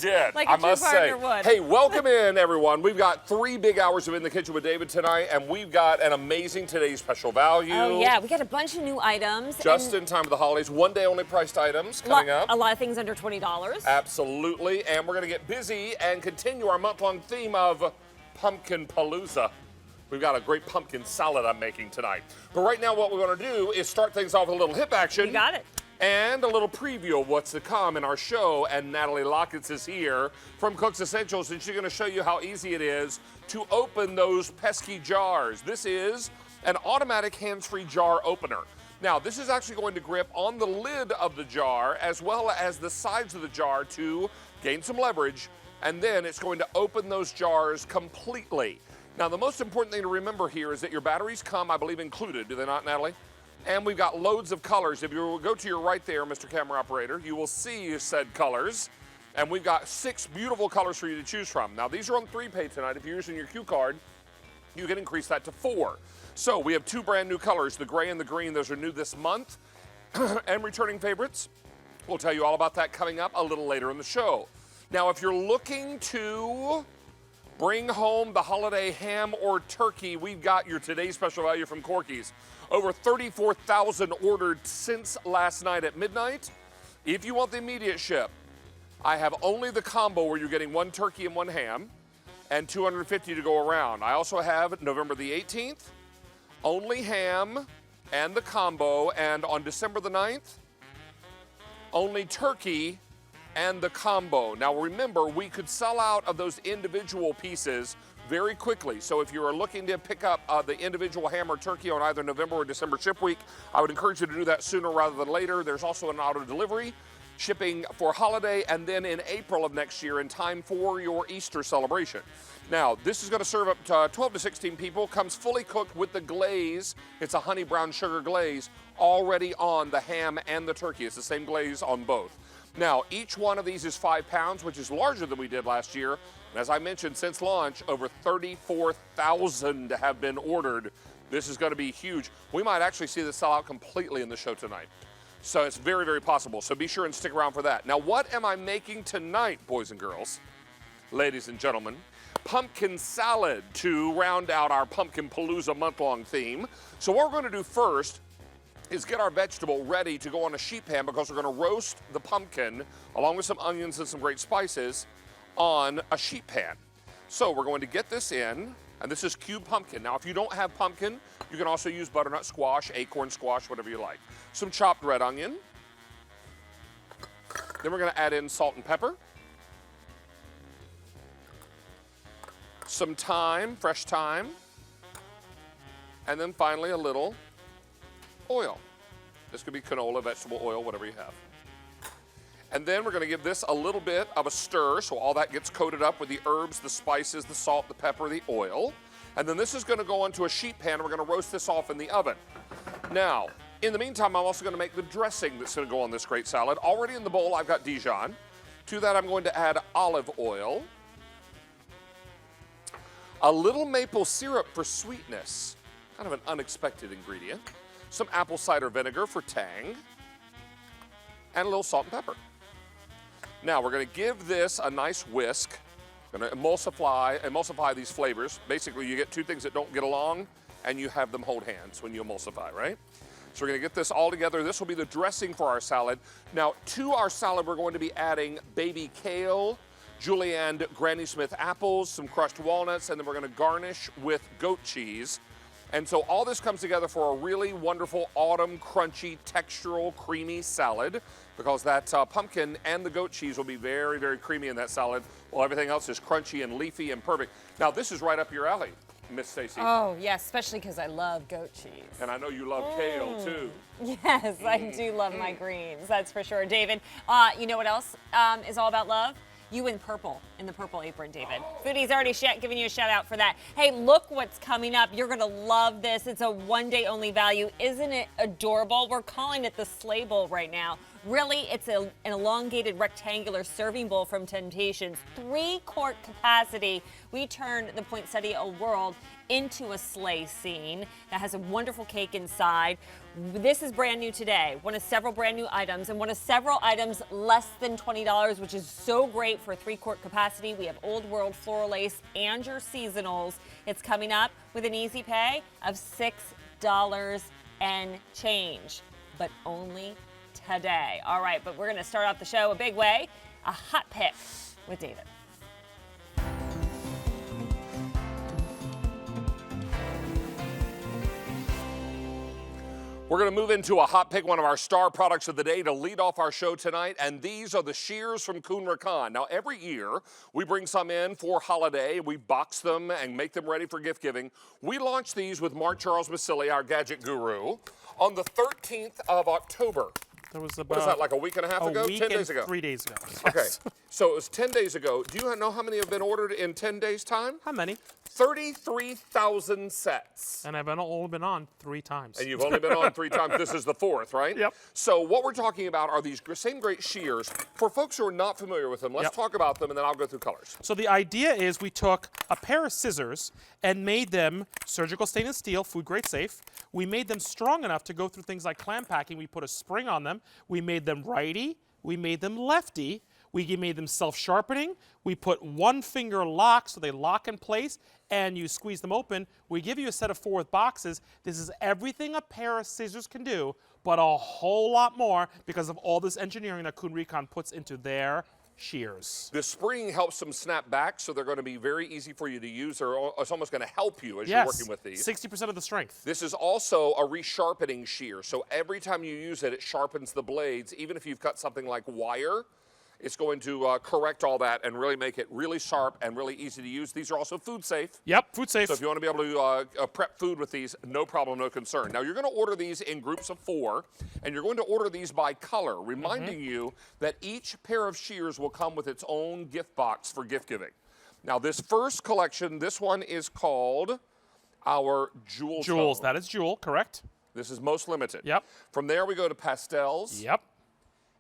did, Like I a true must say. partner would. Hey, welcome in, everyone. We've got 3 big hours of In the Kitchen with David tonight, and we've got an amazing today's special value. Oh, yeah. We got a bunch of new items. Just in time for the holidays. One day only priced items coming up. A lot of things under $20. Absolutely. And we're going to get busy and continue our month-long theme of Pumpkin Palooza. We've got a great pumpkin salad I'm making tonight. But right now what we're going to do is start things off with a little hip action. You got it. And a little preview of what's to come in our show. And Natalie Lockett is here from Cook's Essentials, and she's going to show you how easy it is to open those pesky jars. This is an automatic hands-free jar opener. Now, this is actually going to grip on the lid of the jar as well as the sides of the jar to gain some leverage, and then it's going to open those jars completely. Now, the most important thing to remember here is that your batteries come, I believe, included. Do they not, Natalie? And we've got loads of colors. If you go to your right there, Mr. Camera Operator, you will see said colors. And we've got 6 beautiful colors for you to choose from. Now, these are on 3-pay tonight. If you're using your Q card, you can increase that to 4. So we have 2 brand new colors, the gray and the green. Those are new this month. And returning favorites, we'll tell you all about that coming up a little later in the show. Now, if you're looking to bring home the holiday ham or turkey, we've got your today's special value from Corky's. Over 34,000 ordered since last night at midnight. If you want the immediate ship, I have only the combo where you're getting 1 turkey and 1 ham and $250 to go around. I also have November the 18th, only ham and the combo, and on December the 9th, only turkey and the combo. Now remember, we could sell out of those individual pieces very quickly. So if you are looking to pick up the individual ham or turkey on either November or December ship week, I would encourage you to do that sooner rather than later. There's also an auto delivery shipping for holiday, and then in April of next year in time for your Easter celebration. Now, this is going to serve up to 12 to 16 people, comes fully cooked with the glaze. It's a honey brown sugar glaze already on the ham and the turkey. It's the same glaze on both. Now, each one of these is 5 pounds, which is larger than we did last year. And as I mentioned, since launch, over 34,000 have been ordered. This is going to be huge. We might actually see this sell out completely in the show tonight. So it's very, very possible. So be sure and stick around for that. Now, what am I making tonight, boys and girls, ladies and gentlemen? Pumpkin salad to round out our Pumpkin Palooza month-long theme. So what we're going to do first is get our vegetable ready to go on a sheet pan, because we're going to roast the pumpkin along with some onions and some great spices on a sheet pan. So we're going to get this in, and this is cubed pumpkin. Now, if you don't have pumpkin, you can also use butternut squash, acorn squash, whatever you like. Some chopped red onion. Then we're going to add in salt and pepper. Some thyme, fresh thyme. And then finally a little oil. This could be canola, vegetable oil, whatever you have. And then we're going to give this a little bit of a stir, so all that gets coated up with the herbs, the spices, the salt, the pepper, the oil. And then this is going to go onto a sheet pan, and we're going to roast this off in the oven. Now, in the meantime, I'm also going to make the dressing that's going to go on this great salad. Already in the bowl, I've got Dijon. To that, I'm going to add olive oil, a little maple syrup for sweetness, kind of an unexpected ingredient, some apple cider vinegar for tang, and a little salt and pepper. Now we're going to give this a nice whisk. We're going to emulsify these flavors. Basically, you get 2 things that don't get along, and you have them hold hands when you emulsify, right? So we're going to get this all together. This will be the dressing for our salad. Now, to our salad, we're going to be adding baby kale, julienne Granny Smith apples, some crushed walnuts, and then we're going to garnish with goat cheese. And so all this comes together for a really wonderful autumn, crunchy, textural, creamy salad, because that pumpkin and the goat cheese will be very, very creamy in that salad, while everything else is crunchy and leafy and perfect. Now, this is right up your alley, Miss Stacy. Oh, yes, especially because I love goat cheese. And I know you love kale, too. Yes, I do love my greens, that's for sure. David, you know what else is all about love? You in purple, in the purple apron, David. Foodie's already giving you a shout out for that. Hey, look what's coming up. You're gonna love this. It's a 1-day only value. Isn't it adorable? We're calling it the Sleigh Bowl right now. Really, it's an elongated rectangular serving bowl from Temptations. 3-quart capacity. We turned the Poinsettia world into a sleigh scene that has a wonderful cake inside. This is brand new today. One of several brand new items, and one of several items less than $20, which is so great for a 3-quart capacity. We have Old World, Floral Lace, and your seasonals. It's coming up with an easy pay of $6 and change, but only today. All right, but we're going to start off the show a big way. A hot pick with David. We're going to move into a hot pick, one of our star products of the day to lead off our show tonight, and these are the shears from Kuhn Rikon. Now, every year, we bring some in for holiday. We box them and make them ready for gift giving. We launched these with Mark Charles Masilli, our gadget guru, on the 13th of October. That was about What is that, like a week and a half ago? a week 10 and days ago. 3 days ago. Okay, Yes. so it was 10 days ago. Do you know how many have been ordered in 10 days' time? How many? 33,000 sets. And I've only been on 3 times. And you've only been on 3 times. This is the 4th, right? Yep. So what we're talking about are these same great shears. For folks who are not familiar with them, let's Yep. talk about them, and then I'll go through colors. So the idea is we took a pair of scissors and made them surgical stainless steel, food grade safe. We made them strong enough to go through things like clam packing. We put a spring on them. We made them righty. We made them lefty. We made them self-sharpening. We put 1-finger lock so they lock in place, and you squeeze them open. We give you a set of 4 with boxes. This is everything a pair of scissors can do, but a whole lot more because of all this engineering that Kuhn Rikon puts into their shears. The spring helps them snap back, so they're going to be very easy for you to use, or it's almost going to help you as you're working with these. 60% of the strength. This is also a resharpening shear, so every time you use it, it sharpens the blades. Even if you've cut something like wire, it's going to correct all that and really make it really sharp and really easy to use. These are also food safe. Yep, food safe. So if you want to be able to prep food with these, no problem, no concern. Now, you're going to order these in groups of 4, and you're going to order these by color, reminding you that each pair of shears will come with its own gift box for gift giving. Now, this first collection, this one is called our Jewel Jewels, Tone. that is jewel, correct? This is most limited. Yep. From there, we go to pastels. Yep.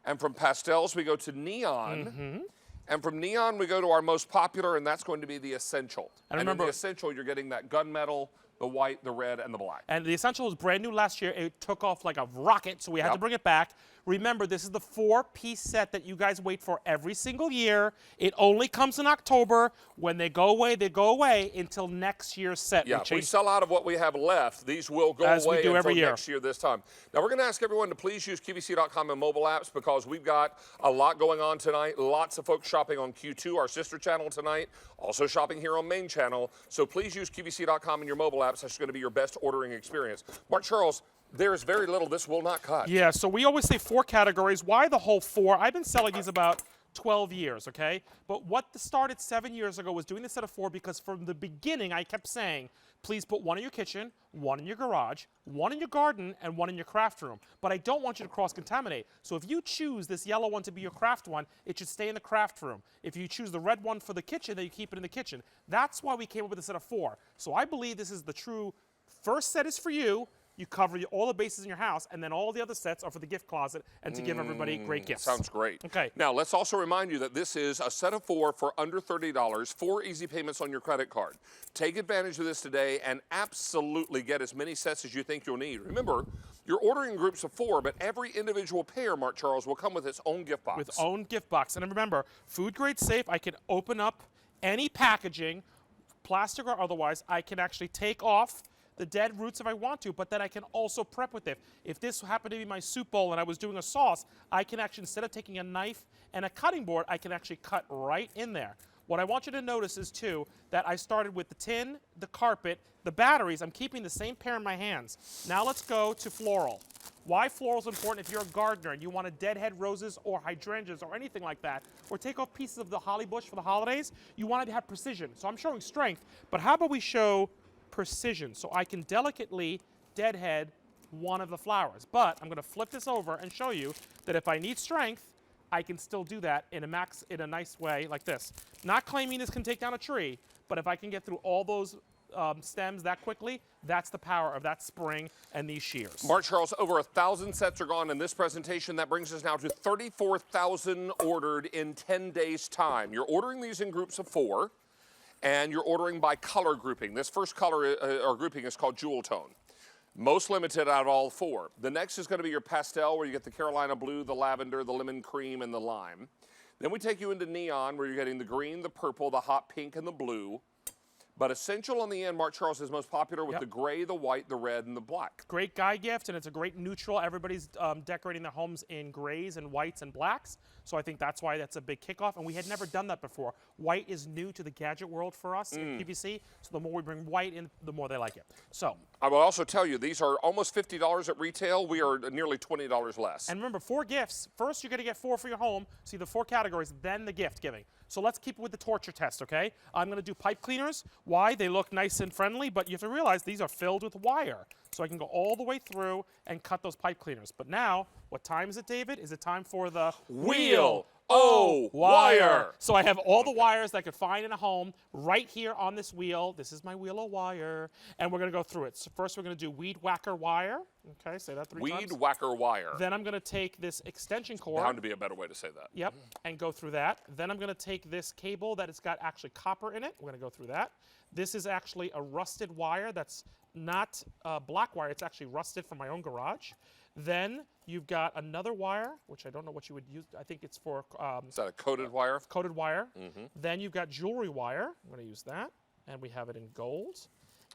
And from pastels, we go to neon. And from neon, we go to our most popular, and that's going to be the Essential. And remember, in the Essential, you're getting that gunmetal, the white, the red, and the black. And the Essential was brand new last year. It took off like a rocket, so we had to bring it back. Remember, this is the 4-piece set that you guys wait for every single year. It only comes in October. When they go away until next year's set. Yeah, if we sell out of what we have left, these will go away until next year this time. Now, we're going to ask everyone to please use QVC.com and mobile apps because we've got a lot going on tonight. Lots of folks shopping on Q2, our sister channel tonight, also shopping here on main channel. So please use QVC.com and your mobile apps. That's going to be your best ordering experience. Mark Charles, there is very little this will not cut. Yeah, so we always say 4 categories. Why the whole 4? I've been selling these about 12 years, okay? But what started 7 years ago was doing this set of 4 because from the beginning I kept saying, please put 1 in your kitchen, 1 in your garage, 1 in your garden, and 1 in your craft room. But I don't want you to cross-contaminate. So if you choose this yellow one to be your craft one, it should stay in the craft room. If you choose the red one for the kitchen, then you keep it in the kitchen. That's why we came up with a set of 4. So I believe this is the true first set is for you. You cover all the bases in your house, and then all the other sets are for the gift closet and to give everybody great gifts. Sounds great. Okay. Now, let's also remind you that this is a set of 4 for under $30, 4 easy payments on your credit card. Take advantage of this today and absolutely get as many sets as you think you'll need. Remember, you're ordering groups of 4, but every individual pair, Mark Charles, will come with its own gift box. With own gift box. And remember, food grade safe, I can open up any packaging, plastic or otherwise. I can actually take off the dead roots if I want to, but then I can also prep with it. If this happened to be my soup bowl and I was doing a sauce, I can actually, instead of taking a knife and a cutting board, I can actually cut right in there. What I want you to notice is, too, that I started with the tin, the carpet, the batteries. I'm keeping the same pair in my hands. Now let's go to floral. Why floral is important if you're a gardener and you want to deadhead roses or hydrangeas or anything like that, or take off pieces of the holly bush for the holidays, you want to have precision. So I'm showing strength, but how about we show precision so I can delicately deadhead one of the flowers. But I'm going to flip this over and show you that if I need strength, I can still do that in a nice way like this. Not claiming this can take down a tree, but if I can get through all those stems that quickly, that's the power of that spring and these shears. Mark Charles, over 1,000 sets are gone in this presentation. That brings us now to 34,000 ordered in 10 days' time. You're ordering these in groups of 4, and you're ordering by color grouping. This first color or grouping is called Jewel Tone. Most limited out of all 4. The next is going to be your pastel, where you get the Carolina blue, the lavender, the lemon cream, and the lime. Then we take you into neon, where you're getting the green, the purple, the hot pink, and the blue. But essential on the end, Mark Charles, is most popular with the gray, the white, the red, and the black. Great guy gift, and it's a great neutral. Everybody's decorating their homes in grays and whites and blacks, so I think that's why that's a big kickoff, and we had never done that before. White is new to the gadget world for us in PVC, so the more we bring white in, the more they like it. So I will also tell you, these are almost $50 at retail. We are nearly $20 less. And remember, 4 gifts. First, you're going to get 4 for your home. See the 4 categories, then the gift giving. So let's keep it with the torture test, okay? I'm going to do pipe cleaners. Why? They look nice and friendly, but you have to realize these are filled with wire. So I can go all the way through and cut those pipe cleaners. But now, what time is it, David? Is it time for the Wheel O Wire? So I have all the wires that I could find in a home right here on this wheel. This is my Wheel O Wire. And we're going to go through it. So first, we're going to do Weed Whacker wire. Okay, say that 3 times. Weed Whacker wire. Then I'm going to take this extension cord. Bound to be a better way to say that. Yep, and go through that. Then I'm going to take this cable that it's got actually copper in it. We're going to go through that. This is actually a rusted wire that's not black wire. It's actually rusted from my own garage. Then you've got another wire, which I don't know what you would use. I think it's for is that a coated wire? Coated wire. Then you've got jewelry wire. I'm going to use that. And we have it in gold.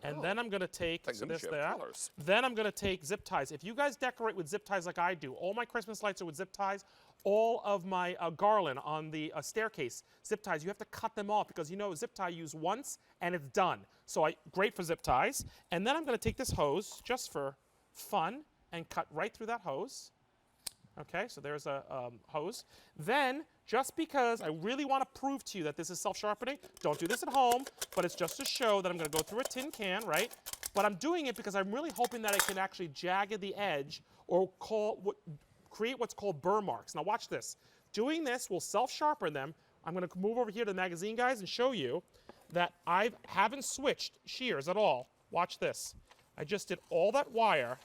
And then I'm going to take colors. Then I'm going to take zip ties. If you guys decorate with zip ties like I do, all my Christmas lights are with zip ties. All of my garland on the staircase, zip ties, you have to cut them off because you know zip tie you use once and it's done. So great for zip ties. And then I'm going to take this hose just for fun and cut right through that hose. Okay, so there's a hose. Then, just because I really want to prove to you that this is self-sharpening, don't do this at home, but it's just to show that I'm going to go through a tin can, right? But I'm doing it because I'm really hoping that I can actually jag the edge or create what's called burr marks. Now watch this. Doing this will self-sharpen them. I'm going to move over here to the magazine, guys, and show you that I haven't switched shears at all. Watch this. I just did all that wire.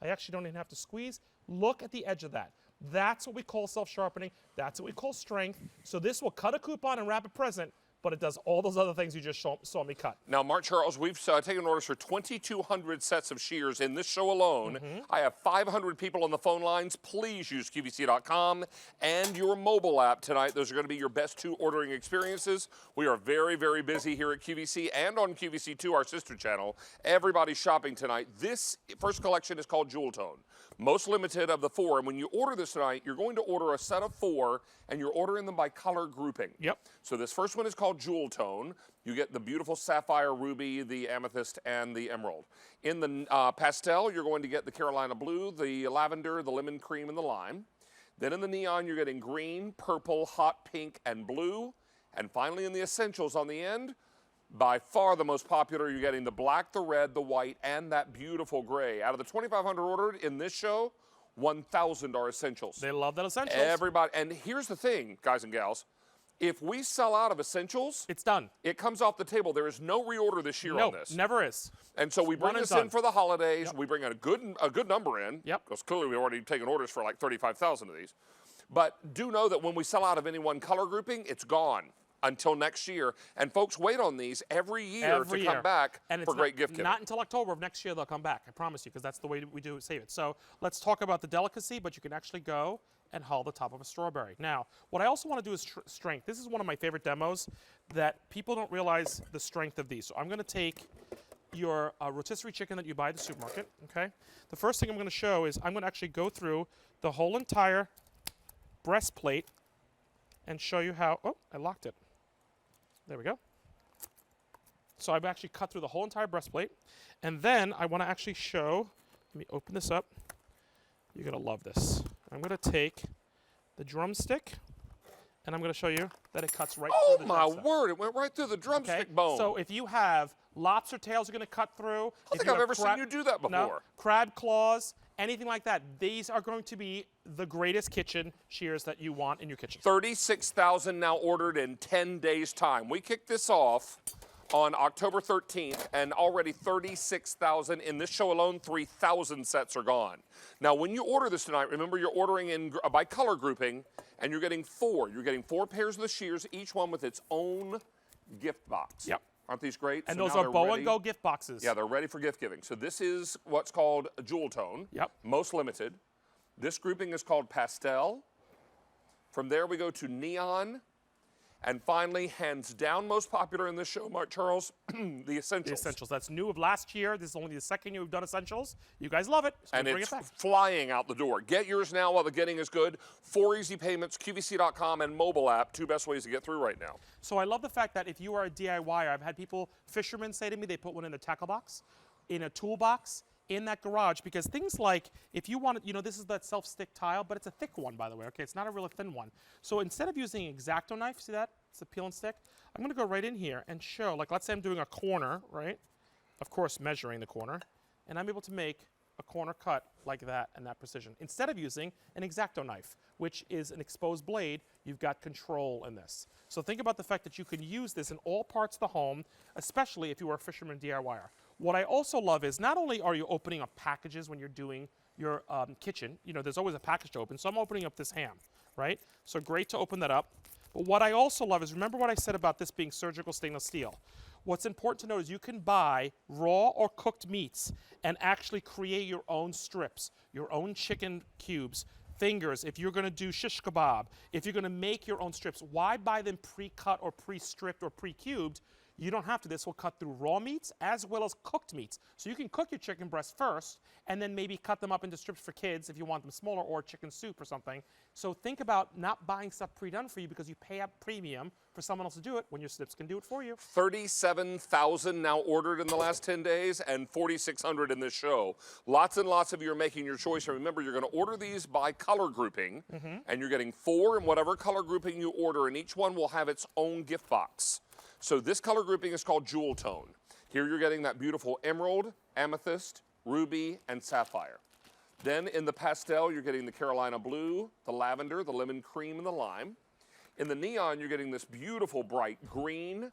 I actually don't even have to squeeze. Look at the edge of that. That's what we call self-sharpening. That's what we call strength. So this will cut a coupon and wrap a present, but it does all those other things you just saw me cut. Now, Mark Charles, we've taken orders for 2,200 sets of shears in this show alone. I have 500 people on the phone lines. Please use QVC.com and your mobile app tonight. Those are going to be your best 2 ordering experiences. We are very, very busy here at QVC and on QVC2, our sister channel. Everybody's shopping tonight. This first collection is called Jewel Tone. Most limited of the 4. And when you order this tonight, you're going to order a set of 4, and you're ordering them by color grouping. Yep. So this first one is called Jewel Tone. You get the beautiful sapphire, ruby, the amethyst, and the emerald. In the pastel, you're going to get the Carolina blue, the lavender, the lemon cream, and the lime. Then in the neon, you're getting green, purple, hot pink, and blue. And finally in the essentials on the end, by far the most popular, you're getting the black, the red, the white, and that beautiful gray. Out of the 2,500 ordered in this show, 1,000 are essentials. They love that essentials. Everybody, and here's the thing, guys and gals. If we sell out of essentials, it's done. It comes off the table. There is no reorder this year on this. No, never is. And so we bring this in for the holidays. We bring a good number in. Yep. Because clearly we've already taken orders for like 35,000 of these. But do know that when we sell out of any one color grouping, it's gone until next year. And folks wait on these every year to come back for great gift giving. Not until October of next year they'll come back, I promise you, because that's the way we do save it. So let's talk about the delicacy, but you can actually go and hull the top of a strawberry. Now, what I also want to do is strength. This is one of my favorite demos that people don't realize the strength of these. So I'm going to take your rotisserie chicken that you buy at the supermarket, okay? The first thing I'm going to show is I'm going to actually go through the whole entire breastplate and show you how, oh, I locked it. There we go. So I've actually cut through the whole entire breastplate. And then I want to actually show, let me open this up. You're going to love this. I'm going to take the drumstick, and I'm going to show you that it cuts right through the drumstick. Oh, my word. It went right through the drumstick bone. So if you have lobster tails, you're going to cut through. I don't think I've ever seen you do that before. No, crab claws, anything like that. These are going to be the greatest kitchen shears that you want in your kitchen. 36,000 now ordered in 10 days' time. We kicked this off on October 13th, and already 36,000. In this show alone, 3,000 sets are gone. Now, when you order this tonight, remember you're ordering in by color grouping, and you're getting 4. You're getting 4 pairs of the shears, each one with its own gift box. Yep. Aren't these great? And So those now are they're Bow ready. and Go gift boxes. Yeah, they're ready for gift giving. So this is what's called a jewel tone. Yep. Most limited. This grouping is called pastel. From there we go to neon. And finally, hands down most popular in this show, Mark Charles, the Essentials. The Essentials. That's new of last year. This is only the second year we've done Essentials. You guys love it. So And bring it's it back. flying out the door. Get yours now while the getting is good. 4 easy payments, QVC.com, and mobile app. 2 best ways to get through right now. So I love the fact that if you are a DIYer, I've had people, fishermen, say to me they put one in a tackle box, in a toolbox, in that garage, because things like, if you want, this is that self-stick tile, but it's a thick one, by the way, okay? It's not a really thin one. So instead of using an X-Acto knife, see that? It's a peel and stick. I'm gonna go right in here and show, like let's say I'm doing a corner, right? Of course, measuring the corner, and I'm able to make a corner cut like that and that precision. Instead of using an X-Acto knife, which is an exposed blade, you've got control in this. So think about the fact that you can use this in all parts of the home, especially if you are a fisherman DIYer. What I also love is not only are you opening up packages when you're doing your kitchen, there's always a package to open, so I'm opening up this ham, right? So great to open that up. But what I also love is, remember what I said about this being surgical stainless steel. What's important to note is you can buy raw or cooked meats and actually create your own strips, your own chicken cubes, fingers, if you're gonna do shish kebab, if you're gonna make your own strips. Why buy them pre-cut or pre-stripped or pre-cubed? You don't have to. This will cut through raw meats as well as cooked meats. So you can cook your chicken breast first and then maybe cut them up into strips for kids if you want them smaller, or chicken soup or something. So think about not buying stuff pre-done for you, because you pay a premium for someone else to do it when your snips can do it for you. 37,000 now ordered in the last 10 days and 4,600 in this show. Lots and lots of you are making your choice. And remember, you're going to order these by color grouping, and you're getting 4 in whatever color grouping you order, and each one will have its own gift box. So this color grouping is called jewel tone. Here you're getting that beautiful emerald, amethyst, ruby, and sapphire. Then in the pastel, you're getting the Carolina blue, the lavender, the lemon cream, and the lime. In the neon, you're getting this beautiful bright green,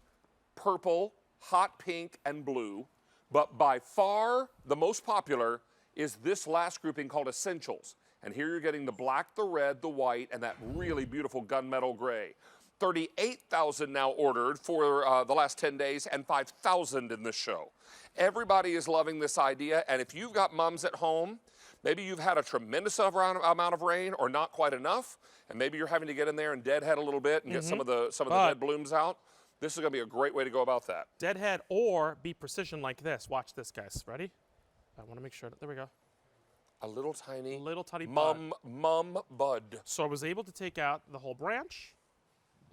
purple, hot pink, and blue. But by far the most popular is this last grouping called Essentials. And here you're getting the black, the red, the white, and that really beautiful gunmetal gray. 38,000 now ordered for the last 10 days and 5,000 in this show. Everybody is loving this idea, and if you've got moms at home, maybe you've had a tremendous amount of rain or not quite enough, and maybe you're having to get in there and deadhead a little bit and get some of the dead blooms out. This is going to be a great way to go about that. Deadhead or be precision like this. Watch this, guys. Ready? I want to make sure that, there we go. A little tiny bud. mum bud. So I was able to take out the whole branch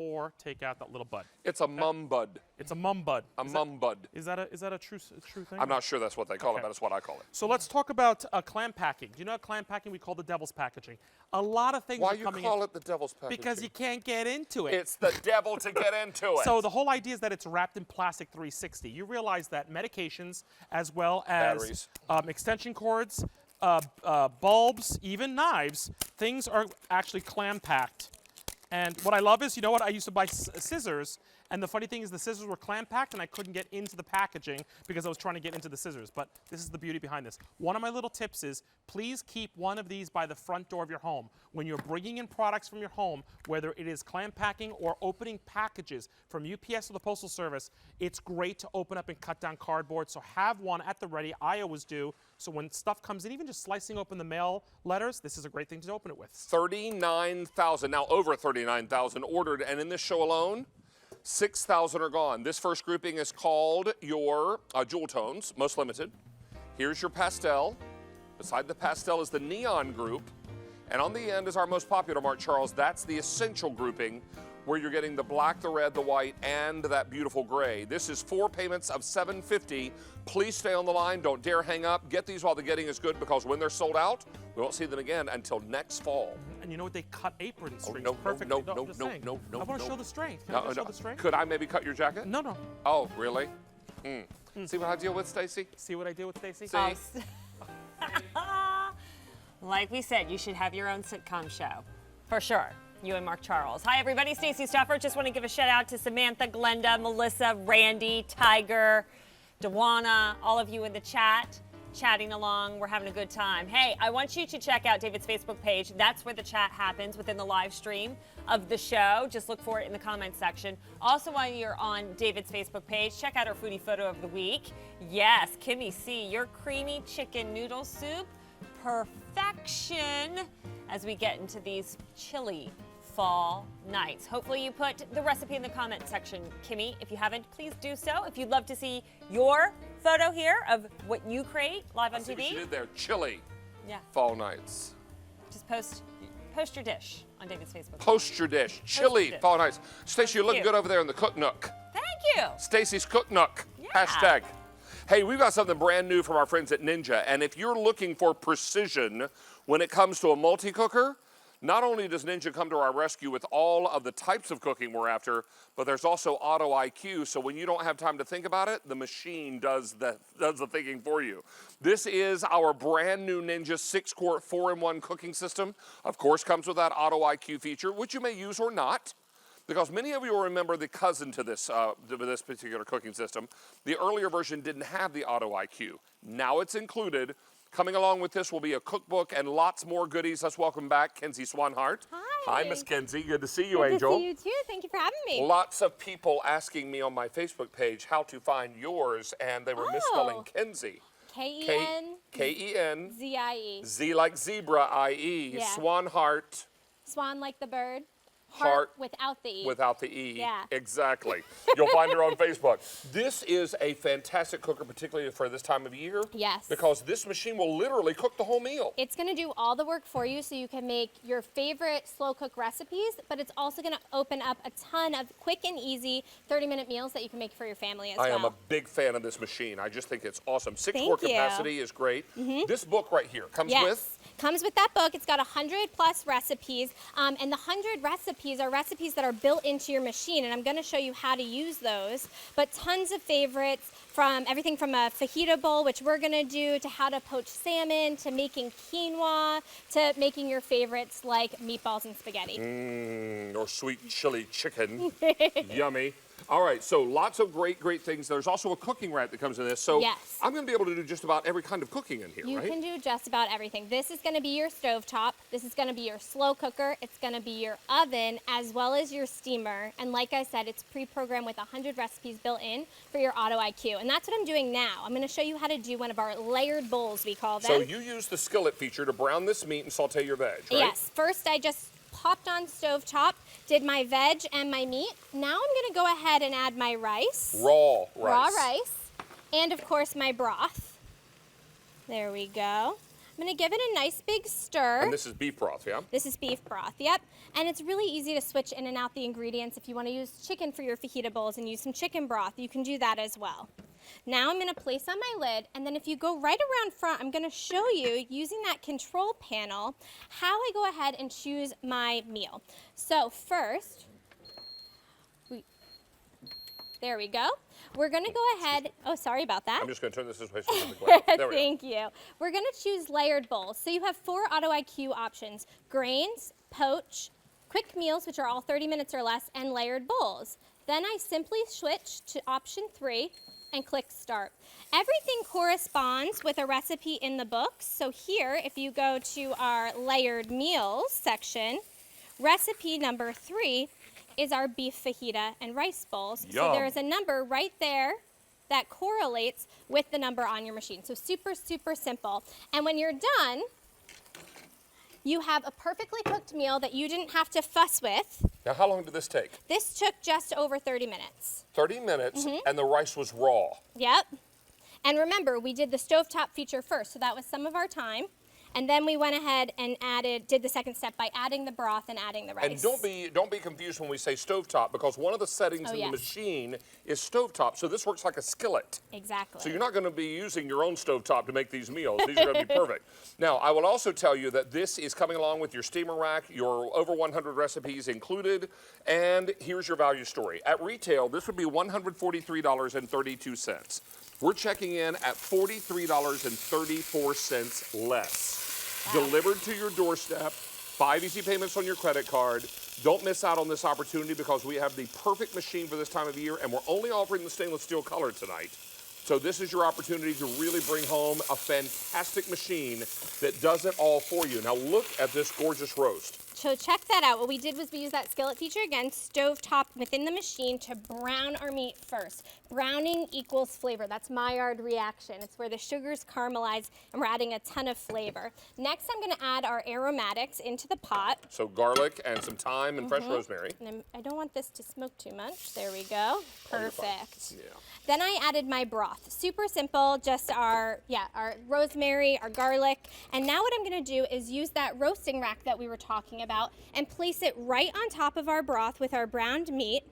or take out that little bud. It's a mum bud. It's a mum bud. Mum bud. Is that a true thing? I'm not sure that's what they call it, but that's what I call it. So let's talk about clam packing. Do you know clam packing we call the devil's packaging? A lot of things Why are you coming call it the devil's packaging? because you can't get into it. It's the devil to get into it. So the whole idea is that it's wrapped in plastic 360. You realize that medications, as well as extension cords, bulbs, even knives, things are actually clam packed. And what I love is, you know what, I used to buy scissors, and the funny thing is the scissors were clam packed and I couldn't get into the packaging because I was trying to get into the scissors. But this is the beauty behind this. One of my little tips is, please keep one of these by the front door of your home. When you're bringing in products from your home, whether it is clam packing or opening packages from UPS or the Postal Service, it's great to open up and cut down cardboard. So have one at the ready. I always do. So when stuff comes in, even just slicing open the mail letters, this is a great thing to open it with. 39,000, now over 39,000 ordered, and in this show alone, 6,000 are gone. This first grouping is called your jewel tones, most limited. Here's your pastel. Beside the pastel is the neon group. And on the end is our most popular, Mark Charles. That's the essential grouping, where you're getting the black, the red, the white, and that beautiful gray. This is 4 payments of $750. Please stay on the line. Don't dare hang up. Get these while the getting is good, because when they're sold out, we won't see them again until next fall. And you know what? They cut apron strings no, perfectly. no, I'm just saying. I want to show the strength. Can I show the strength? Could I maybe cut your jacket? No, no. Oh, really? See what I deal with, Stacy? See what I did with Stacy? See? Like we said, you should have your own sitcom show, for sure. You and Mark Charles. Hi, everybody. Stacey Stuffer. Just want to give a shout out to Samantha, Glenda, Melissa, Randy, Tiger, Dewana, all of you in the chat, chatting along. We're having a good time. Hey, I want you to check out David's Facebook page. That's where the chat happens within the live stream of the show. Just look for it in the comments section. Also, while you're on David's Facebook page, check out our foodie photo of the week. Yes, Kimmy C, your creamy chicken noodle soup. Perfection as we get into these chilly fall nights. Hopefully you put the recipe in the comment section, Kimmy. If you haven't, please do so. If you'd love to see your photo here of what you create live on See TV. what you did there, chilly Yeah. fall nights. Just post your dish on David's Facebook. Post your dish, chilly dish. fall nights. Stacey, you're looking cute. good over there in the cook nook. Thank you. Stacey's Cook Nook. Yeah. Hashtag. Hey, we've got something brand new from our friends at Ninja. And if you're looking for precision when it comes to a multi-cooker, not only does Ninja come to our rescue with all of the types of cooking we're after, but there's also auto IQ. So when you don't have time to think about it, the machine does the thinking for you. This is our brand new Ninja 6-quart 4-in-1 cooking system. Of course, comes with that auto IQ feature, which you may use or not. Because many of you will remember the cousin to this particular cooking system. The earlier version didn't have the auto IQ. Now it's included. Coming along with this will be a cookbook and lots more goodies. Let's welcome back Kenzie Swanhart. Hi. Hi, Miss Kenzie. Good to see you, Good Angel. to see you too. Thank you for having me. Lots of people asking me on my Facebook page how to find yours, and they were misspelling Kenzie. K-E-N. K-E-N-Z-I-E. Z-I-E. Z like zebra, I-E. Yeah. Swanhart. Swan like the bird. Heart without the E. Without the E. Yeah. Exactly. You'll find her on Facebook. This is a fantastic cooker, particularly for this time of year. Yes. Because this machine will literally cook the whole meal. It's going to do all the work for you so you can make your favorite slow cook recipes, but it's also going to open up a ton of quick and easy 30-minute meals that you can make for your family as well. I am a big fan of this machine. I just think it's awesome. 6-quart Thank you. capacity is great. This book right here comes with? Comes with that book. It's got 100 plus recipes, and the 100 recipes are recipes that are built into your machine, and I'm going to show you how to use those. But tons of favorites, from everything from a fajita bowl, which we're going to do, to how to poach salmon, to making quinoa, to making your favorites like meatballs and spaghetti. Or sweet chili chicken. Yummy. All right, so lots of great things. There's also a cooking rack that comes in this. So Yes. I'm going to be able to do just about every kind of cooking in here, You right? can do just about everything. This is going to be your stovetop. This is going to be your slow cooker. It's going to be your oven, as well as your steamer. And like I said, it's pre-programmed with 100 recipes built in for your auto IQ. And that's what I'm doing now. I'm going to show you how to do one of our layered bowls, we call them. So you use the skillet feature to brown this meat and saute your veg, right? Yes. First, I just popped on stovetop, did my veg and my meat. Now I'm going to go ahead and add my rice. Raw rice. Raw rice. And of course my broth. There we go. I'm going to give it a nice big stir. And this is beef broth, yeah? This is beef broth, yep. And it's really easy to switch in and out the ingredients. If you want to use chicken for your fajita bowls and use some chicken broth, you can do that as well. Now I'm going to place on my lid, and then if you go right around front, I'm going to show you, using that control panel, how I go ahead and choose my meal. So first, there we go. We're going to go ahead, oh, sorry about that. I'm just going to turn this way so it doesn't glare. There we go. Thank you. We're going to choose layered bowls. So you have 4 auto IQ options: grains, poach, quick meals, which are all 30 minutes or less, and layered bowls. Then I simply switch to option 3 and click start. Everything corresponds with a recipe in the books. So here, if you go to our layered meals section, recipe number 3 is our beef fajita and rice bowls. Yum. So there's a number right there that correlates with the number on your machine. So super, super simple. And when you're done, you have a perfectly cooked meal that you didn't have to fuss with. Now, how long did this take? This took just over 30 minutes. 30 minutes, and the rice was raw. Yep. And remember, we did the stovetop feature first, so that was some of our time. And then we went ahead and did the second step by adding the broth and adding the rice. And don't be confused when we say stovetop, because one of the settings in the machine is stovetop. So this works like a skillet. Exactly. So you're not going to be using your own stovetop to make these meals. These are going to be perfect. Now, I will also tell you that this is coming along with your steamer rack, your over 100 recipes included, and here's your value story. At retail, this would be $143.32. We're checking in at $43.34 less. Wow. Delivered to your doorstep, 5 easy payments on your credit card. Don't miss out on this opportunity because we have the perfect machine for this time of year, and we're only offering the stainless steel color tonight. So this is your opportunity to really bring home a fantastic machine that does it all for you. Now look at this gorgeous roast. So check that out. What we did was we used that skillet feature again, stove-top within the machine to brown our meat first. Browning equals flavor. That's Maillard reaction. It's where the sugars caramelize and we're adding a ton of flavor. Next, I'm going to add our aromatics into the pot. So garlic and some thyme and fresh rosemary. And I don't want this to smoke too much. There we go. Perfect. Yeah. Then I added my broth. Super simple, just our rosemary, our garlic. And now what I'm going to do is use that roasting rack that we were talking about and place it right on top of our broth with our browned meat.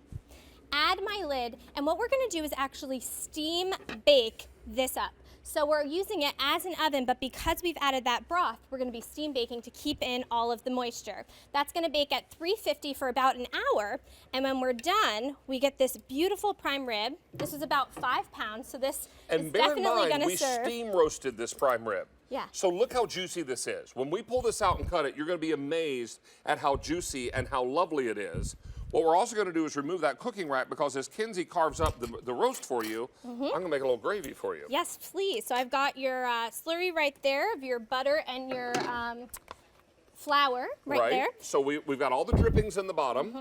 Add my lid, and what we're going to do is actually steam bake this up. So we're using it as an oven, but because we've added that broth, we're going to be steam baking to keep in all of the moisture. That's going to bake at 350 for about an hour, and when we're done, we get this beautiful prime rib. This is about 5 pounds, so this is definitely going to serve. We steam roasted this prime rib. Yeah. So look how juicy this is. When we pull this out and cut it, you're going to be amazed at how juicy and how lovely it is. What we're also going to do is remove that cooking rack because as Kinsey carves up the roast for you, I'm going to make a little gravy for you. Yes, please. So I've got your slurry right there of your butter and your flour right there. So we've got all the drippings in the bottom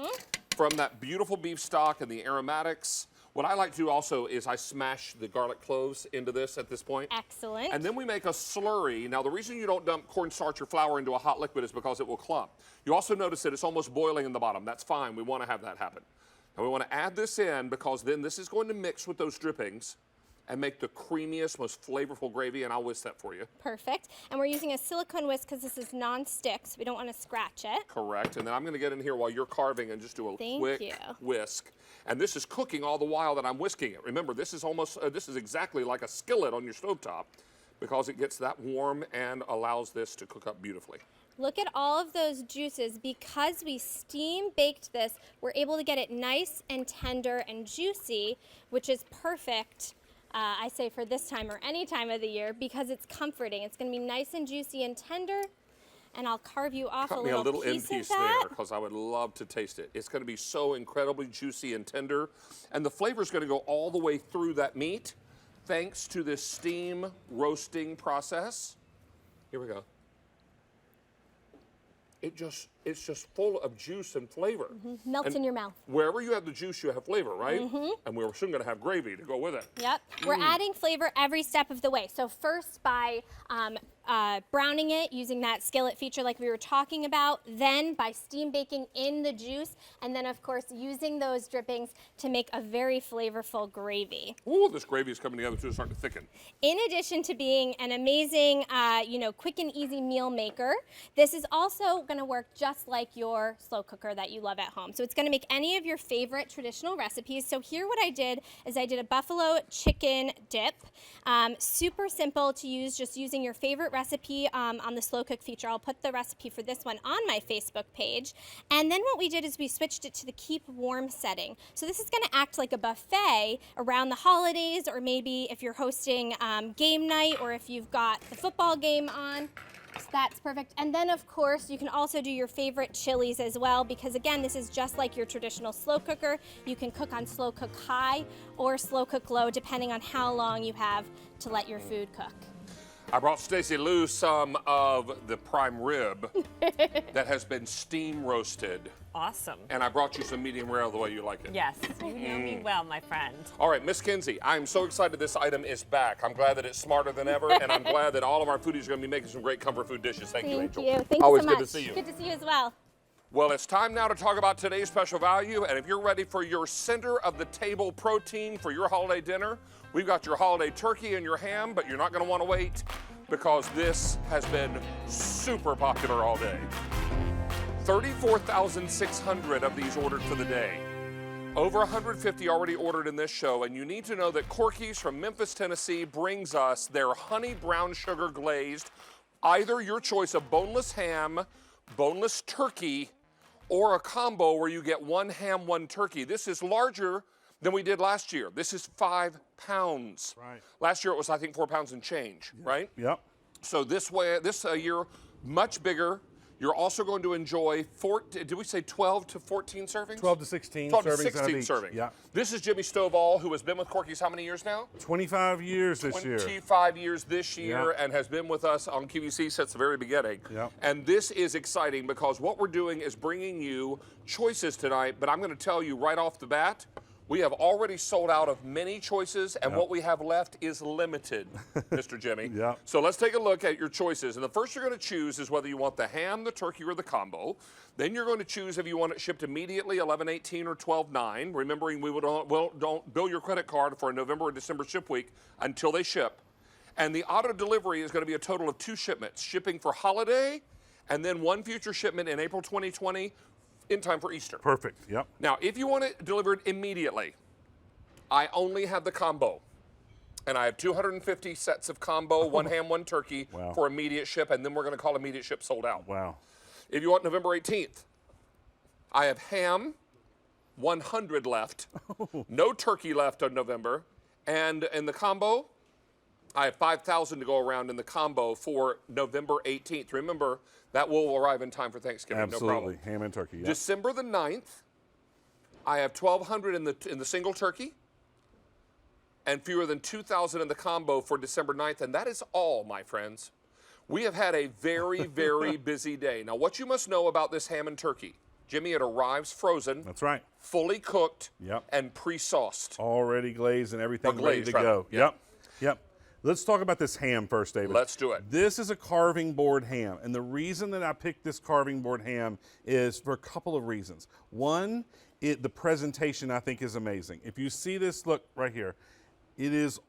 from that beautiful beef stock and the aromatics. What I like to do also is I smash the garlic cloves into this at this point. Excellent. And then we make a slurry. Now, the reason you don't dump cornstarch or flour into a hot liquid is because it will clump. You also notice that it's almost boiling in the bottom. That's fine. We want to have that happen. And we want to add this in because then this is going to mix with those drippings and make the creamiest, most flavorful gravy, and I'll whisk that for you. Perfect. And we're using a silicone whisk because this is non-stick, so we don't want to scratch it. Correct. And then I'm going to get in here while you're carving and just do a quick whisk. And this is cooking all the while that I'm whisking it. Remember, this is almost, this is exactly like a skillet on your stovetop because it gets that warm and allows this to cook up beautifully. Look at all of those juices. Because we steam baked this, we're able to get it nice and tender and juicy, which is perfect. I say for this time or any time of the year because it's comforting. It's going to be nice and juicy and tender, and I'll carve you off Cut a me a little little piece end piece of that. there because I would love to taste it. It's going to be so incredibly juicy and tender, and the flavor is going to go all the way through that meat thanks to this steam roasting process. Here we go. It's just full of juice and flavor. Melts in your mouth. Wherever you have the juice, you have flavor, right? And we're soon going to have gravy to go with it. Yep. We're adding flavor every step of the way. So first by browning it using that skillet feature like we were talking about, then by steam baking in the juice, and then of course using those drippings to make a very flavorful gravy. Ooh, this gravy is coming together too. It's starting to thicken. In addition to being an amazing, quick and easy meal maker, this is also going to work just like your slow cooker that you love at home. So it's going to make any of your favorite traditional recipes. So here what I did is I did a buffalo chicken dip. Super simple to use, just using your favorite recipe on the slow cook feature. I'll put the recipe for this one on my Facebook page. And then what we did is we switched it to the keep warm setting. So this is going to act like a buffet around the holidays, or maybe if you're hosting game night, or if you've got the football game on. So that's perfect. And then of course you can also do your favorite chilies as well, because again, this is just like your traditional slow cooker. You can cook on slow cook high or slow cook low depending on how long you have to let your food cook. I brought Stacey Lou some of the prime rib that has been steam roasted. Awesome. And I brought you some medium rare the way you like it. Yes, you know me well, my friend. All right, Miss Kinsey, I'm so excited this item is back. I'm glad that it's smarter than ever, and I'm glad that all of our foodies are going to be making some great comfort food dishes. Thank you, Angel. Thank you. Always so much. good to see you. Good to see you as well. Well, it's time now to talk about today's special value, and if you're ready for your center of the table protein for your holiday dinner, we've got your holiday turkey and your ham, but you're not going to want to wait because this has been super popular all day. 34,600 of these ordered for the day. Over 150 already ordered in this show, and you need to know that Corky's from Memphis, Tennessee brings us their honey brown sugar glazed, either your choice of boneless ham, boneless turkey, or a combo where you get one ham, one turkey. This is larger than we did last year. This is 5 pounds. Right. Last year it was, I think, 4 pounds and change, right? Yep. So this year, much bigger. You're also going to enjoy, did we say 12 to 14 servings? 12 to 16 12 to servings out of 16 each. servings. Yeah. This is Jimmy Stovall, who has been with Corky's how many years now? 25 years this year. 25 years this year, Yeah. and has been with us on QVC since the very beginning. Yeah. And this is exciting because what we're doing is bringing you choices tonight, but I'm going to tell you right off the bat, we have already sold out of many choices, and what we have left is limited, Mr. Jimmy. Yeah. So let's take a look at your choices. And the first you're going to choose is whether you want the ham, the turkey, or the combo. Then you're going to choose if you want it shipped immediately, 11/18 or 12/9. Remembering we don't bill your credit card for a November or December ship week until they ship. And the auto delivery is going to be a total of 2 shipments, shipping for holiday, and then 1 future shipment in April 2020 in time for Easter. Perfect. Yep. Now, if you want it delivered immediately, I only have the combo. And I have 250 sets of combo, 1 ham, 1 turkey Wow. for immediate ship, and then we're going to call immediate ship sold out. Wow. If you want November 18th, I have ham, 100 left, no turkey left on November, and in the combo, I have 5,000 to go around in the combo for November 18th. Remember, that will arrive in time for Thanksgiving, no problem. Absolutely. Ham and turkey. Yep. December the 9th, I have 1,200 in the single turkey and fewer than 2,000 in the combo for December 9th, and that is all, my friends. We have had a very, very busy day. Now, what you must know about this ham and turkey, Jimmy, it arrives frozen, That's right. fully cooked, Yep. and pre-sauced. Already glazed and everything ready glazed, to rather. go. Yeah. Yep. Yep. Let's talk about this ham first, David. Let's do it. This is a carving board ham, and the reason that I picked this carving board ham is for a couple of reasons. One, the presentation I think is amazing. If you see this, look right here. It is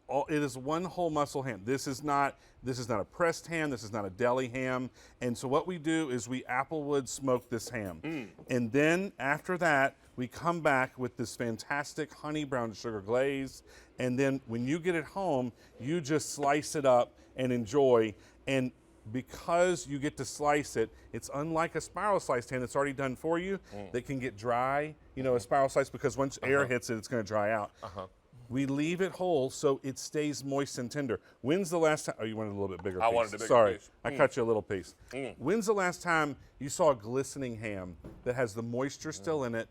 one whole muscle ham. This is not a pressed ham. This is not a deli ham. And so what we do is we applewood smoke this ham, and then after that we come back with this fantastic honey brown sugar glaze. And then when you get it home, you just slice it up and enjoy. And because you get to slice it, it's unlike a spiral sliced ham that's already done for you that can get dry. You know, a spiral slice, because once air hits it, it's going to dry out. We leave it whole so it stays moist and tender. When's the last time? Oh, you wanted a little bit bigger piece. I wanted a bigger Sorry, piece. I cut you a little piece. When's the last time you saw a glistening ham that has the moisture still in it?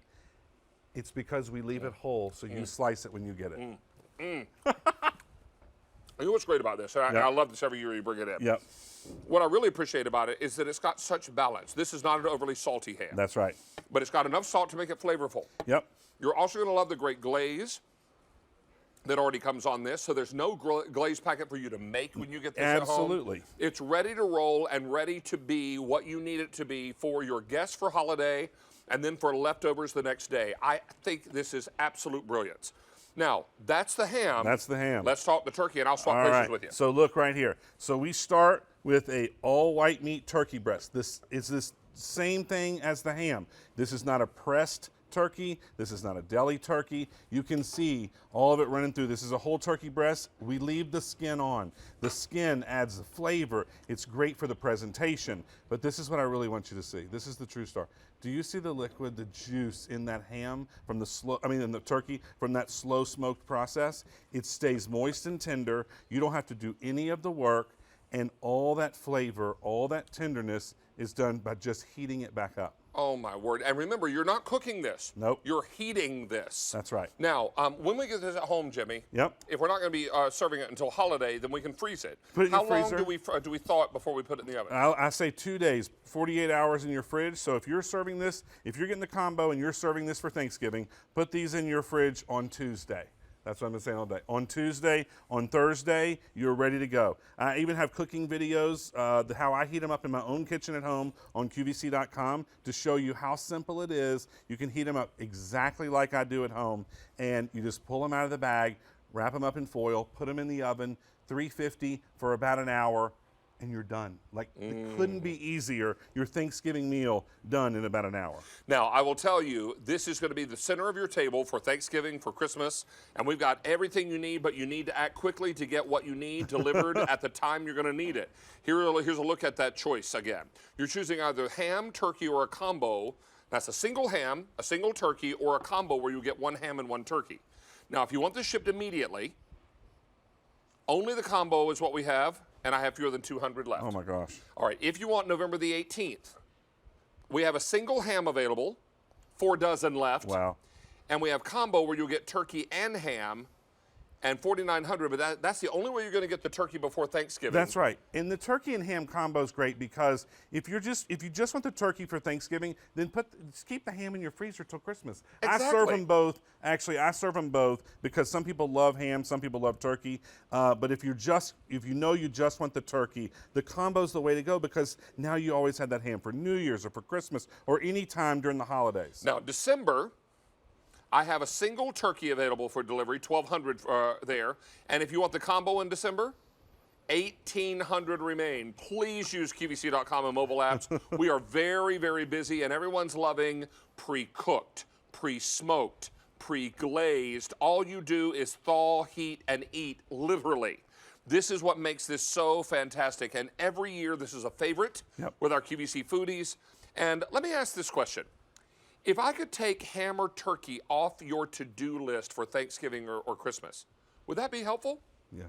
It's because we leave it whole so you slice it when you get it. You know what's great about this? And I love this every year you bring it in. Yep, What I really appreciate about it is that it's got such balance. This is not an overly salty ham, that's right. but it's got enough salt to make it flavorful. Yep, You're also going to love the great glaze that already comes on this. So there's no glaze packet for you to make when you get this at home. Absolutely. It's ready to roll and ready to be what you need it to be for your guests for holiday and then for leftovers the next day. I think this is absolute brilliance. Now, that's the ham. That's the ham. Let's talk the turkey, and I'll swap all places right. with you. So look right here. So we start with a all white meat turkey breast. This is this same thing as the ham. This is not a pressed turkey. This is not a deli turkey. You can see all of it running through. This is a whole turkey breast. We leave the skin on. The skin adds the flavor. It's great for the presentation. But this is what I really want you to see. This is the true star. Do you see the liquid, the juice in that ham from in the turkey from that slow smoked process? It stays moist and tender. You don't have to do any of the work, and all that flavor, all that tenderness is done by just heating it back up. Oh, my word. And remember, you're not cooking this. Nope. You're heating this. That's right. Now, when we get this at home, Jimmy, Yep. if we're not going to be serving it until holiday, then we can freeze it. Put it in How your long freezer. do we thaw it before we put it in the oven? I say 2 days, 48 hours in your fridge. So if you're serving this, if you're getting the combo and you're serving this for Thanksgiving, put these in your fridge on Tuesday. That's what I've been saying all day. On Tuesday, on Thursday, you're ready to go. I even have cooking videos, how I heat them up in my own kitchen at home on QVC.com to show you how simple it is. You can heat them up exactly like I do at home, and you just pull them out of the bag, wrap them up in foil, put them in the oven, 350 for about an hour, and you're done. Like, it couldn't be easier. Your Thanksgiving meal done in about an hour. Now, I will tell you, this is going to be the center of your table for Thanksgiving, for Christmas, and we've got everything you need, but you need to act quickly to get what you need delivered at the time you're going to need it. Here's a look at that choice again. You're choosing either ham, turkey, or a combo. That's a single ham, a single turkey, or a combo where you get 1 ham and 1 turkey. Now, if you want this shipped immediately, only the combo is what we have, and I have fewer than 200 left. Oh my gosh. All right, if you want November the 18th, We have a single ham available, 4 dozen left. Wow. And we have combo where you'll get turkey and ham, and $4,900, but that's the only way you're going to get the turkey before Thanksgiving. That's right. And the turkey and ham combo is great because if you just want the turkey for Thanksgiving, then just keep the ham in your freezer till Christmas. Exactly. I serve them both. Actually, I serve them both because some people love ham, some people love turkey. But if you know you just want the turkey, the combo's the way to go because now you always have that ham for New Year's or for Christmas or any time during the holidays. Now, December, I have a single turkey available for delivery, $1,200 there. And if you want the combo in December, $1,800 remain. Please use QVC.com and mobile apps. We are very, very busy, and everyone's loving pre-cooked, pre-smoked, pre-glazed. All you do is thaw, heat, and eat, literally. This is what makes this so fantastic. And every year, this is a favorite with our QVC foodies. And let me ask this question. If I could take ham or turkey off your to-do list for Thanksgiving or Christmas, would that be helpful? Yeah.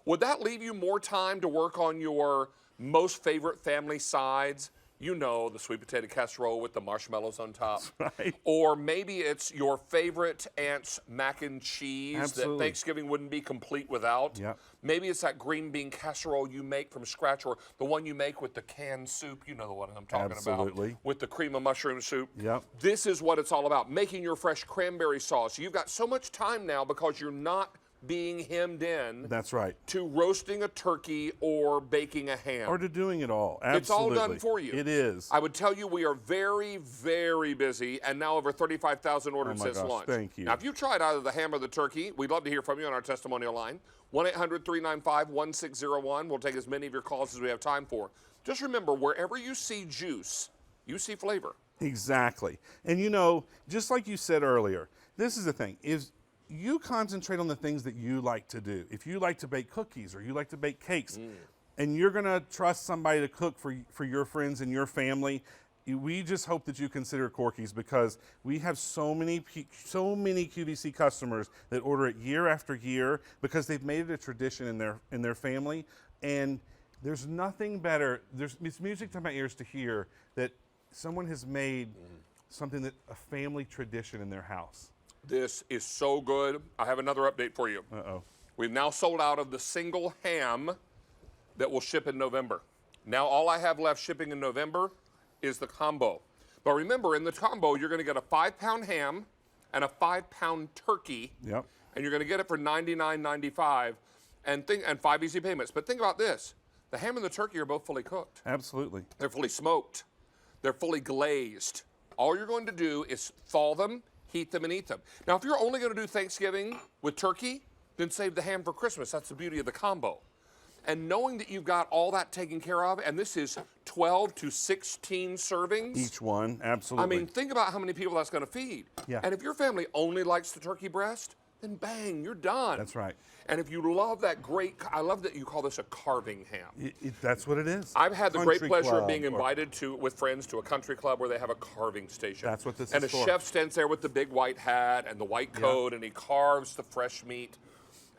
Would that leave you more time to work on your most favorite family sides? You know, the sweet potato casserole with the marshmallows on top. That's right. Or maybe it's your favorite aunt's mac and cheese Absolutely. that Thanksgiving wouldn't be complete without. Yep. Maybe it's that green bean casserole you make from scratch, or the one you make with the canned soup. You know the one I'm talking Absolutely. about. With the cream of mushroom soup. Yep. This is what it's all about, making your fresh cranberry sauce. You've got so much time now because you're not being hemmed in. That's right. To roasting a turkey or baking a ham. Or to doing it all. Absolutely. It's all done for you. It is. I would tell you we are very, very busy, and now over 35,000 orders since launch. Thank you. Now, if you tried either the ham or the turkey, we'd love to hear from you on our testimonial line. 1-800-395-1601. We'll take as many of your calls as we have time for. Just remember, wherever you see juice, you see flavor. Exactly. And you know, just like you said earlier, this is the thing, is you concentrate on the things that you like to do. If you like to bake cookies or you like to bake cakes, and you're going to trust somebody to cook for your friends and your family, we just hope that you consider Corky's because we have so many QVC customers that order it year after year because they've made it a tradition in their family. And there's nothing better. It's music to my ears to hear that someone has made something that a family tradition in their house. This is so good. I have another update for you. Uh-oh. We've now sold out of the single ham that will ship in November. Now all I have left shipping in November is the combo. But remember, in the combo, you're going to get a 5-pound ham and a 5-pound turkey. Yep. And you're going to get it for $99.95 and 5 easy payments. But think about this. The ham and the turkey are both fully cooked. Absolutely. They're fully smoked. They're fully glazed. All you're going to do is thaw them, heat them, and eat them. Now, if you're only going to do Thanksgiving with turkey, then save the ham for Christmas. That's the beauty of the combo. And knowing that you've got all that taken care of, and this is 12 to 16 servings. Each one, absolutely. I mean, think about how many people that's going to feed. Yeah. And if your family only likes the turkey breast, then bang, you're done. That's right. And if you love that I love that you call this a carving ham. That's what it is. I've had the great Country pleasure of club being invited with friends to a country club where they have a carving station. That's what this and is for. And a chef stands there with the big white hat and the white coat, and he carves the fresh meat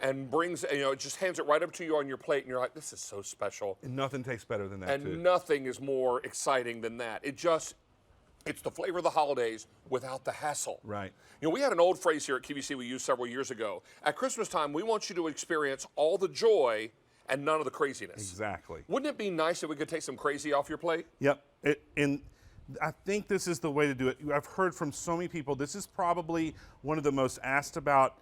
and brings, just hands it right up to you on your plate, and you're like, this is so special. And nothing tastes better than that, and nothing is more exciting than that. It's the flavor of the holidays without the hassle. Right. We had an old phrase here at QVC we used several years ago. At Christmas time, we want you to experience all the joy and none of the craziness. Exactly. Wouldn't it be nice if we could take some crazy off your plate? Yep. And I think this is the way to do it. I've heard from so many people, this is probably one of the most asked about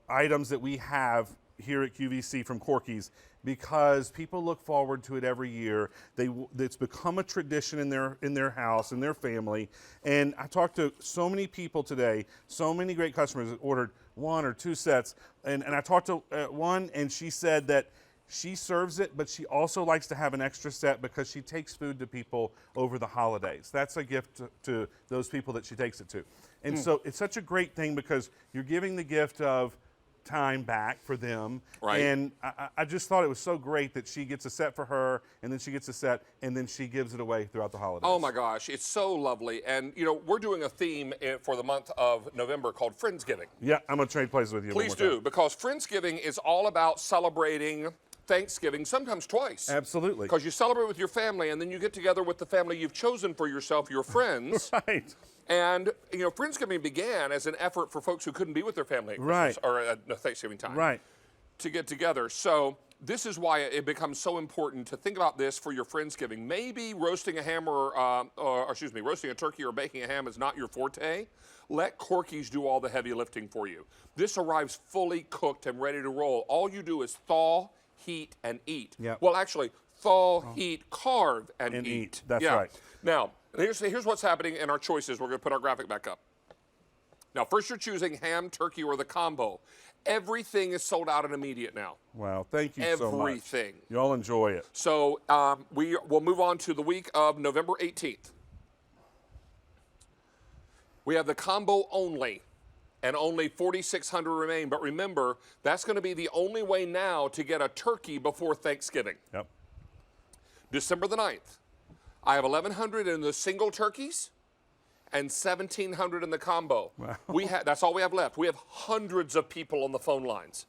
items that we have here at QVC from Corky's because people look forward to it every year. It's become a tradition in their house, in their family. And I talked to so many people today, so many great customers that ordered 1 or 2 sets. And I talked to one, and she said that she serves it, but she also likes to have an extra set because she takes food to people over the holidays. That's a gift to those people that she takes it to. And so it's such a great thing because you're giving the gift of time back for them. Right. And I just thought it was so great that she gets a set for her, and then she gets a set, and then she gives it away throughout the holidays. Oh my gosh, it's so lovely. And we're doing a theme for the month of November called Friendsgiving. Yeah, I'm going to trade places with you. Please do, because Friendsgiving is all about celebrating Thanksgiving, sometimes twice. Absolutely. Because you celebrate with your family, and then you get together with the family you've chosen for yourself, your friends. Right. And, you know, Friendsgiving began as an effort for folks who couldn't be with their family at Christmas, or at Thanksgiving time. Right. To get together. So this is why it becomes so important to think about this for your Friendsgiving. Maybe roasting a ham roasting a turkey or baking a ham is not your forte. Let Corky's do all the heavy lifting for you. This arrives fully cooked and ready to roll. All you do is thaw, heat, and eat. Yep. Well, actually, thaw, heat, carve, and eat. That's right. Now, here's what's happening in our choices. We're going to put our graphic back up. Now, first you're choosing ham, turkey, or the combo. Everything is sold out and immediate now. Wow, thank you so much. Everything. Y'all enjoy it. So we will move on to the week of November 18th. We have the combo only, and only 4,600 remain. But remember, that's going to be the only way now to get a turkey before Thanksgiving. Yep. December the 9th, I have 1,100 in the single turkeys and 1,700 in the combo. Wow. That's all we have left. We have hundreds of people on the phone lines.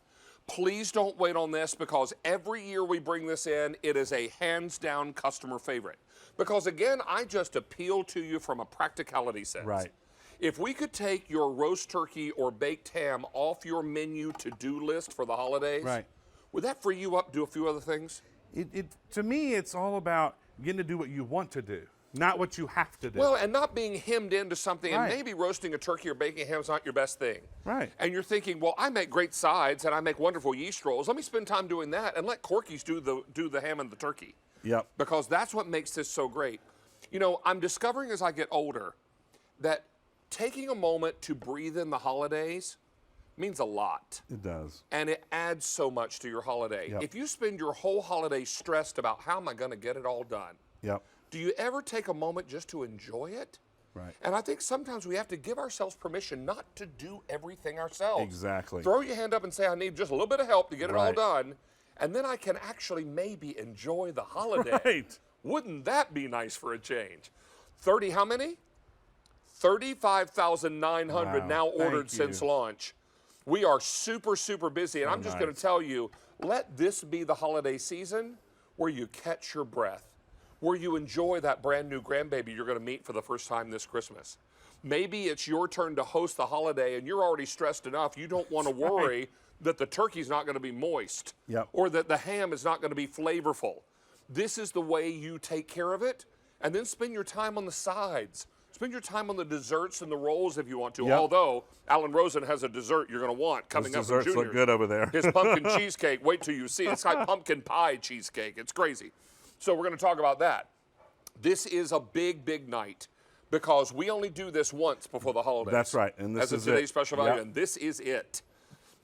Please don't wait on this, because every year we bring this in, it is a hands-down customer favorite. Because again, I just appeal to you from a practicality sense. Right. If we could take your roast turkey or baked ham off your menu to-do list for the holidays, Right. would that free you up to do a few other things? To me, it's all about getting to do what you want to do, not what you have to do. Well, and not being hemmed into something, Right. and maybe roasting a turkey or baking a ham is not your best thing. Right. And you're thinking, well, I make great sides and I make wonderful yeast rolls. Let me spend time doing that and let Corky's do the ham and the turkey. Yep. Because that's what makes this so great. You know, I'm discovering as I get older that taking a moment to breathe in the holidays means a lot. It does. And it adds so much to your holiday. Yep. If you spend your whole holiday stressed about how am I going to get it all done, Yep. do you ever take a moment just to enjoy it? Right. And I think sometimes we have to give ourselves permission not to do everything ourselves. Exactly. Throw your hand up and say, I need just a little bit of help to get it all Right. done. And then I can actually maybe enjoy the holiday. Right. Wouldn't that be nice for a change? 30, how many? 35,900 Wow. now Thank ordered you. since launch. We are super, super busy. And I'm just going to tell you, let this be the holiday season where you catch your breath, where you enjoy that brand new grandbaby you're going to meet for the first time this Christmas. Maybe it's your turn to host the holiday and you're already stressed enough you don't want to worry that the turkey's not going to be moist, Yep. or that the ham is not going to be flavorful. This is the way you take care of it, and then spend your time on the sides. Spend your time on the desserts and the rolls if you want to, Yep. although Alan Rosen has a dessert you're going to want coming Those up in desserts Junior. look good over there. His pumpkin cheesecake, wait till you see it. It's like pumpkin pie cheesecake. It's crazy. So we're going to talk about that. This is a big, big night because we only do this once before the holidays. That's right, and this as is today's it. special value, Yep. and this is it.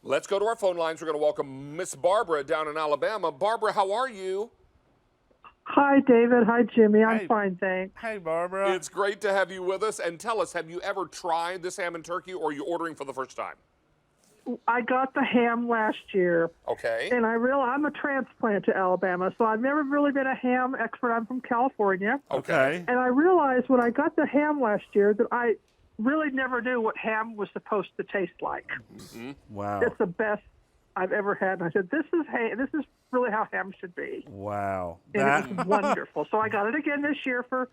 Let's go to our phone lines. We're going to welcome Miss Barbara down in Alabama. Barbara, how are you? Hi, David. Hi, Jimmy. I'm Hey. fine, thanks. Hey, Barbara. It's great to have you with us. And tell us, have you ever tried this ham and turkey, or are you ordering for the first time? I got the ham last year, Okay. and I'm a transplant to Alabama, so I've never really been a ham expert. I'm from California. Okay. And I realized when I got the ham last year that I really never knew what ham was supposed to taste like. Wow. It's the best I've ever had. And I said, this is really how ham should be. Wow. And That it was wonderful. So I got it again this year for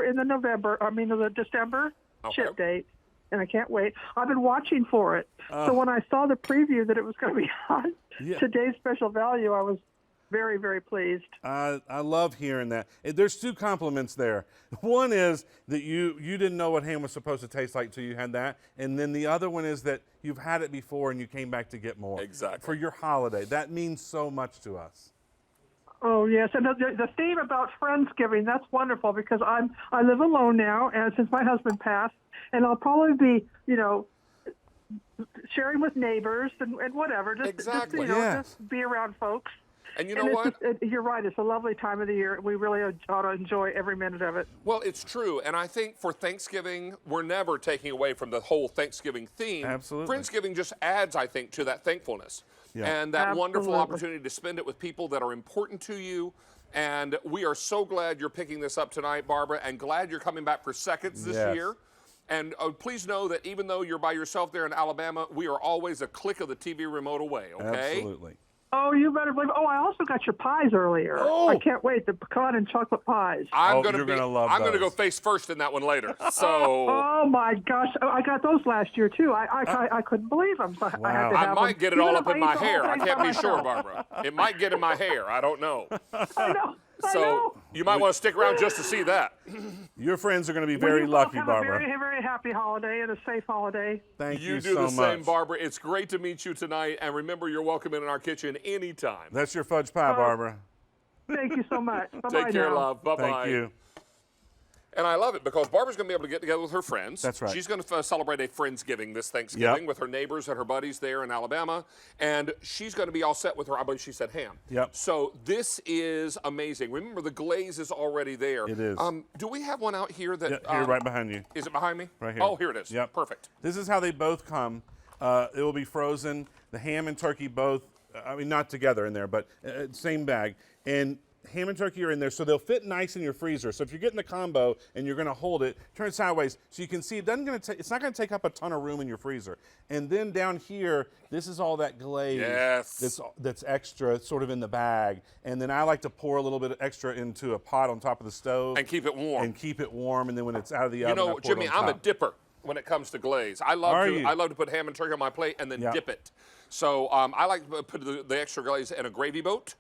in the December Okay. ship date. And I can't wait. I've been watching for it. So when I saw the preview that it was going to be on Yeah. today's special value, I was very, very pleased. I love hearing that. There's two compliments there. One is that you didn't know what ham was supposed to taste like till you had that, and then the other one is that you've had it before and you came back to get more. Exactly. For your holiday. That means so much to us. Oh, yes. And the theme about Friendsgiving, that's wonderful because I live alone now, and since my husband passed, and I'll probably be, sharing with neighbors and whatever. Exactly. Yes. Just be around folks. And you know And what? you're right. It's a lovely time of the year. We really ought to enjoy every minute of it. Well, it's true. And I think for Thanksgiving, we're never taking away from the whole Thanksgiving theme. Absolutely. Friendsgiving just adds, I think, to that thankfulness. Yeah. And that wonderful Absolutely. opportunity to spend it with people that are important to you. And we are so glad you're picking this up tonight, Barbara, and glad you're coming back for seconds this Yes. year. And please know that even though you're by yourself there in Alabama, we are always a click of the TV remote away, okay? Absolutely. Oh, you better believe. Oh, I also got your pies earlier. Oh. I can't wait. The pecan and chocolate pies. I'm you're gonna love I'm gonna go those. face first in that one later. So Oh my gosh! I got those last year too. I couldn't believe them. So I had to I have might them. get it all Even up if in I my eat the whole hair. I thing can't by be sure, myself. Barbara. It might get in my hair. I don't know. I know. I So know. you might want to stick around just to see that. Your friends are going to be Well, very you both lucky, have Barbara. a very, very happy holiday and a safe holiday. Thank You you do so the same, much. Barbara. It's great to meet you tonight. And remember, you're welcome in our kitchen anytime. That's your fudge pie, Barbara. Thank you so much. Bye-bye Take care, now. love. Bye-bye. Thank you. And I love it because Barbara's going to be able to get together with her friends. That's right. She's going to celebrate a Friendsgiving this Thanksgiving Yep. with her neighbors and her buddies there in Alabama. And she's going to be all set with her, I believe she said ham. Yep. So this is amazing. Remember, the glaze is already there. It is. Do we have one out here that... Yeah, here, right behind you. Is it behind me? Right here. Oh, here it is. Yep. Perfect. This is how they both come. It will be frozen. The ham and turkey both, I mean, not together in there, but same bag. And ham and turkey are in there, so they'll fit nice in your freezer. So if you're getting the combo and you're going to hold it, turn it sideways so you can see it's not going to take up a ton of room in your freezer. And then down here, this is all that glaze Yes. that's extra sort of in the bag. And then I like to pour a little bit extra into a pot on top of the stove. And keep it warm. And keep it warm, and then when it's out of the You oven, I know, pour Jimmy, it on I'm a top. dipper when it comes to glaze. I Are you? love to put ham and turkey on my plate and then Yep. dip it. So I like to put the extra glaze in a gravy boat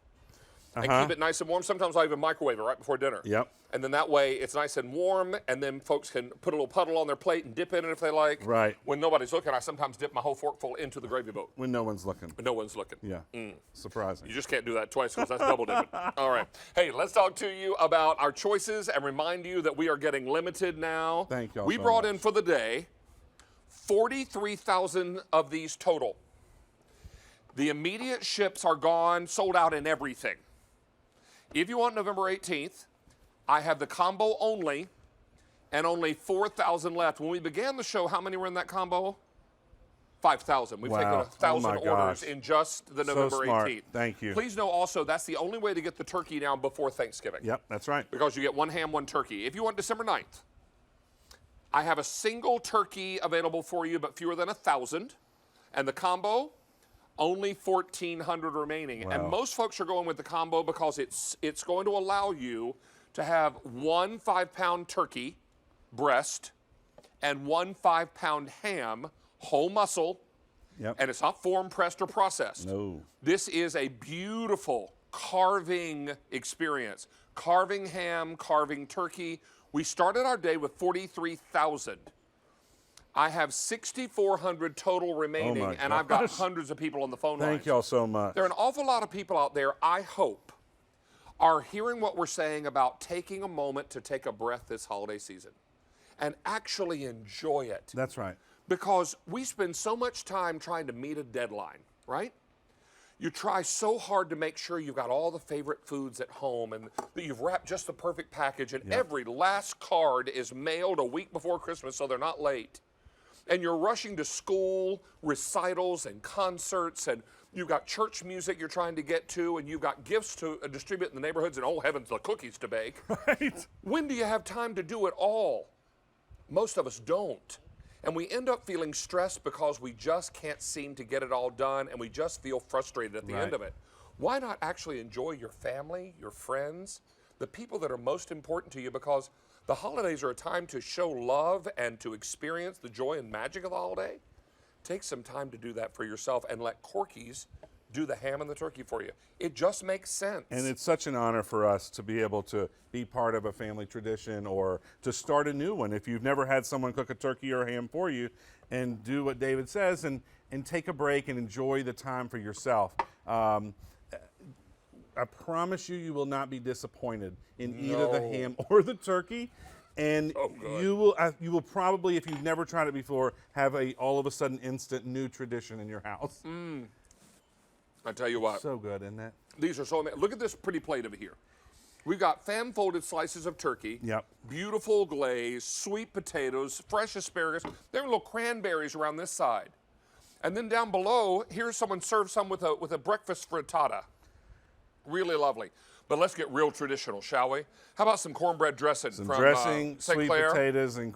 and keep it nice and warm. Sometimes I even microwave it right before dinner. Yep. And then that way it's nice and warm, and then folks can put a little puddle on their plate and dip in it if they like. Right. When nobody's looking, I sometimes dip my whole forkful into the gravy boat. When no one's looking. But no one's looking. Yeah. Surprising. You just can't do that twice because that's double dipping. All right. Hey, let's talk to you about our choices and remind you that we are getting limited now. Thank y'all We so brought much. in for the day 43,000 of these total. The immediate ships are gone, sold out in everything. If you want November 18th, I have the combo only and only 4,000 left. When we began the show, how many were in that combo? 5,000. We've taken Wow. 1,000 Oh my orders gosh. in just the So November smart. 18th. Thank you. Please know also that's the only way to get the turkey down before Thanksgiving. Yep, that's right. Because you get one ham, one turkey. If you want December 9th, I have a single turkey available for you, but fewer than 1,000. And the combo, only 1,400 remaining. And Wow. most folks are going with the combo because it's going to allow you to have one 5-pound turkey breast and one 5-pound ham, whole muscle, Yep. and it's not form pressed or processed. No. This is a beautiful carving experience. Carving ham, carving turkey. We started our day with 43,000. I have 6,400 total remaining, my and I've got gosh. hundreds of people on the phone lines. Thank y'all so much. There are an awful lot of people out there, I hope, are hearing what we're saying about taking a moment to take a breath this holiday season and actually enjoy it. That's right. Because we spend so much time trying to meet a deadline, right? You try so hard to make sure you've got all the favorite foods at home and that you've wrapped just the perfect package, and every last card is mailed a week before Christmas so they're not late. And you're rushing to school, recitals, and concerts, and you've got church music you're trying to get to, and you've got gifts to distribute in the neighborhoods, and oh heavens, the cookies to bake. Right. When do you have time to do it all? Most of us don't. And we end up feeling stressed because we just can't seem to get it all done, and we just feel frustrated at the end Right. of it. Why not actually enjoy your family, your friends, the people that are most important to you? Because the holidays are a time to show love and to experience the joy and magic of the holiday. Take some time to do that for yourself and let Corky's do the ham and the turkey for you. It just makes sense. And it's such an honor for us to be able to be part of a family tradition or to start a new one. If you've never had someone cook a turkey or a ham for you, and do what David says and take a break and enjoy the time for yourself. I promise you, you will not be disappointed in either the ham or the turkey. And you will probably, if you've never tried it before, have a all of a sudden instant new tradition in your house. I tell you what. So good, isn't it? These are so amazing. Look at this pretty plate over here. We've got fan-folded slices of turkey. Yep. Beautiful glaze, sweet potatoes, fresh asparagus. There are little cranberries around this side. And then down below, here's someone served some with a breakfast frittata. Really lovely. But let's get real traditional, shall we? How about some cornbread dressing Some from dressing, St. sweet Clair? potatoes, and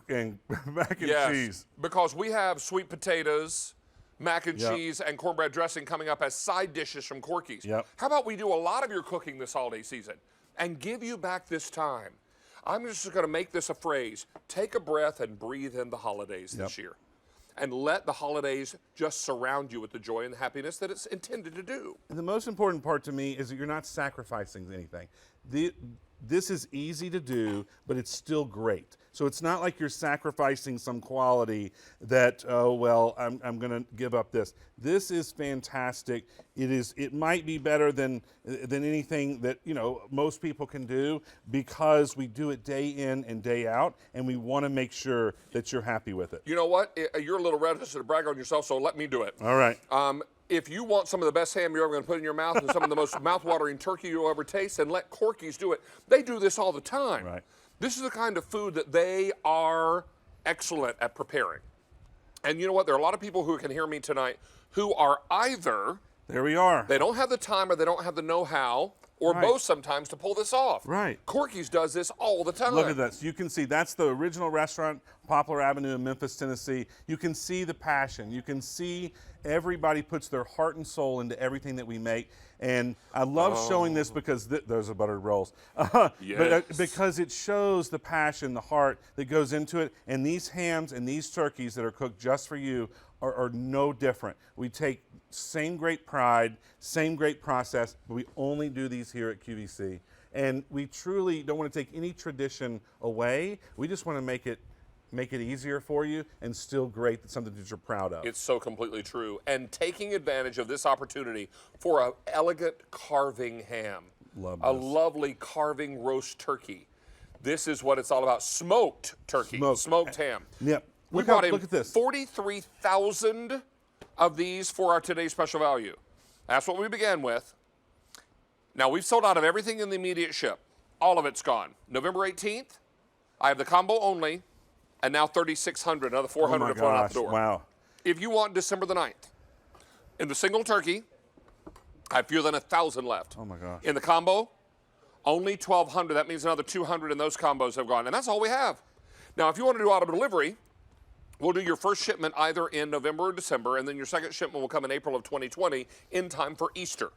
mac and Yes, cheese. because we have sweet potatoes, mac and Yep. cheese and cornbread dressing coming up as side dishes from Corky's. Yep. How about we do a lot of your cooking this holiday season and give you back this time? I'm just going to make this a phrase. Take a breath and breathe in the holidays this year. And let the holidays just surround you with the joy and the happiness that it's intended to do. And the most important part to me is that you're not sacrificing anything. This is easy to do, but it's still great. So it's not like you're sacrificing some quality that, oh, well, I'm going to give up this. This is fantastic. It might be better than anything that, most people can do, because we do it day in and day out, and we want to make sure that you're happy with it. You know what? You're a little reticent to brag on yourself, so let me do it. All right. If you want some of the best ham you're ever going to put in your mouth and some of the most mouth-watering turkey you'll ever taste, then let Corky's do it. They do this all the time. Right. This is the kind of food that they are excellent at preparing. And you know what? There are a lot of people who can hear me tonight who are either There we are. they don't have the time or they don't have the know-how, or Right. both sometimes, to pull this off. Right. Corky's does this all the time. Look at this. You can see that's the original restaurant, Poplar Avenue in Memphis, Tennessee. You can see the passion. You can see everybody puts their heart and soul into everything that we make. And I love showing this because those are buttered rolls. Yes. Because it shows the passion, the heart that goes into it. And these hams and these turkeys that are cooked just for you are no different. We take same great pride, same great process, but we only do these here at QVC. And we truly don't want to take any tradition away. We just want to make it easier for you and still great. That's something that you're proud of. It's so completely true. And taking advantage of this opportunity for an elegant carving ham. Love a this. lovely carving roast turkey. This is what it's all about. Smoked turkey. Smoked ham. Yep. We Look brought in at this. 43,000 of these for our today's special value. That's what we began with. Now, we've sold out of everything in the immediate ship. All of it's gone. November 18th, I have the combo only, and now 3,600, another 400 Oh my have flown out gosh, the door. wow. If you want December the 9th, in the single turkey, I have fewer than 1,000 left. Oh my gosh. In the combo, only 1,200. That means another 200 in those combos have gone, and that's all we have. Now, if you want to do auto delivery, we'll do your first shipment either in November or December, and then your second shipment will come in April of 2020 in time for Easter.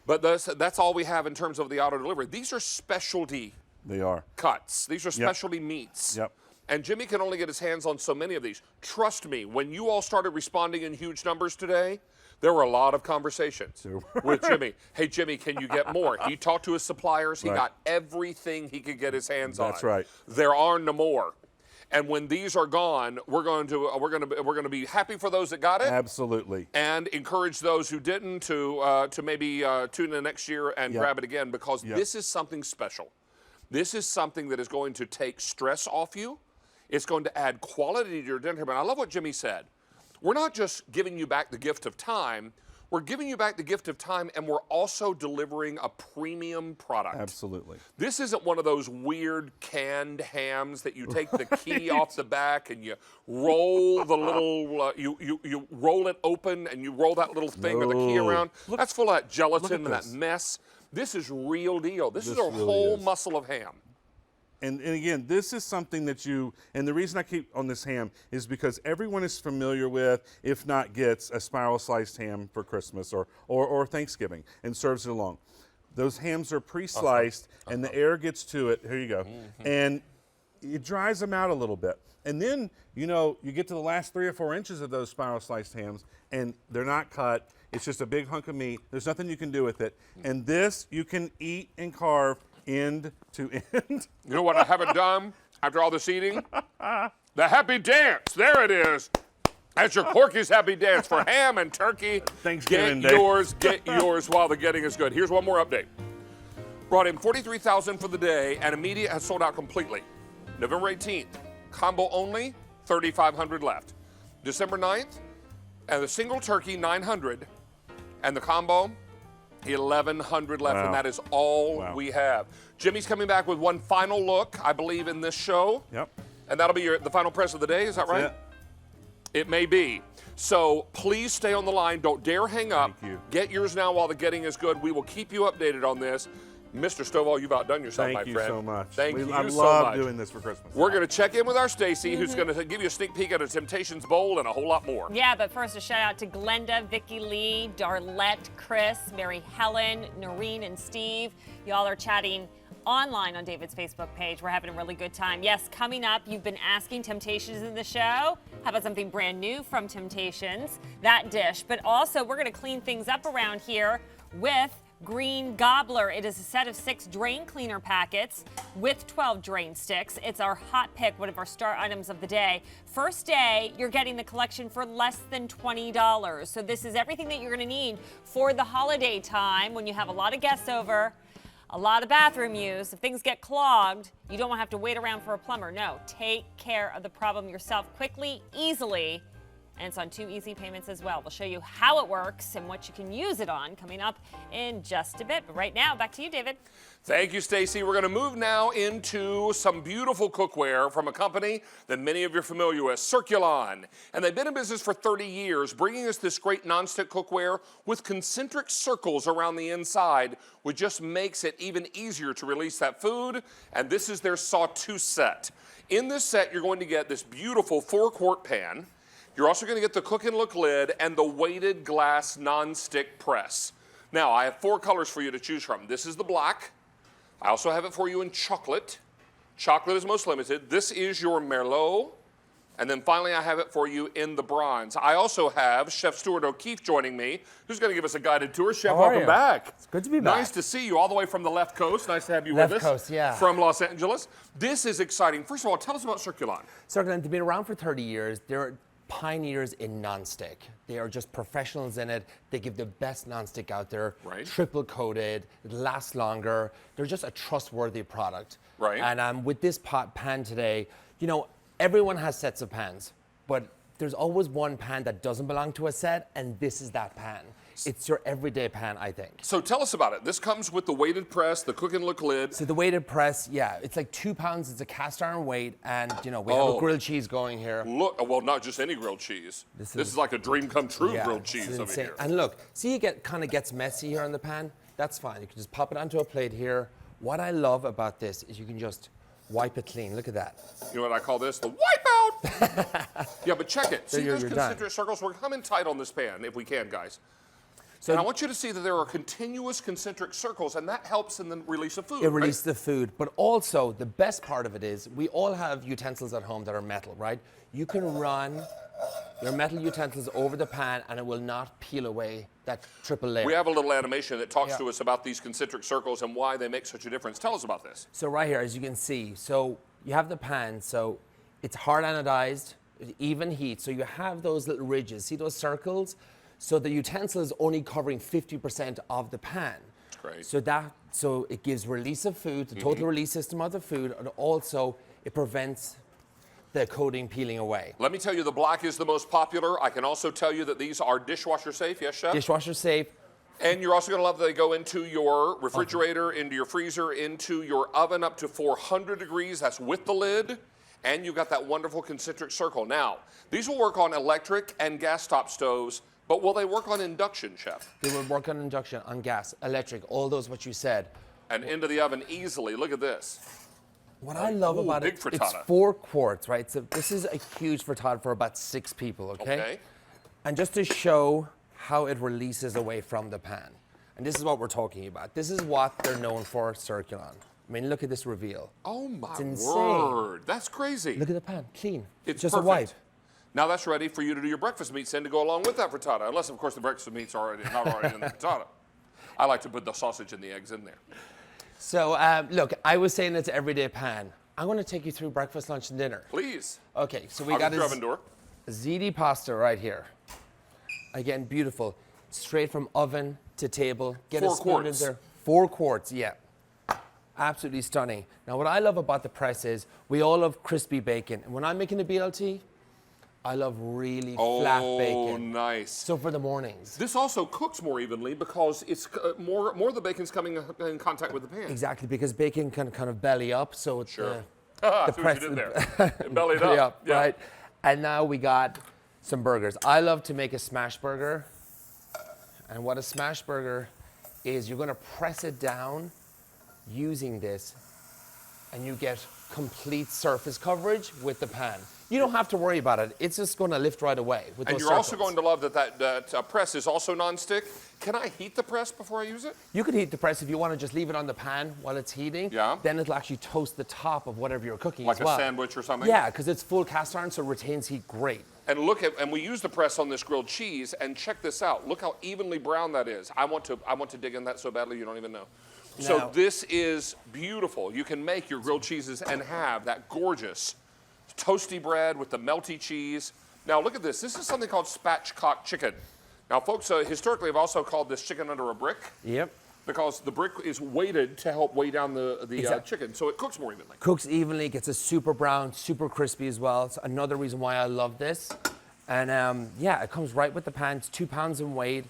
But that's all we have in terms of the auto delivery. These are specialty They are. cuts. These are specialty meats. Yep. And Jimmy can only get his hands on so many of these. Trust me, when you all started responding in huge numbers today, there were a lot of conversations with Jimmy. Hey, Jimmy, can you get more? He talked to his suppliers. He Right. got everything he could get his hands on. That's right. There are no more. And when these are gone, we're going to be happy for those that got it, Absolutely. and encourage those who didn't to maybe tune in next year and Yep. grab it again, because Yep. this is something special. This is something that is going to take stress off you. It's going to add quality to your dinner. But I love what Jimmy said. We're not just giving you back the gift of time. We're giving you back the gift of time, and we're also delivering a premium product. Absolutely. This isn't one of those weird canned hams that you take the key off the back and you roll the little, you roll it open and you roll that little thing or the key No. around. That's full of that gelatin and that this. mess. This is real deal. This is This a really whole is. muscle of ham. And again, this is something that and the reason I keep on this ham is because everyone is familiar with, if not gets, a spiral sliced ham for Christmas or Thanksgiving and serves it along. Those hams are pre-sliced and the air gets to it. Here you go. And it dries them out a little bit. And then, you get to the last 3 or 4 inches of those spiral sliced hams and they're not cut. It's just a big hunk of meat. There's nothing you can do with it. And this you can eat and carve end to end. You know what I haven't done after all this eating? The happy dance. There it is. That's your Corky's happy dance for ham and turkey. Thanksgiving Get Day. yours while the getting is good. Here's one more update. Brought in 43,000 for the day, and immediate has sold out completely. November 18th, combo only, 3,500 left. December 9th, and the single turkey, 900, and the combo, 1,100 left, Wow. and that is all Wow. we have. Jimmy's coming back with one final look, I believe, in this show. Yep. And that'll be the final press of the day, is that right? Yeah. It may be. So please stay on the line. Don't dare hang up. Thank you. Get yours now while the getting is good. We will keep you updated on this. Mr. Stovall, you've outdone yourself, my Thank you friend. so much. Thank you I so love much. doing this for Christmas. We're going to check in with our Stacy, who's going to give you a sneak peek at a Temptations Bowl and a whole lot more. Yeah, but first a shout out to Glenda, Vicky Lee, Darlette, Chris, Mary Helen, Noreen, and Steve. Y'all are chatting online on David's Facebook page. We're having a really good time. Yes, coming up, you've been asking Temptations in the show. How about something brand new from Temptations? That dish. But also, we're going to clean things up around here with Green Gobbler. It is a set of 6 drain cleaner packets with 12 drain sticks. It's our hot pick, one of our star items of the day. First day, you're getting the collection for less than $20. So this is everything that you're going to need for the holiday time when you have a lot of guests over, a lot of bathroom use. If things get clogged, you don't want to have to wait around for a plumber. No, take care of the problem yourself quickly, easily. And it's on 2 easy payments as well. We'll show you how it works and what you can use it on coming up in just a bit. But right now, back to you, David. Thank you, Stacy. We're going to move now into some beautiful cookware from a company that many of you are familiar with, Circulon. And they've been in business for 30 years, bringing us this great nonstick cookware with concentric circles around the inside, which just makes it even easier to release that food. And this is their sawtooth set. In this set, you're going to get this beautiful 4-quart pan. You're also going to get the cook and look lid and the weighted glass non-stick press. Now, I have 4 colors for you to choose from. This is the black. I also have it for you in chocolate. Chocolate is most limited. This is your Merlot. And then finally, I have it for you in the bronze. I also have Chef Stuart O'Keefe joining me, who's going to give us a guided tour. Chef, welcome back. It's good to be back. Nice to see you all the way from the left coast. Nice to have you Left with us. coast, yeah. From Los Angeles. This is exciting. First of all, tell us about Circulon. Circulon, they've been around for 30 years. They're pioneers in nonstick. They are just professionals in it. They give the best nonstick out there. Right. Triple coated, it lasts longer. They're just a trustworthy product. Right. And with this pan today, you know, everyone has sets of pans, but there's always one pan that doesn't belong to a set, and this is that pan. It's your everyday pan, I think. So tell us about it. This comes with the weighted press, the cook and look lid. So the weighted press, yeah, it's like 2 pounds. It's a cast iron weight, and you know we have a grilled cheese going here. Look, well, not just any grilled cheese. This is like a dream come true grilled it's cheese over insane. here. And look, see, it kind of gets messy here on the pan. That's fine. You can just pop it onto a plate here. What I love about this is you can just wipe it clean. Look at that. You know what I call this? The wipeout. Yeah, but check it. See you're those done. concentric circles? We're coming tight on this pan, if we can, guys. So And I want you to see that there are continuous concentric circles, and that helps in the release of food. it right? releases the food, but also the best part of it is we all have utensils at home that are metal, right? You can run your metal utensils over the pan and it will not peel away that triple layer. We have a little animation that talks Yeah. to us about these concentric circles and why they make such a difference. Tell us about this. So right here, as you can see, so you have the pan, so it's hard anodized, even heat. So you have those little ridges. See those circles? So the utensil is only covering 50% of the pan. Great. So it gives release of food, the total release system of the food, and also it prevents the coating peeling away. Let me tell you, the black is the most popular. I can also tell you that these are dishwasher safe. Yes, Chef? Dishwasher safe. And you're also going to love that they go into your refrigerator, into your freezer, into your oven up to 400 degrees. That's with the lid. And you've got that wonderful concentric circle. Now, these will work on electric and gas top stoves, but will they work on induction, Chef? They will work on induction, on gas, electric, all those what you said. And into the oven easily. Look at this. What I love Ooh, about big it, frittata. it's 4 quarts, right? So this is a huge frittata for about 6 people, Okay. And just to show how it releases away from the pan. And this is what we're talking about. This is what they're known for, Circulon. I mean, look at this reveal. Oh, my It's insane. word. That's crazy. Look at the pan, clean. It's just perfect. a wipe. Now that's ready for you to do your breakfast meats in to go along with that frittata, unless, of course, the breakfast meats are not already in the frittata. I like to put the sausage and the eggs in there. So, look, I was saying it's everyday pan. I'm going to take you through breakfast, lunch, and dinner. Please. Okay, so we Out got of your oven door. ziti pasta right here. Again, beautiful. Straight from oven to table. Get 4 a spoon in quarts. there. 4 quarts, yeah. Absolutely stunning. Now, what I love about the press is we all love crispy bacon. And when I'm making a BLT, I love really flat Oh, bacon. nice. So for the mornings. This also cooks more evenly because it's more of the bacon's coming in contact with the pan. Exactly, because bacon can kind of belly up, so it's Sure. the See what you did there. It bellied belly up. Yeah. right? And now we got some burgers. I love to make a smash burger. And what a smash burger is, you're going to press it down using this, and you get complete surface coverage with the pan. You don't have to worry about it. It's just going to lift right away with And those you're also circles. going to love that press is also non-stick. Can I heat the press before I use it? You could heat the press if you want to just leave it on the pan while it's heating. Yeah. Then it'll actually toast the top of whatever you're cooking Like as well. a sandwich or something? Yeah, because it's full cast iron, so it retains heat great. And and we use the press on this grilled cheese, and check this out. Look how evenly brown that is. I want to dig in that so badly you don't even know. So Now- this is beautiful. You can make your grilled cheeses and have that gorgeous toasty bread with the melty cheese. Now look at this. This is something called Spatchcock Chicken. Now folks, historically have also called this chicken under a brick. Yep. Because the brick is weighted to help weigh down the Exactly. chicken, so it cooks more evenly. Cooks evenly, gets a super brown, super crispy as well. It's another reason why I love this. And yeah, it comes right with the pan. It's 2 pounds in weight.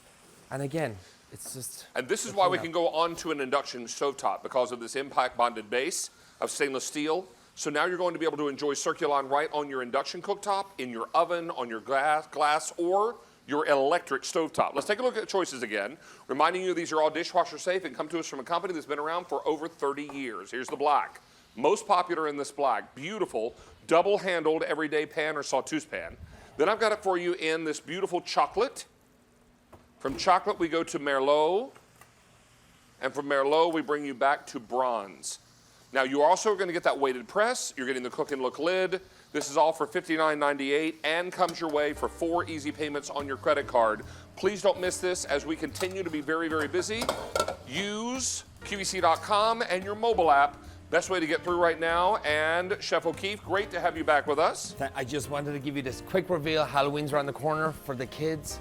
And again, it's just... And this is why we can go on to an induction stovetop because of this impact bonded base of stainless steel. So now you're going to be able to enjoy Circulon right on your induction cooktop, in your oven, on your glass, or your electric stovetop. Let's take a look at the choices again. Reminding you these are all dishwasher safe and come to us from a company that's been around for over 30 years. Here's the black. Most popular in this black, beautiful, double-handled everyday pan or sauteuse pan. Then I've got it for you in this beautiful chocolate. From chocolate we go to Merlot. And from Merlot we bring you back to bronze. Now you also are going to get that weighted press. You're getting the cook and look lid. This is all for $59.98 and comes your way for 4 easy payments on your credit card. Please don't miss this as we continue to be very, very busy. Use QVC.com and your mobile app. Best way to get through right now. And Chef O'Keefe, great to have you back with us. I just wanted to give you this quick reveal. Halloween's around the corner for the kids.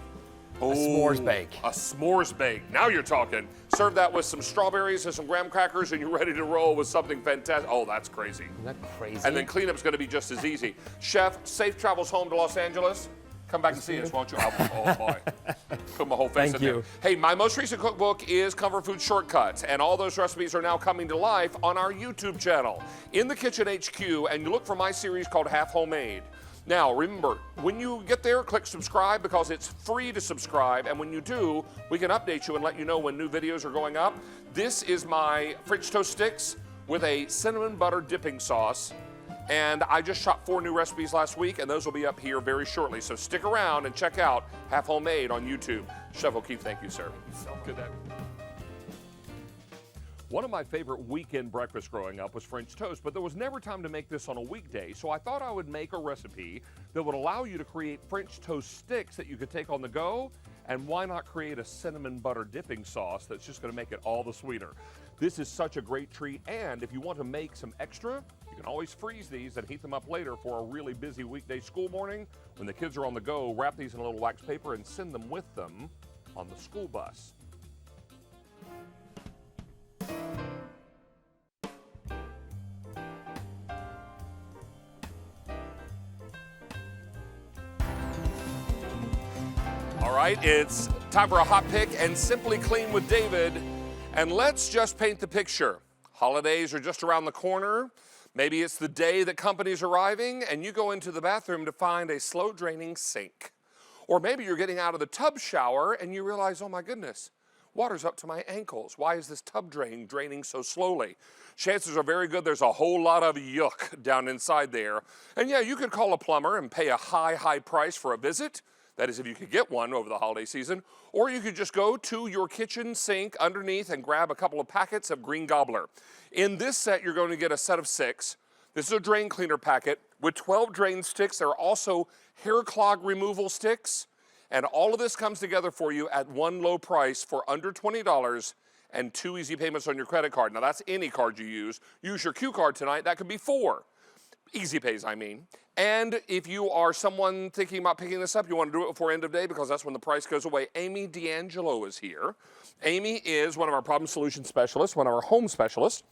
A s'mores bake. A s'mores bake. Now you're talking. Serve that with some strawberries and some graham crackers and you're ready to roll with something fantastic. Oh, that's crazy. Isn't that crazy? And then cleanup's going to be just as easy. Chef, safe travels home to Los Angeles. Come back and see us, won't you? Oh boy. Put my whole face Thank in you. there. Hey, my most recent cookbook is Comfort Food Shortcuts, and all those recipes are now coming to life on our YouTube channel, In the Kitchen HQ, and you look for my series called Half Homemade. Now, remember, when you get there, click subscribe because it's free to subscribe, and when you do, we can update you and let you know when new videos are going up. This is my French toast sticks with a cinnamon butter dipping sauce. And I just shot 4 new recipes last week, and those will be up here very shortly. So stick around and check out Half Homemade on YouTube. Chef O'Keefe, thank you, sir. Good day. One of my favorite weekend breakfasts growing up was French toast, but there was never time to make this on a weekday, so I thought I would make a recipe that would allow you to create French toast sticks that you could take on the go, and why not create a cinnamon butter dipping sauce that's just going to make it all the sweeter. This is such a great treat, and if you want to make some extra, you can always freeze these and heat them up later for a really busy weekday school morning. When the kids are on the go, wrap these in a little wax paper and send them with them on the school bus. All right, it's time for a hot pick and Simply Clean with David. And let's just paint the picture. Holidays are just around the corner. Maybe it's the day that company's arriving and you go into the bathroom to find a slow draining sink. Or maybe you're getting out of the tub shower and you realize, oh my goodness, water's up to my ankles. Why is this tub draining so slowly? Chances are very good there's a whole lot of yuck down inside there. And yeah, you could call a plumber and pay a high price for a visit. That is if you could get one over the holiday season. Or you could just go to your kitchen sink underneath and grab a couple of packets of green Gobbler. In this set, you're going to get a set of 6. This is a drain cleaner packet with 12 drain sticks. There are also hair clog removal sticks. And all of this comes together for you at one low price for under $20 and 2 easy payments on your credit card. Now that's any card you use. Use your Q card tonight. That could be 4. Easy pays, I mean. And if you are someone thinking about picking this up, you want to do it before end of day because that's when the price goes away. Amy D'Angelo is here. Amy is one of our problem solution specialists, one of our home specialists.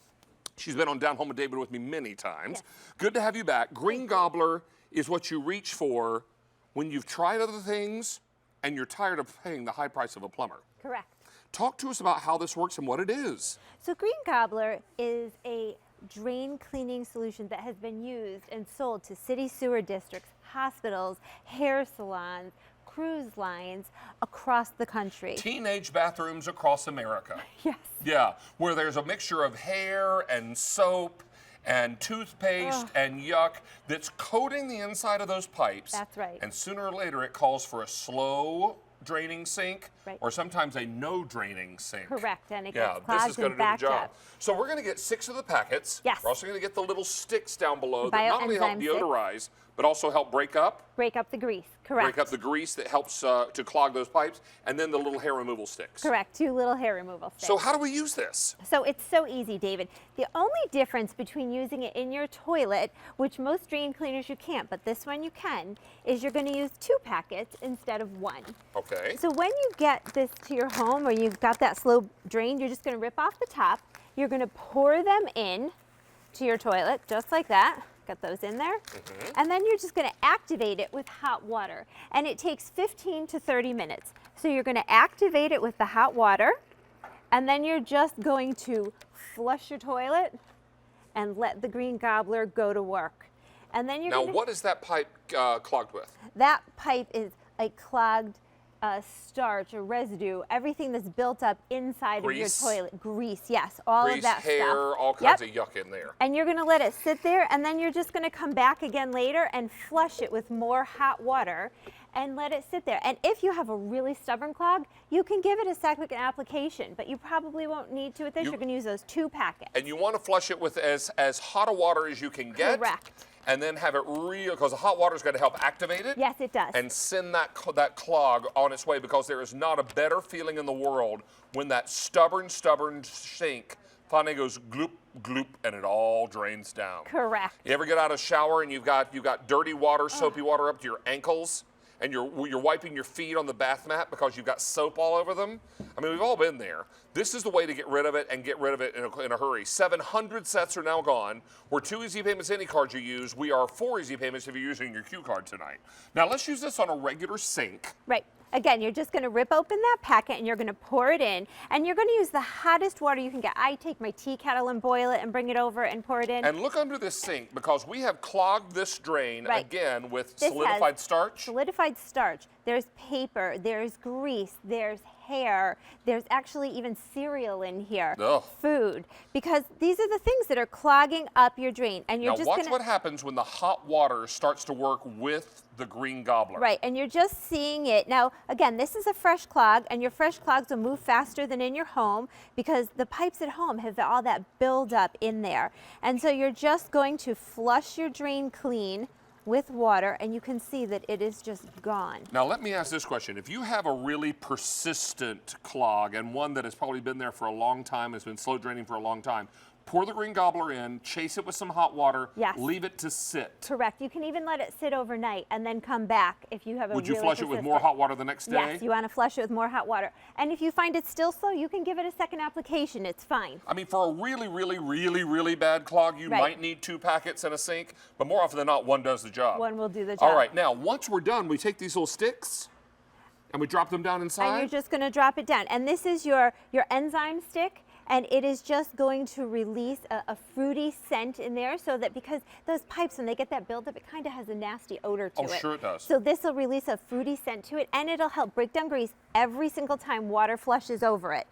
She's been on Down Home with David with me many times. Yes. Good to have you back. Green Gobbler is what you reach for when you've tried other things and you're tired of paying the high price of a plumber. Correct. Talk to us about how this works and what it is. So Green Gobbler is a drain cleaning solution that has been used and sold to city sewer districts, hospitals, hair salons, cruise lines across the country. Teenage bathrooms across America. Yes. Yeah, where there's a mixture of hair and soap and toothpaste and yuck that's coating the inside of those pipes. That's right. And sooner or later it calls for a slow draining sink Right. or sometimes a no draining sink. Correct, and it Yeah, gets this is clogged going and to do the backed job. up. So we're going to get 6 of the packets. Yes. We're also going to get the little sticks down below that not only help Bioenzyme sticks. deodorize, but also help break up Break up the grease. Correct. break up the grease that helps to clog those pipes, and then the little hair removal sticks. Correct. 2 little hair removal sticks. So how do we use this? So it's so easy, David. The only difference between using it in your toilet, which most drain cleaners you can't, but this one you can, is you're going to use 2 packets instead of 1. Okay. So when you get this to your home or you've got that slow drain, you're just going to rip off the top. You're going to pour them in to your toilet, just like that. Get those in there. And then you're just going to activate it with hot water. And it takes 15 to 30 minutes. So you're going to activate it with the hot water. And then you're just going to flush your toilet and let the green gobbler go to work. And then you're Now, gonna, what is that pipe clogged with? that pipe is a clogged starch or residue, everything that's built up inside Grease? of your toilet. Grease, yes, all Grease, of that hair, stuff. all kinds Yep. of yuck in there. And you're going to let it sit there, and then you're just going to come back again later and flush it with more hot water and let it sit there. And if you have a really stubborn clog, you can give it a second application, but you probably won't need to with this. You're going to use those 2 packets. And you want to flush it with as hot a water as you can get. Correct. And then have it real, because the hot water is going to help activate it. Yes, it does. And send that clog on its way, because there is not a better feeling in the world when that stubborn sink finally goes gloop, gloop, and it all drains down. Correct. You ever get out of the shower and you've got dirty water, soapy water up to your ankles, and you're wiping your feet on the bath mat because you've got soap all over them? I mean, we've all been there. This is the way to get rid of it, and get rid of it in a hurry. 700 sets are now gone. We're 2 easy payments any card you use. We are 4 easy payments if you're using your Q card tonight. Now let's use this on a regular sink. Right. Again, you're just going to rip open that packet and you're going to pour it in, and you're going to use the hottest water you can get. I take my tea kettle and boil it and bring it over and pour it in. And look under this sink, because we have clogged this drain Right. again with This solidified has starch. Solidified starch. There's paper, there's grease, there's hair, there's actually even cereal in here. Ugh. Food. Because these are the things that are clogging up your drain. And you're Now just watch gonna what happens when the hot water starts to work with the green gobbler. Right, and you're just seeing it. Now, again, this is a fresh clog, and your fresh clogs will move faster than in your home because the pipes at home have all that buildup in there. And so you're just going to flush your drain clean with water, and you can see that it is just gone. Now let me ask this question. If you have a really persistent clog, and one that has probably been there for a long time, has been slow draining for a long time, pour the green gobbler in, chase it with some hot water, Yes. leave it to sit. Correct. You can even let it sit overnight and then come back if you have a Would you really flush it with more persistent- hot water the next day? Yes, you want to flush it with more hot water. And if you find it's still slow, you can give it a second application. It's fine. I mean, for a really bad clog, you Right. might need 2 packets in a sink, but more often than not, one does the job. One will do the job. All right, now, once we're done, we take these little sticks and we drop them down inside. And you're just going to drop it down. And this is your enzyme stick, and it is just going to release a fruity scent in there, so that because those pipes, when they get that buildup, it kind of has a nasty odor to Oh, it. sure it does. So this will release a fruity scent to it, and it'll help break down grease every single time water flushes over it.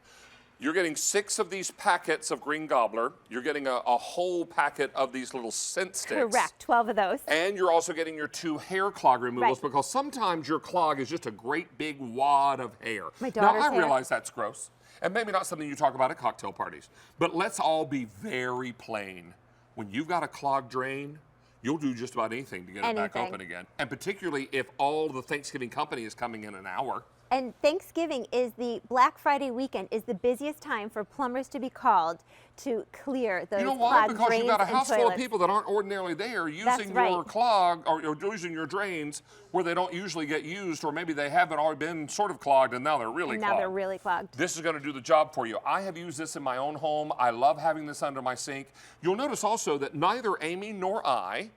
You're getting 6 of these packets of green gobbler. You're getting a whole packet of these little scent sticks. Correct, 12 of those. And you're also getting your 2 hair clog removals, Right. because sometimes your clog is just a great big wad of hair. My Now, daughter's I hair. realize that's gross, and maybe not something you talk about at cocktail parties, but let's all be very plain. When you've got a clogged drain, you'll do just about anything to get it back Anything. open again. And particularly if all the Thanksgiving company is coming in an hour. And Thanksgiving is the Black Friday weekend is the busiest time for plumbers to be called to clear those You know why? clogged Because drains you've got a and house full of toilets. people that aren't ordinarily there using your right. clog or using your drains where they don't usually get used, or maybe they haven't already been sort of clogged and now they're really And now clogged. they're really clogged. This is going to do the job for you. I have used this in my own home. I love having this under my sink. You'll notice also that neither Amy nor I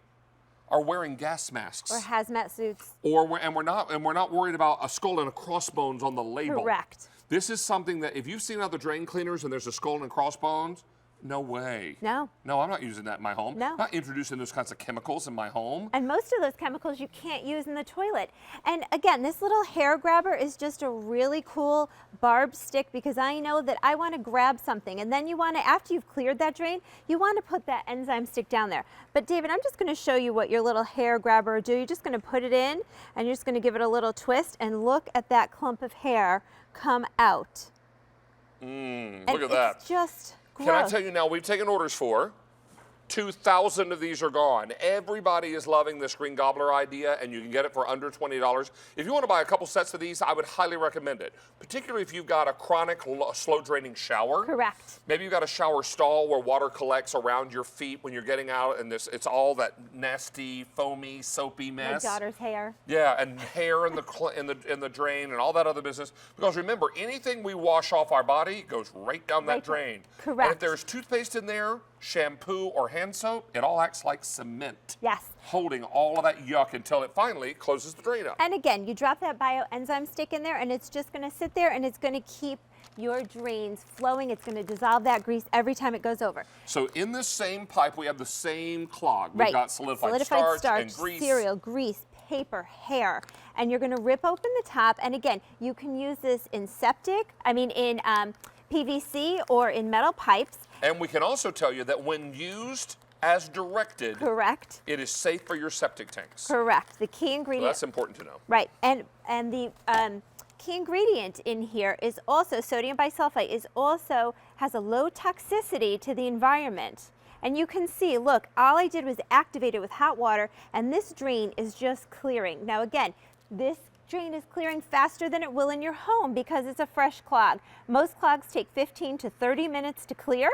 are wearing gas masks. Or hazmat suits. And we're not worried about a skull and a crossbones on the label. Correct. This is something that if you've seen other drain cleaners and there's a skull and crossbones, No way. No. No, I'm not using that in my home. No. I'm not introducing those kinds of chemicals in my home. And most of those chemicals you can't use in the toilet. And again, this little hair grabber is just a really cool barbed stick because I know that I want to grab something. And then you want to, after you've cleared that drain, you want to put that enzyme stick down there. But David, I'm just going to show you what your little hair grabber will do. You're just going to put it in and you're just going to give it a little twist and look at that clump of hair come out. Look at that. It's just gross. Can I tell you now, we've taken orders for 2,000 of these are gone. Everybody is loving this green gobbler idea, and you can get it for under $20. If you want to buy a couple sets of these, I would highly recommend it, particularly if you've got a chronic slow-draining shower. Correct. Maybe you've got a shower stall where water collects around your feet when you're getting out, and it's all that nasty, foamy, soapy mess. My daughter's hair. Yeah, and hair in the drain and all that other business. Because remember, anything we wash off our body goes right down that drain. Correct. And if there's toothpaste in there, shampoo, or hand soap, it all acts like cement. Yes. Holding all of that yuck until it finally closes the drain up. And again, you drop that bioenzyme stick in there and it's just going to sit there and it's going to keep your drains flowing. It's going to dissolve that grease every time it goes over. So in this same pipe, we have the same clog. Right. We've got solidified starch and grease. Cereal, grease, paper, hair. And you're going to rip open the top. And again, you can use this in in PVC or in metal pipes. And we can also tell you that when used as directed, Correct. it is safe for your septic tanks. Correct. The key So ingredient. that's important to know. Right. And the key ingredient in here is also sodium bisulfite has a low toxicity to the environment. And you can see, look, all I did was activate it with hot water and this drain is just clearing. Now again, this drain is clearing faster than it will in your home because it's a fresh clog. Most clogs take 15 to 30 minutes to clear,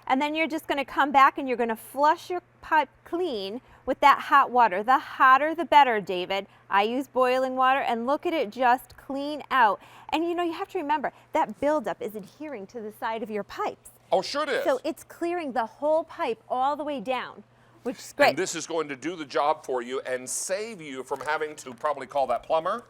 and then you're just going to come back and you're going to flush your pipe clean with that hot water. The hotter the better, David. I use boiling water and look at it just clean out. And you know, you have to remember that buildup is adhering to the side of your pipes. Oh, sure it is. So it's clearing the whole pipe all the way down, which is great. And this is going to do the job for you and save you from having to probably call that plumber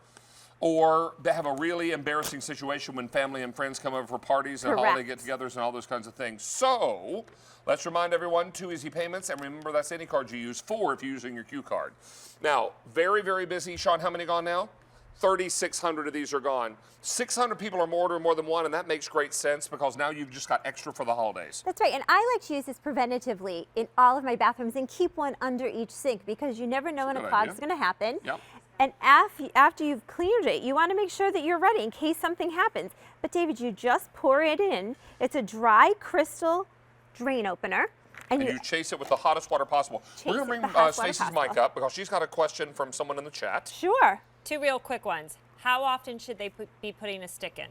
or they have a really embarrassing situation when family and friends come over for parties and holiday get-togethers and all those kinds of things. So let's remind everyone, 2 easy payments, and remember that's any card you use, 4 if you're using your Q card. Now, very, very busy. Sean, how many gone now? 3,600 of these are gone. 600 people are ordering more than one, and that makes great sense because now you've just got extra for the holidays. That's right, and I like to use this preventatively in all of my bathrooms and keep one under each sink because you never know when a clog is going to happen. Yep. And after you've cleared it, you want to make sure that you're ready in case something happens. But David, you just pour it in. It's a dry crystal drain opener. And you chase it with the hottest water possible. We're going to bring Stacey's mic up because she's got a question from someone in the chat. Sure. 2 real quick ones. How often should they be putting a stick in?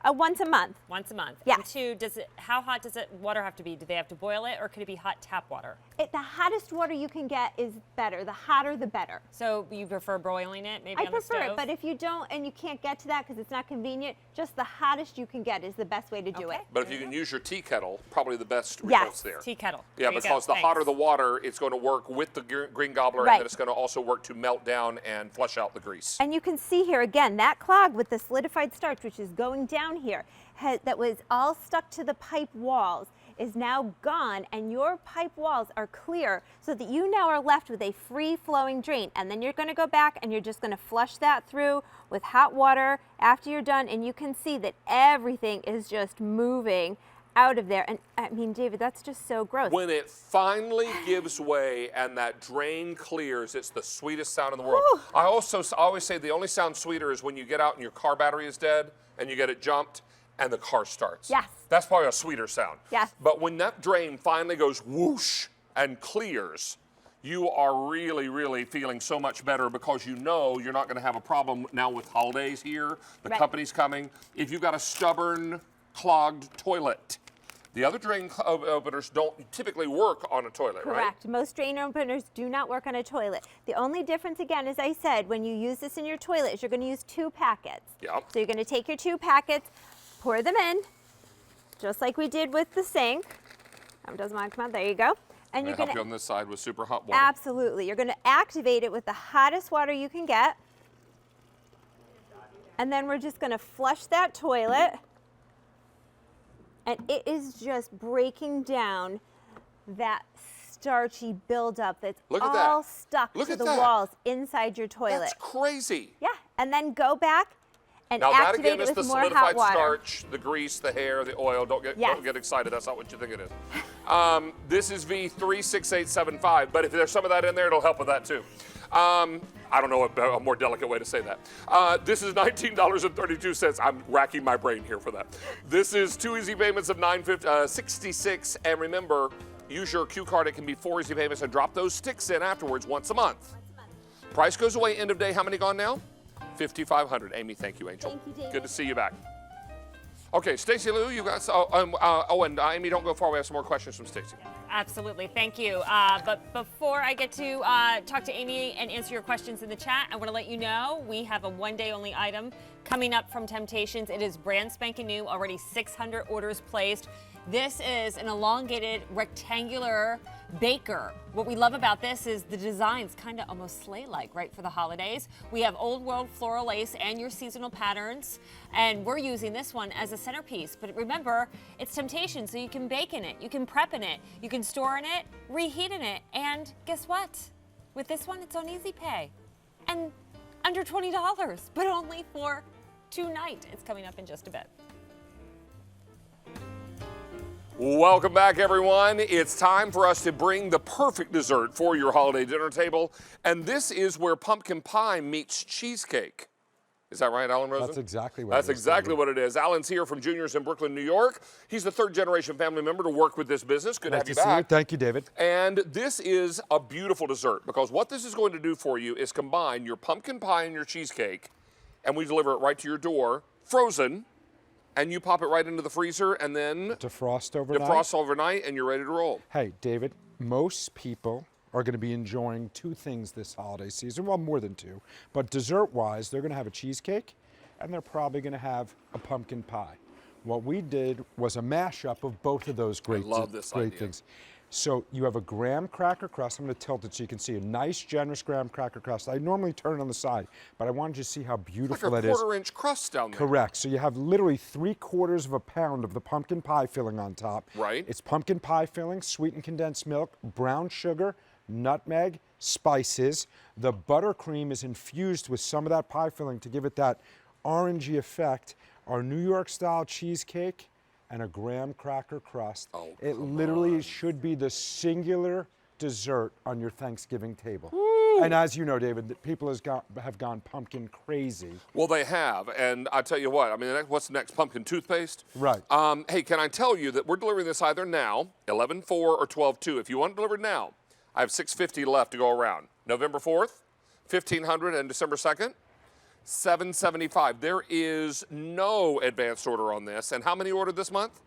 Once a month. Once a month. Yeah. And 2, how hot does it water have to be? Do they have to boil it, or could it be hot tap water? The hottest water you can get is better. The hotter, the better. So you prefer broiling it, maybe I on the stove? prefer it, but if you don't and you can't get to that because it's not convenient, just the hottest you can get is the best way to do it. But if you can use your tea kettle, probably the best results there. Tea kettle. Yeah, There you because go. the hotter the water, it's going to work with the green gobbler, and then it's going to also work to melt down and flush out the grease. And you can see here again, that clog with the solidified starch, which is going down here, that was all stuck to the pipe walls, is now gone, and your pipe walls are clear so that you now are left with a free-flowing drain. And then you're going to go back and you're just going to flush that through with hot water after you're done, and you can see that everything is just moving out of there. And I mean, David, that's just so gross. When it finally gives way and that drain clears, it's the sweetest sound in the world. Whew. I always say the only sound sweeter is when you get out and your car battery is dead and you get it jumped and the car starts. Yes. That's probably a sweeter sound. Yes. But when that drain finally goes whoosh and clears, you are really, really feeling so much better because you know you're not going to have a problem now with holidays here. The company's coming. If you've got a stubborn, clogged toilet, the other drain openers don't typically work on a toilet, right? Correct. Most drain openers do not work on a toilet. The only difference, again, as I said, when you use this in your toilet is you're going to use 2 packets. Yep. So you're going to take your 2 packets, pour them in, just like we did with the sink. Doesn't want to come out. There you go. And you're going to help you on this side with super hot water. Absolutely. You're going to activate it with the hottest water you can get. And then we're just going to flush that toilet. And it is just breaking down that starchy buildup that's Look at all that. stuck Look to at the that. walls inside your toilet. That's crazy. Yeah, and then go back and Now that activate again it is the with more hot solidified water. starch, the grease, the hair, the oil. Don't Yes. get excited. That's not what you think it is. This is V36875, but if there's some of that in there, it'll help with that too. I don't know a more delicate way to say that. This is $19.32. I'm racking my brain here for that. This is 2 easy payments of $9.66, and remember, use your Q card. It can be 4 easy payments, and drop those sticks in afterwards once a month. Price goes away end of day. How many gone now? 5,500. Amy, thank you, Angel. Thank you, David. Good to see you back. Okay, Stacey Lou, you got. And Amy, don't go far. We have some more questions from Stacey. Absolutely, thank you. But before I get to talk to Amy and answer your questions in the chat, I want to let you know we have a one-day only item coming up from Temptations. It is brand spanking new, already 600 orders placed. This is an elongated rectangular baker. What we love about this is the design's kind of almost sleigh-like, right, for the holidays. We have old world floral lace and your seasonal patterns, and we're using this one as a centerpiece. But remember, it's Temptation, so you can bake in it, you can prep in it, you can store in it, reheat in it, and guess what? With this one, it's on Easy Pay. And under $20, but only for tonight. It's coming up in just a bit. Welcome back, everyone. It's time for us to bring the perfect dessert for your holiday dinner table. And this is where pumpkin pie meets cheesecake. Is that right, Alan Rosen? That's exactly what That's it is. exactly what it is. Alan's here from Juniors in Brooklyn, New York. He's the third-generation family member to work with this business. Good to have you back. Thank you, David. And this is a beautiful dessert because what this is going to do for you is combine your pumpkin pie and your cheesecake, and we deliver it right to your door, frozen, and you pop it right into the freezer and then Defrost overnight. defrost overnight, and you're ready to roll. Hey, David, most people are going to be enjoying 2 things this holiday season. Well, more than 2. But dessert-wise, they're going to have a cheesecake, and they're probably going to have a pumpkin pie. What we did was a mashup of both of those great things. So you have a graham cracker crust. I'm going to tilt it so you can see a nice, generous graham cracker crust. I normally turn it on the side, but I wanted you to see how beautiful like a that is. quarter-inch crust down there. Correct. So you have literally 3/4 of a pound of the pumpkin pie filling on top. Right. It's pumpkin pie filling, sweetened condensed milk, brown sugar, nutmeg, spices. The buttercream is infused with some of that pie filling to give it that orangey effect. Our New York style cheesecake and a graham cracker crust. Oh, it literally should be the singular dessert on your Thanksgiving table. Woo. And as you know, David, people have gone pumpkin crazy. Well, they have, and I tell you what, I mean, what's next? Pumpkin toothpaste? Right. Hey, can I tell you that we're delivering this either now, 11/4 or 12/2. If you want it delivered now, I have 650 left to go around. November 4th, 1,500, and December 2nd, 775. There is no advanced order on this. And how many ordered this month?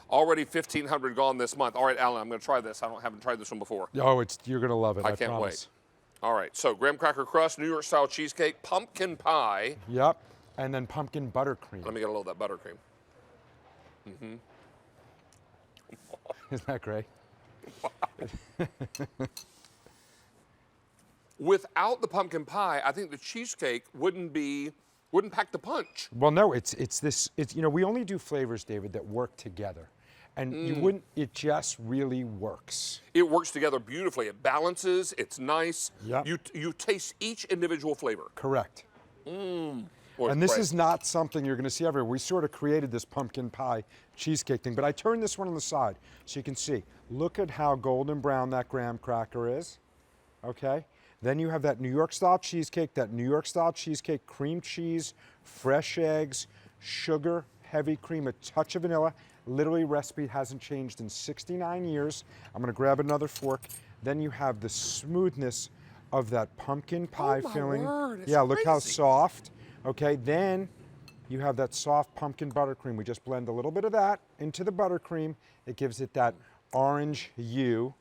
Already 1,500 gone this month. All right, Alan, I'm going to try this. I haven't tried this one before. Oh, you're going to love it. I can't promise. wait. All right, so graham cracker crust, New York style cheesecake, pumpkin pie. Yep, and then pumpkin buttercream. Let me get a little of that buttercream. Mm-hmm. Isn't that great? Without the pumpkin pie, I think the cheesecake wouldn't pack the punch. Well, no, it's we only do flavors, David, that work together. And it just really works. It works together beautifully. It balances, it's nice. Yep. You taste each individual flavor. Correct. Boy, And this great. is not something you're going to see everywhere. We sort of created this pumpkin pie cheesecake thing, but I turned this one on the side so you can see. Look at how golden brown that graham cracker is, okay? Then you have that New York style cheesecake, cream cheese, fresh eggs, sugar, heavy cream, a touch of vanilla. Literally, recipe hasn't changed in 69 years. I'm going to grab another fork. Then you have the smoothness of that pumpkin pie filling. Word, it's yeah, look how crazy. soft. Okay, then you have that soft pumpkin buttercream. We just blend a little bit of that into the buttercream. It gives it that orange hue.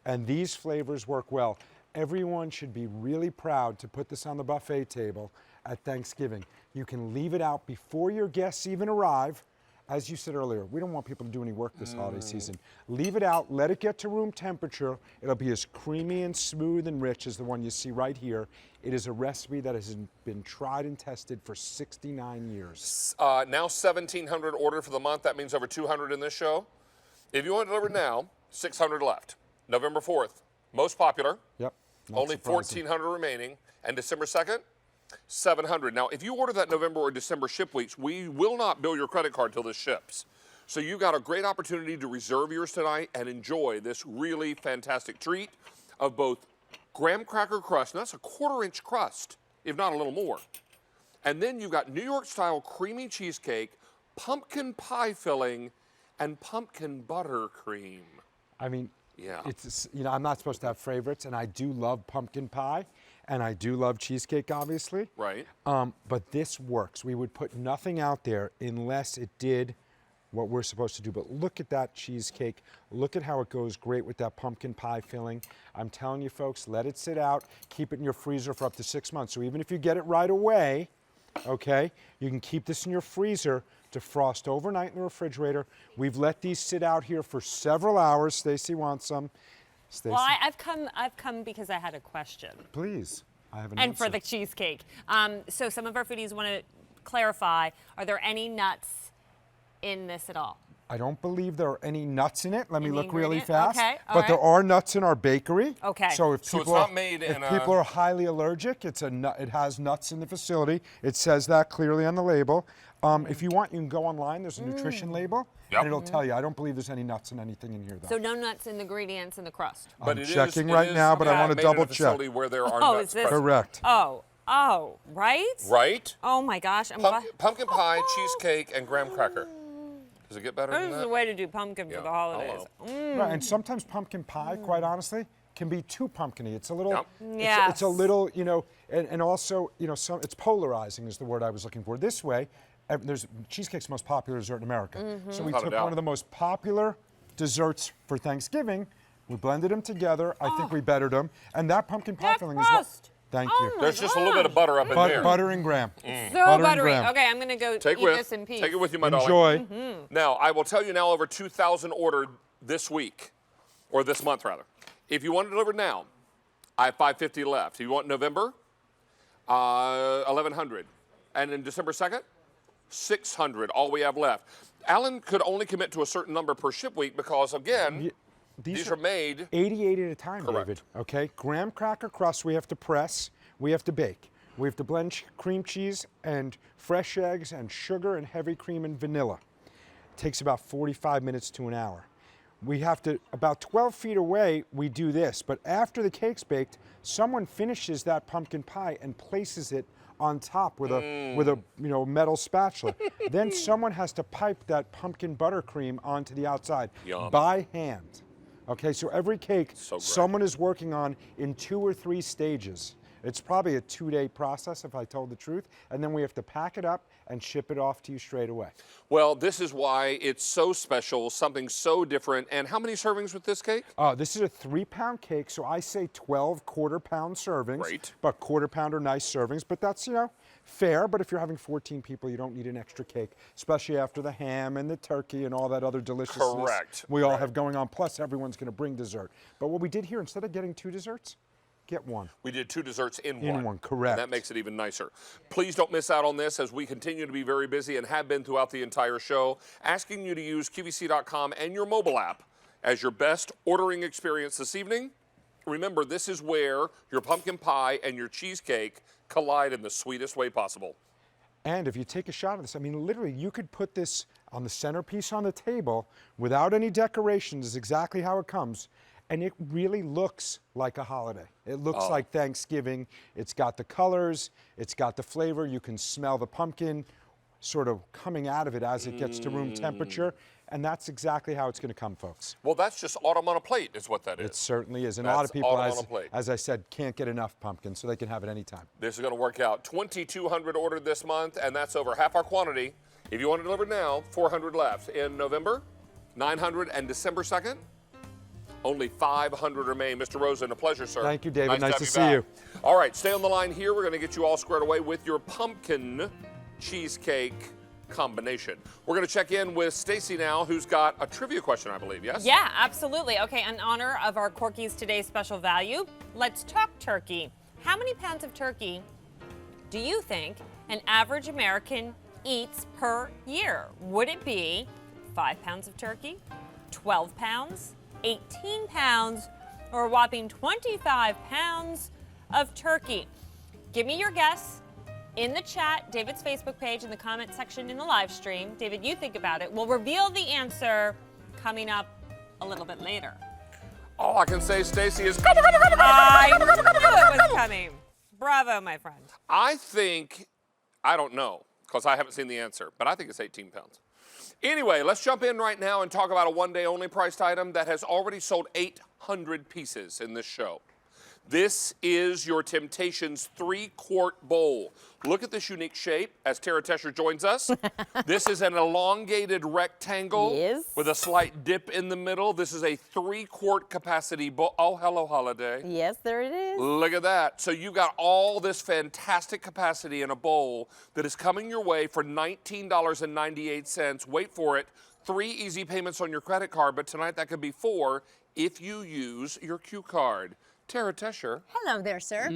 And these flavors work well. Everyone should be really proud to put this on the buffet table at Thanksgiving. You can leave it out before your guests even arrive, as you said earlier, we don't want people to do any work this holiday season. Leave it out, let it get to room temperature. It'll be as creamy and smooth and rich as the one you see right here. It is a recipe that has been tried and tested for 69 years. Now 1,700 ordered for the month. That means over 200 in this show. If you want it delivered now, 600 left. November 4th, most popular. Yep. not Only surprising. 1,400 remaining. And December 2nd, 700. Now, if you order that November or December ship weeks, we will not bill your credit card till this ships. So you got a great opportunity to reserve yours tonight and enjoy this really fantastic treat of both graham cracker crust, and that's a 1/4-inch crust, if not a little more. And then you've got New York-style creamy cheesecake, pumpkin pie filling, and pumpkin buttercream. I mean, Yeah. it's, you know, I'm not supposed to have favorites, and I do love pumpkin pie, and I do love cheesecake, obviously. Right. But this works. We would put nothing out there unless it did what we're supposed to do. But look at that cheesecake. Look at how it goes great with that pumpkin pie filling. I'm telling you, folks, let it sit out. Keep it in your freezer for up to 6 months. So even if you get it right away, okay, you can keep this in your freezer to frost overnight in the refrigerator. We've let these sit out here for several hours. Stacy wants some. Stacy, Well, I've come because I had a question. please. I have an And answer. for the cheesecake. So some of our foodies want to clarify, are there any nuts in this at all? I don't believe there are any nuts in it. Let me In the look really ingredient? fast. Okay, all but there right. are nuts in our bakery. Okay. So if So it's people not are, made if in a- people are highly allergic, it's a nut. It has nuts in the facility. It says that clearly on the label. If you want, you can go online. There's a nutrition label, Yep. and it'll tell you. I don't believe there's any nuts in anything in here, though. So no nuts in the ingredients in the crust? I'm it is- checking it right is, now, but I want to made in a double check. facility where there are Oh, nuts is this- present. Correct. Oh, right? Right? Oh my gosh, I'm Pumpkin pie, cheesecake, and graham cracker. Does it get better than This is that? the way to do pumpkin Yeah. for the holidays. Hello. Right, and sometimes pumpkin pie, quite honestly, can be too pumpkin-y. It's a little, Yep. it's a little, you know, and also, you know, it's polarizing is the word I was looking for. This way, cheesecake's the most popular dessert in America. So we Without a took doubt. one of the most popular desserts for Thanksgiving, we blended them together. I think we bettered them, and that pumpkin pie That filling is what. crust. Thank Oh you. my There's just a little bit of butter up in there. Butter and graham. So Butter and buttery. graham. Okay, I'm gonna go Take eat with, this in peace. take it with you, my darling. Enjoy. Now, I will tell you now over 2,000 ordered this week, or this month rather. If you want it delivered now, I have 550 left. If you want November, 1,100. And in December 2nd, 600, all we have left. Alan could only commit to a certain number per ship week because, again, these are made. 88 at a time, Correct. David. Okay, graham cracker crust we have to press, we have to bake. We have to blend cream cheese and fresh eggs and sugar and heavy cream and vanilla. It takes about 45 minutes to an hour. We have to, about 12 feet away, we do this, but after the cake's baked, someone finishes that pumpkin pie and places it on top with a you know, metal spatula. Then someone has to pipe that pumpkin buttercream onto the outside Yum. by hand. Okay, so every cake So great. someone is working on in 2 or 3 stages. It's probably a 2-day process if I told the truth, and then we have to pack it up and ship it off to you straight away. Well, this is why it's so special, something so different. And how many servings with this cake? This is a 3-pound cake, so I say 12 quarter-pound servings. Great. But quarter-pound are nice servings, but that's, you know, fair. But if you're having 14 people, you don't need an extra cake, especially after the ham and the turkey and all that other deliciousness Correct. we all have going on. Plus, everyone's going to bring dessert. But what we did here, instead of getting 2 desserts, get 1. We did 2 desserts in one. In one, correct. And that makes it even nicer. Please don't miss out on this as we continue to be very busy and have been throughout the entire show, asking you to use QVC.com and your mobile app as your best ordering experience this evening. Remember, this is where your pumpkin pie and your cheesecake collide in the sweetest way possible. And if you take a shot of this, I mean, literally, you could put this on the centerpiece on the table without any decorations, is exactly how it comes. And it really looks like a holiday. It looks like Thanksgiving. It's got the colors, it's got the flavor. You can smell the pumpkin sort of coming out of it as it gets to room temperature. And that's exactly how it's going to come, folks. Well, that's just autumn on a plate is what that is. It certainly is. And a lot That's of people, autumn on a plate. as I said, can't get enough pumpkin, so they can have it anytime. This is going to work out. 2,200 ordered this month, and that's over half our quantity. If you want it delivered now, 400 left. In November, 900, and December 2nd, only 500 remain. Mr. Rosen, a pleasure, sir. Thank you, David. Nice have to you see back. you. All right, stay on the line here. We're going to get you all squared away with your pumpkin cheesecake combination. We're going to check in with Stacy now, who's got a trivia question, I believe, yes? Yeah, absolutely. Okay, in honor of our Corky's Today's special value, let's talk turkey. How many pounds of turkey do you think an average American eats per year? Would it be 5 pounds of turkey, 12 pounds, 18 pounds, or a whopping 25 pounds of turkey? Give me your guess in the chat, David's Facebook page, in the comment section in the live stream. David, you think about it. We'll reveal the answer coming up a little bit later. All I can say, Stacy, is I knew it was coming. Bravo, my friend. I think, I don't know, because I haven't seen the answer, but I think it's 18 pounds. Anyway, let's jump in right now and talk about a one-day only priced item that has already sold 800 pieces in this show. This is your Temptations 3-quart bowl. Look at this unique shape as Tara Tesher joins us. This is an elongated rectangle with a slight dip in the middle. This is a 3-quart capacity bowl. Oh, hello, Holiday. Yes, there it is. Look at that. So you've got all this fantastic capacity in a bowl that is coming your way for $19.98. Wait for it. 3 easy payments on your credit card, but tonight that could be 4 if you use your Q card. Tara Tesher. Hello there, sir.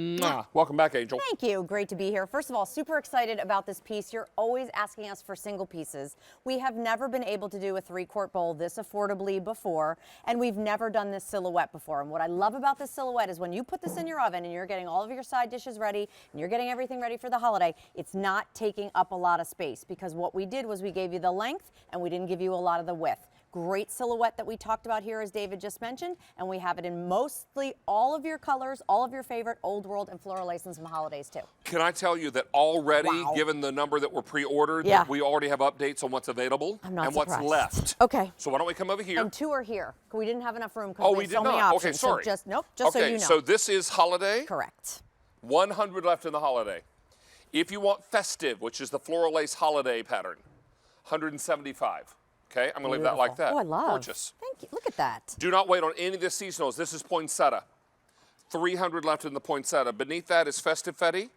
Welcome back, Angel. Thank you. Great to be here. First of all, super excited about this piece. You're always asking us for single pieces. We have never been able to do a 3-quart bowl this affordably before, and we've never done this silhouette before. And what I love about this silhouette is when you put this in your oven and you're getting all of your side dishes ready and you're getting everything ready for the holiday, it's not taking up a lot of space, because what we did was we gave you the length and we didn't give you a lot of the width. Great silhouette that we talked about here, as David just mentioned, and we have it in mostly all of your colors, all of your favorite Old World and Floral Lace and some holidays too. Can I tell you that already, given the number that were pre-ordered, that we already have updates on what's available and what's left. Okay. So why don't we come over here? And 2 are here. We didn't have enough room Oh, because we there's did so many not. options. Okay, sorry. So just so you know. So this is holiday. Correct. 100 left in the holiday. If you want festive, which is the Floral Lace holiday pattern, 175. Okay, I'm going to leave that like that. Oh, I love. Gorgeous. Thank you. Look at that. Do not wait on any of the seasonals. This is poinsettia. 300 left in the poinsettia. Beneath that is festive fetty.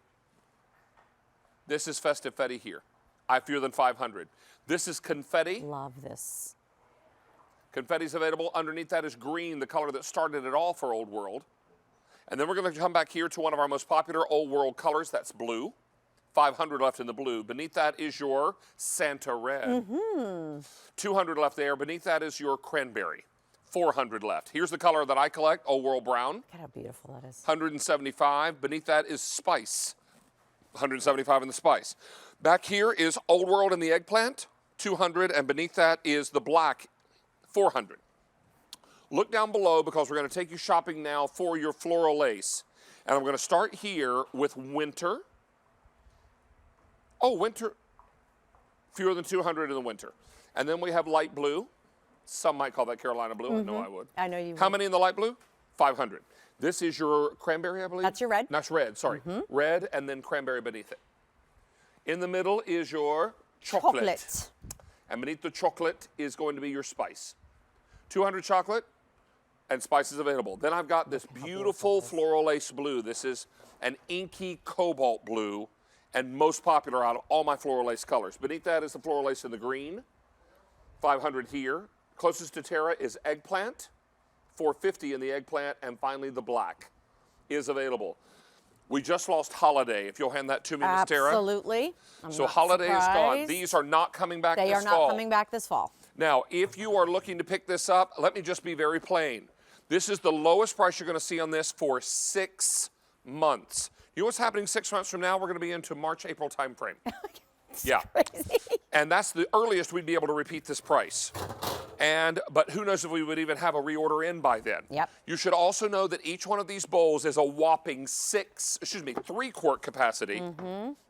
This is festive fetty here. I fewer than 500. This is confetti. Love this. Confetti's available. Underneath that is green, the color that started it all for Old World. And then we're going to come back here to one of our most popular Old World colors. That's blue. 500 left in the blue. Beneath that is your Santa red. 200 left there. Beneath that is your cranberry. 400 left. Here's the color that I collect, Old World brown. Look at how beautiful that is. 175. Beneath that is spice. 175 in the spice. Back here is Old World in the eggplant. 200. And beneath that is the black. 400. Look down below, because we're going to take you shopping now for your floral lace. And I'm going to start here with winter. Oh, winter, fewer than 200 in the winter. And then we have light blue. Some might call that Carolina blue. I know I would. I know you would. How many in the light blue? 500. This is your cranberry, I believe? That's your red. That's red, sorry. Red and then cranberry beneath it. In the middle is your chocolate. And beneath the chocolate is going to be your spice. 200 chocolate and spices available. Then I've got this beautiful floral lace blue. This is an inky cobalt blue, and most popular out of all my floral lace colors. Beneath that is the floral lace in the green, 500 here. Closest to Tara is eggplant, 450 in the eggplant, and finally the black is available. We just lost holiday. If you'll hand that to me, Miss Tara. Absolutely. So holiday is gone. These are not coming back this fall. They are not coming back this fall. Now, if you are looking to pick this up, let me just be very plain. This is the lowest price you're going to see on this for 6 months. You know what's happening 6 months from now? We're going to be into March, April timeframe. Yeah. Crazy. And that's the earliest we'd be able to repeat this price. But who knows if we would even have a reorder in by then. Yep. You should also know that each one of these bowls is a whopping 3-quart capacity,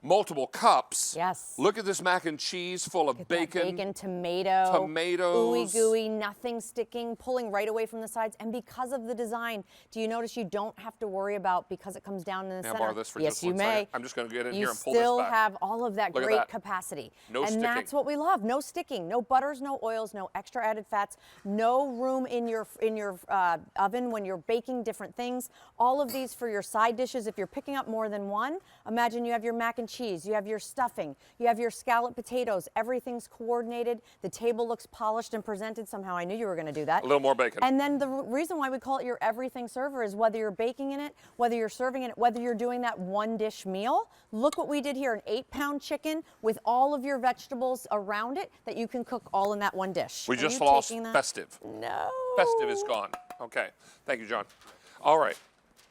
multiple cups. Yes. Look at this mac and cheese full of bacon. Bacon, tomatoes, ooey gooey, nothing sticking, pulling right away from the sides. And because of the design, do you notice you don't have to worry about, because it comes down in the May center? I borrow this for yes, just you one may. second? I'm just going to get in here and pull You this still back. have all of that Look at great that. capacity. No and sticking. that's what we love. No sticking, no butters, no oils, no extra added added fats, no room in your oven when you're baking different things. All of these for your side dishes. If you're picking up more than one, imagine you have your mac and cheese, you have your stuffing, you have your scalloped potatoes. Everything's coordinated. The table looks polished and presented. Somehow I knew you were going to do that. A little more bacon. And then the reason why we call it your everything server is whether you're baking in it, whether you're serving in it, whether you're doing that one dish meal. Look what we did here, an 8-pound chicken with all of your vegetables around it that you can cook all in that one dish. We Are just you lost taking that? festive. No. Festive is gone. Okay. Thank you, John. All right.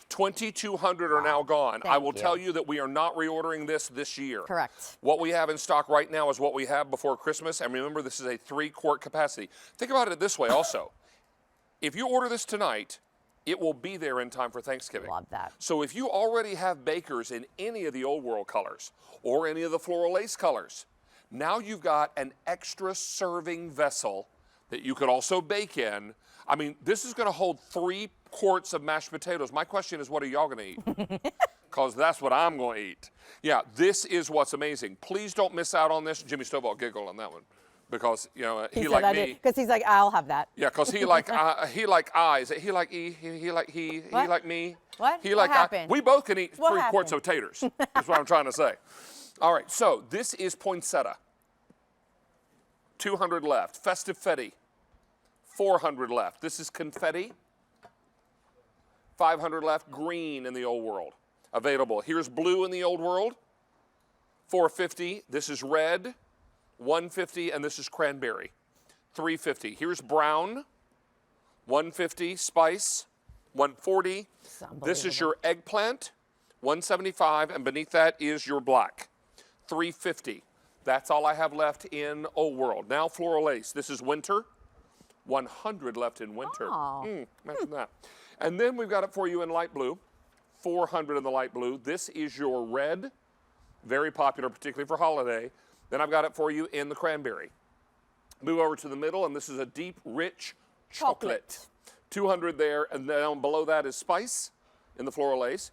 2,200 are now gone. I will tell you that we are not reordering this year. Correct. What we have in stock right now is what we have before Christmas. And remember, this is a 3-quart capacity. Think about it this way also. If you order this tonight, it will be there in time for Thanksgiving. Love that. So if you already have bakers in any of the Old World colors or any of the Floral Lace colors, now you've got an extra serving vessel that you could also bake in. I mean, this is going to hold 3 quarts of mashed potatoes. My question is, what are y'all going to eat? Because that's what I'm going to eat. Yeah, this is what's amazing. Please don't miss out on this. Jimmy Stovall giggled on that one. Because, you know, he like me. Because he's like, I'll have that. Yeah, because he like eyes. He like E. He like he. What? He like me. What? He What like I. happened? We both can eat What 3 quarts of happened? taters. That's what I'm trying to say. All right, so this is poinsettia. 200 left. Festive Fetty. 400 left. This is confetti. 500 left. Green in the Old World. Available. Here's blue in the Old World. 450. This is red. 150, and this is cranberry. 350. Here's brown. 150. Spice. 140. This is your eggplant. 175, and beneath that is your black. 350. That's all I have left in Old World. Now Floral Lace. This is winter. 100 left in winter. Imagine that. And then we've got it for you in light blue. 400 in the light blue. This is your red. Very popular, particularly for holiday. Then I've got it for you in the cranberry. Move over to the middle, and this is a deep, rich chocolate. 200 there, and then below that is spice in the Floral Lace.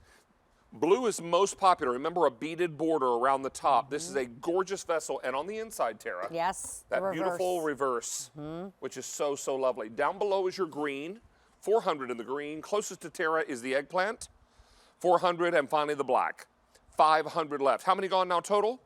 Blue is most popular. Remember, a beaded border around the top. This is a gorgeous vessel, and on the inside, Tara. Yes, That the reverse. beautiful reverse, which is so, so lovely. Down below is your green. 400 in the green. Closest to Tara is the eggplant. 400, and finally the black. 500 left. How many gone now total?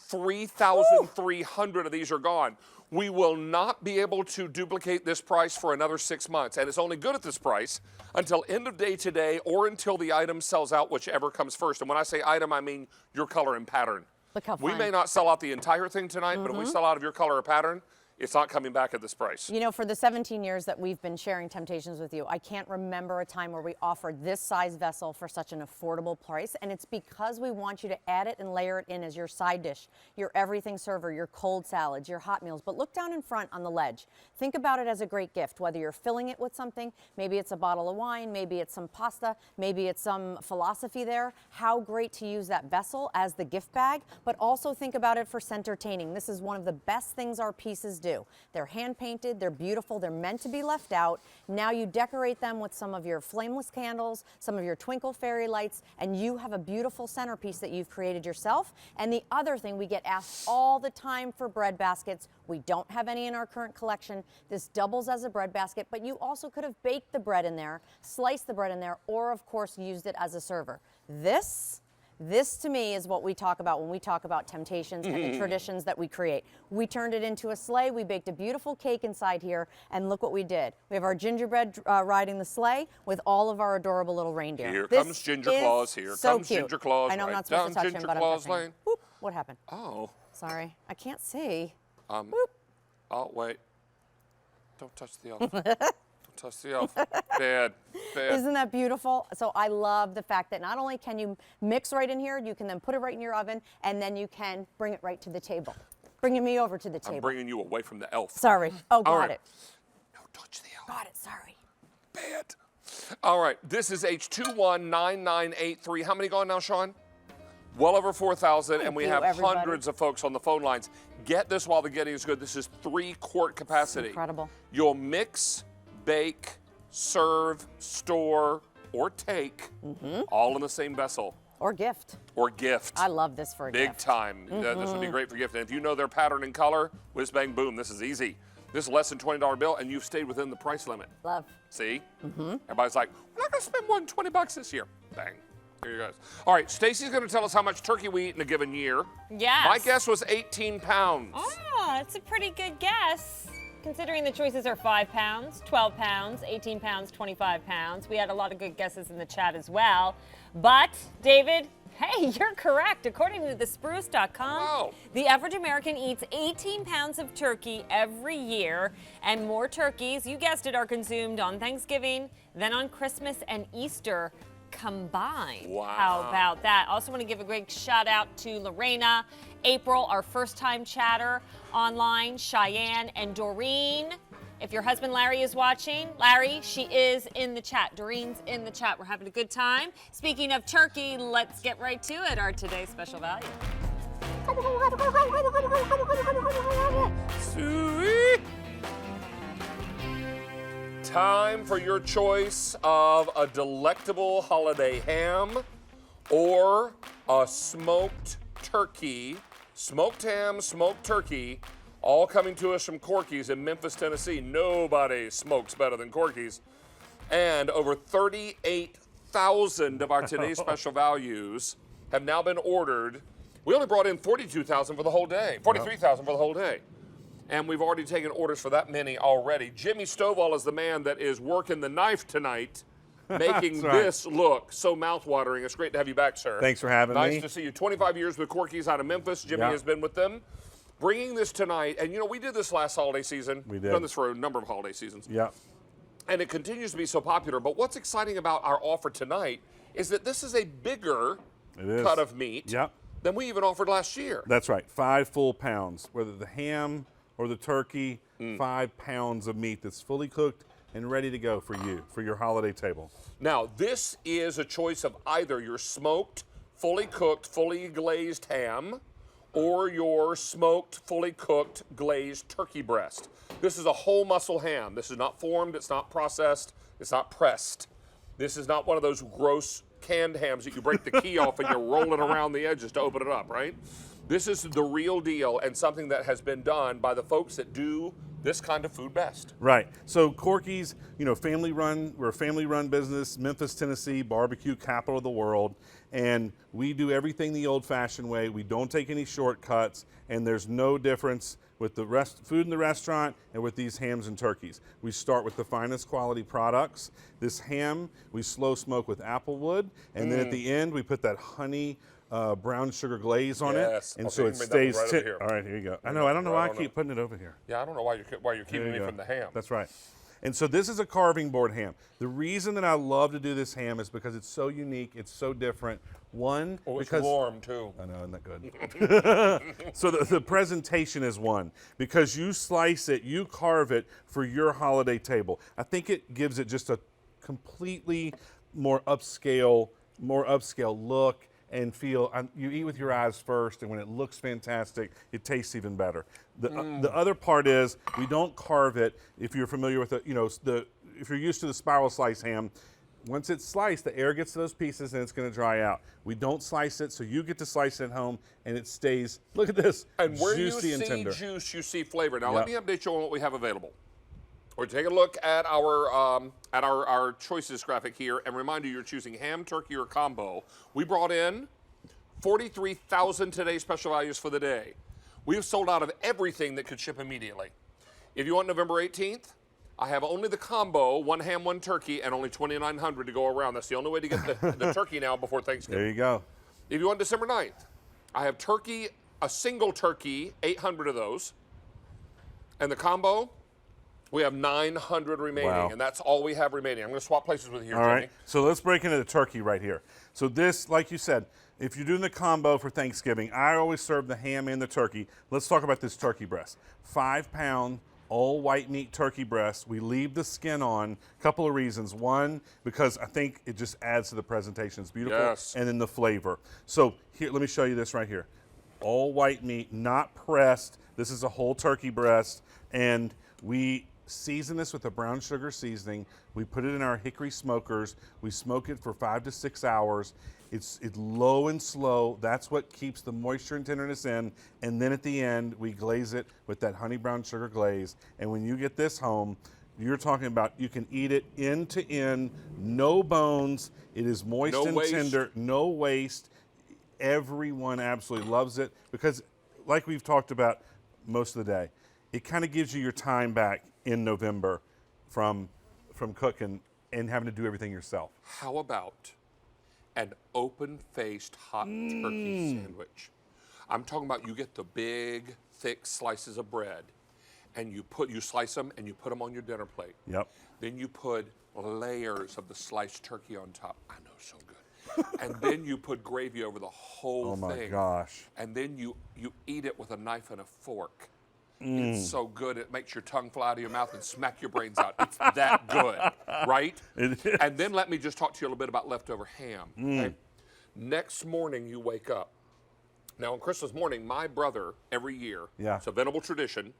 3,300 of these are gone. We will not be able to duplicate this price for another 6 months, and it's only good at this price until end of day today or until the item sells out, whichever comes first. And when I say item, I mean your color and pattern. Look how We fun. may not sell out the entire thing tonight, but if we sell out of your color or pattern, it's not coming back at this price. You know, for the 17 years that we've been sharing Temptations with you, I can't remember a time where we offered this size vessel for such an affordable price. And it's because we want you to add it and layer it in as your side dish, your everything server, your cold salads, your hot meals. But look down in front on the ledge. Think about it as a great gift, whether you're filling it with something, maybe it's a bottle of wine, maybe it's some pasta, maybe it's some philosophy there. How great to use that vessel as the gift bag, but also think about it for centertaining. This is one of the best things our pieces do. They're hand painted, they're beautiful, they're meant to be left out. Now you decorate them with some of your flameless candles, some of your twinkle fairy lights, and you have a beautiful centerpiece that you've created yourself. And the other thing, we get asked all the time for bread baskets. We don't have any in our current collection. This doubles as a bread basket, but you also could have baked the bread in there, sliced the bread in there, or of course used it as a server. This to me is what we talk about when we talk about Temptations and the traditions that we create. We turned it into a sleigh. We baked a beautiful cake inside here, and look what we did. We have our gingerbread riding the sleigh with all of our adorable little reindeer. Here This comes Ginger is Claus. Here so comes cute. Ginger Claus. I know I'm right not supposed to down touch Ginger him, but Claus I'm touching him. Lane. Whoop, what happened? Oh. Sorry, I can't see. Oh, wait. Don't touch the elf. Don't touch the elf. Bad. Isn't that beautiful? So I love the fact that not only can you mix right in here, you can then put it right in your oven, and then you can bring it right to the table. Bringing me over to the table. I'm bringing you away from the elf. Sorry. Oh, got All right. it. Don't touch the elf. Got it, sorry. Bad. All right, this is H219983. How many gone now, Sean? Well over 4,000, and we have everybody. hundreds of folks on the phone lines. Get this while the getting is good. This is 3-quart capacity. Incredible. You'll mix, bake, serve, store, or take, all in the same vessel. Or gift. Or gift. I love this for a Big gift. time. This would be great for gift. And if you know their pattern and color, whiz bang boom, this is easy. This is less than $20 bill, and you've stayed within the price limit. Love. See? Everybody's like, we're not going to spend more than 20 bucks this year. Bang. Here you go. All right, Stacy's going to tell us how much turkey we eat in a given year. Yes. My guess was 18 pounds. Oh, that's a pretty good guess. Considering the choices are 5 pounds, 12 pounds, 18 pounds, 25 pounds. We had a lot of good guesses in the chat as well. But, David, hey, you're correct. According to thespruce.com, Wow. the average American eats 18 pounds of turkey every year, and more turkeys, you guessed it, are consumed on Thanksgiving than on Christmas and Easter combined. Wow. How about that? Also want to give a great shout out to Lorena, April, our first time chatter online, Cheyenne, and Doreen. If your husband Larry is watching, Larry, she is in the chat. Doreen's in the chat. We're having a good time. Speaking of turkey, let's get right to it. Our today's special value. Sweet. Time for your choice of a delectable holiday ham or a smoked turkey. Smoked ham, smoked turkey, all coming to us from Corky's in Memphis, Tennessee. Nobody smokes better than Corky's. And over 38,000 of our today's special values have now been ordered. We only brought in 42,000 for the whole day, 43,000 for the whole day. And we've already taken orders for that many already. Jimmy Stovall is the man that is working the knife tonight, making That's right. this look so mouthwatering. It's great to have you back, sir. Thanks for having me. Nice to see you. 25 years with Corky's out of Memphis. Jimmy Yeah. has been with them. Bringing this tonight, and you know, we did this last holiday season. We did. We've done this for a number of holiday seasons. Yeah. And it continues to be so popular. But what's exciting about our offer tonight is that this is a bigger It is. cut of meat Yep. than we even offered last year. That's right. 5 full pounds. Whether the ham or the turkey, 5 pounds of meat that's fully cooked and ready to go for you, for your holiday table. Now, this is a choice of either your smoked, fully cooked, fully glazed ham or your smoked, fully cooked, glazed turkey breast. This is a whole muscle ham. This is not formed, it's not processed, it's not pressed. This is not one of those gross canned hams that you break the key off and you're rolling around the edges to open it up, right? This is the real deal and something that has been done by the folks that do this kind of food best. Right. So Corky's, you know, family run. We're a family run business, Memphis, Tennessee, barbecue capital of the world. And we do everything the old fashioned way. We don't take any shortcuts. And there's no difference with the food in the restaurant and with these hams and turkeys. We start with the finest quality products. This ham, we slow smoke with applewood. And then at the end, we put that honey brown sugar glaze on Yes. it. And Okay, so you it can bring that stays one right over here. All right, here you go. I know. I don't know why I Right on keep up. putting it over here. Yeah, I don't know why you're keeping There me you go. from the ham. That's right. And so this is a carving board ham. The reason that I love to do this ham is because it's so unique, it's so different. One, Oh, it's because warm too. I know, isn't that good? So the presentation is one. Because you slice it, you carve it for your holiday table. I think it gives it just a completely more upscale look and feel. You eat with your eyes first, and when it looks fantastic, it tastes even better. The other part is we don't carve it. If you're familiar with it, if you're used to the spiral slice ham, once it's sliced, the air gets to those pieces and it's going to dry out. We don't slice it, so you get to slice it at home, and it stays. Look at this, And where juicy you and see tender. juice, you see flavor. Now Yep. let me update you on what we have available. We're taking a look at our choices graphic here, and remind you, you're choosing ham, turkey, or combo. We brought in 43,000 today's special values for the day. We've sold out of everything that could ship immediately. If you want November 18th, I have only the combo, 1 ham, 1 turkey, and only 2,900 to go around. That's the only way to get the turkey now before Thanksgiving. There you go. If you want December 9th, I have turkey, a single turkey, 800 of those. And the combo, we have 900 remaining, Wow. and that's all we have remaining. I'm going to swap places with you here, All Jimmy. right, so let's break into the turkey right here. So this, like you said, if you're doing the combo for Thanksgiving, I always serve the ham and the turkey. Let's talk about this turkey breast. 5 pound, all white meat turkey breast. We leave the skin on, a couple of reasons. One, because I think it just adds to the presentation. It's beautiful. Yes. And then the flavor. So here, let me show you this right here. All white meat, not pressed. This is a whole turkey breast, and we season this with a brown sugar seasoning. We put it in our hickory smokers. We smoke it for 5 to 6 hours, It's low and slow. That's what keeps the moisture and tenderness in. And then at the end, we glaze it with that honey brown sugar glaze. And when you get this home, you're talking about you can eat it end to end, no bones. It is moist No and waste. tender, no waste. Everyone absolutely loves it because, like we've talked about most of the day, it kind of gives you your time back in November from cooking and having to do everything yourself. How about an open-faced hot turkey sandwich? I'm talking about you get the big, thick slices of bread, and you slice them and you put them on your dinner plate. Yep. Then you put layers of the sliced turkey on top. I know, so good. And then you put gravy over the whole thing. Oh my gosh. And then you eat it with a knife and a fork. It's so good, it makes your tongue fly out of your mouth and smack your brains out. It's that good, right? It is. And then let me just talk to you a little bit about leftover ham. Okay? Next morning you wake up. Now on Christmas morning, my brother, every year, it's a venerable tradition,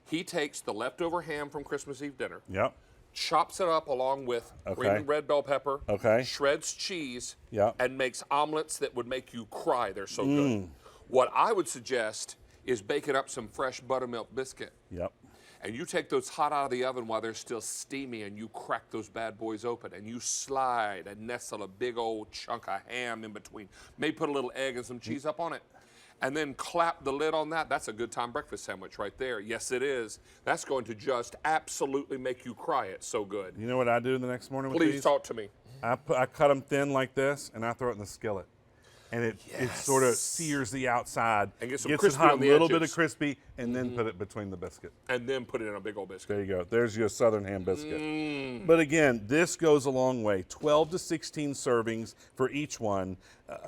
he takes the leftover ham from Christmas Eve dinner, chops it up along with green and red bell pepper, shreds cheese, and makes omelets that would make you cry. They're so good. What I would suggest is baking up some fresh buttermilk biscuit. And you take those hot out of the oven while they're still steamy and you crack those bad boys open and you slide and nestle a big old chunk of ham in between. Maybe put a little egg and some cheese up on it. And then clap the lid on that. That's a good time breakfast sandwich right there. Yes, it is. That's going to just absolutely make you cry. It's so good. You know what I do the next morning with Please these? talk to me. I cut them thin like this and I throw it in the skillet. And it sort of sears the outside. And get some gets crispy it hot, on the a little edges. bit of crispy, and then put it between the biscuit. And then put it in a big old biscuit. There you go. There's your southern ham biscuit. But again, this goes a long way. 12 to 16 servings for each one.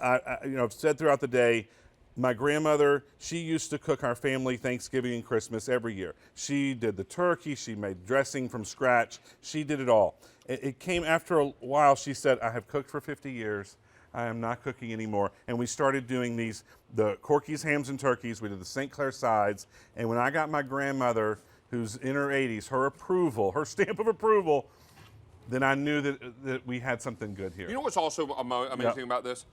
I've said throughout the day, my grandmother, she used to cook our family Thanksgiving and Christmas every year. She did the turkey. She made dressing from scratch. She did it all. It came after a while. She said, I have cooked for 50 years. I am not cooking anymore. And we started doing the Corky's hams and turkeys. We did the St. Clair sides. And when I got my grandmother, who's in her 80s, her approval, her stamp of approval, then I knew that we had something good here. You know what's also amazing about this?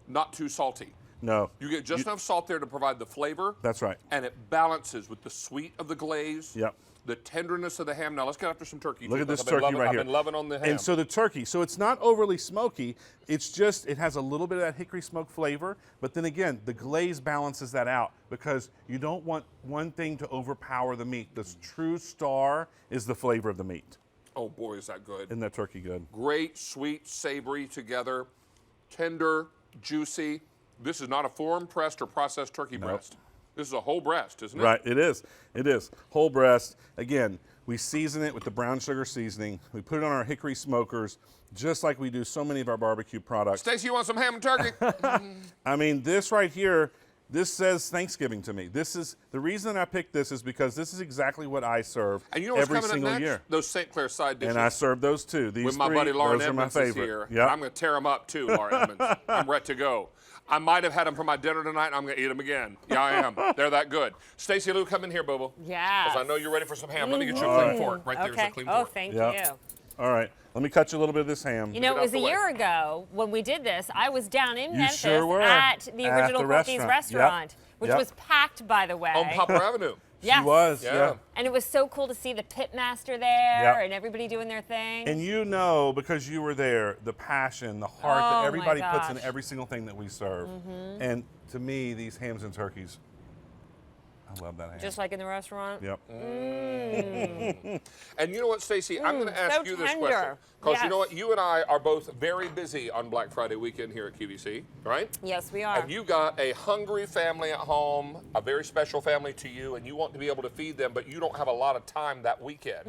Not too salty. No. You get just enough salt there to provide the flavor. That's right. And it balances with the sweet of the glaze. The tenderness of the ham. Now let's get after some turkey. Look at this turkey right here. I've been loving on the ham. And so the turkey, so it's not overly smoky. It's just, it has a little bit of that hickory smoke flavor. But then again, the glaze balances that out because you don't want one thing to overpower the meat. The true star is the flavor of the meat. Oh boy, is that good. Isn't that turkey good? Great, sweet, savory together. Tender, juicy. This is not a foreign pressed or processed turkey breast. This is a whole breast, isn't it? Right, it is. It is. Whole breast. Again, we season it with the brown sugar seasoning. We put it on our hickory smokers, just like we do so many of our barbecue products. Stacey, you want some ham and turkey? I mean, this right here, this says Thanksgiving to me. This is the reason I picked this is because this is exactly what I serve and you know what's every coming single up next? year. Those St. Clair side dishes. And I serve those too. These with my three, buddy Lauren those are my Edmonds is favorite. here. Yep. I'm going to tear them up too, Lauren Edmonds. I'm ready to go. I might have had them for my dinner tonight, and I'm going to eat them again. Yeah, I am. They're that good. Stacey Lou, come in here, Bobo. Yeah. Because I know you're ready for some ham. Let me get you a clean fork. Right there's a clean fork. Oh, thank Yep. you. All right. Let me cut you a little bit of this ham. You know, it was a year ago when we did this. I was down in Memphis sure were. at the At original the Corky's restaurant, which was packed, by the way. On Poplar Avenue. Yes. She was, yeah. And it was so cool to see the pitmaster there and everybody doing their thing. And you know, because you were there, the passion, the heart that everybody puts in every single thing that we serve. And to me, these hams and turkeys, I love that ham. Just like in the restaurant? Yep. And you know what, Stacey? I'm going to ask you this question. Because you know what? You and I are both very busy on Black Friday weekend here at QVC, right? Yes, we are. And you got a hungry family at home, a very special family to you, and you want to be able to feed them, but you don't have a lot of time that weekend.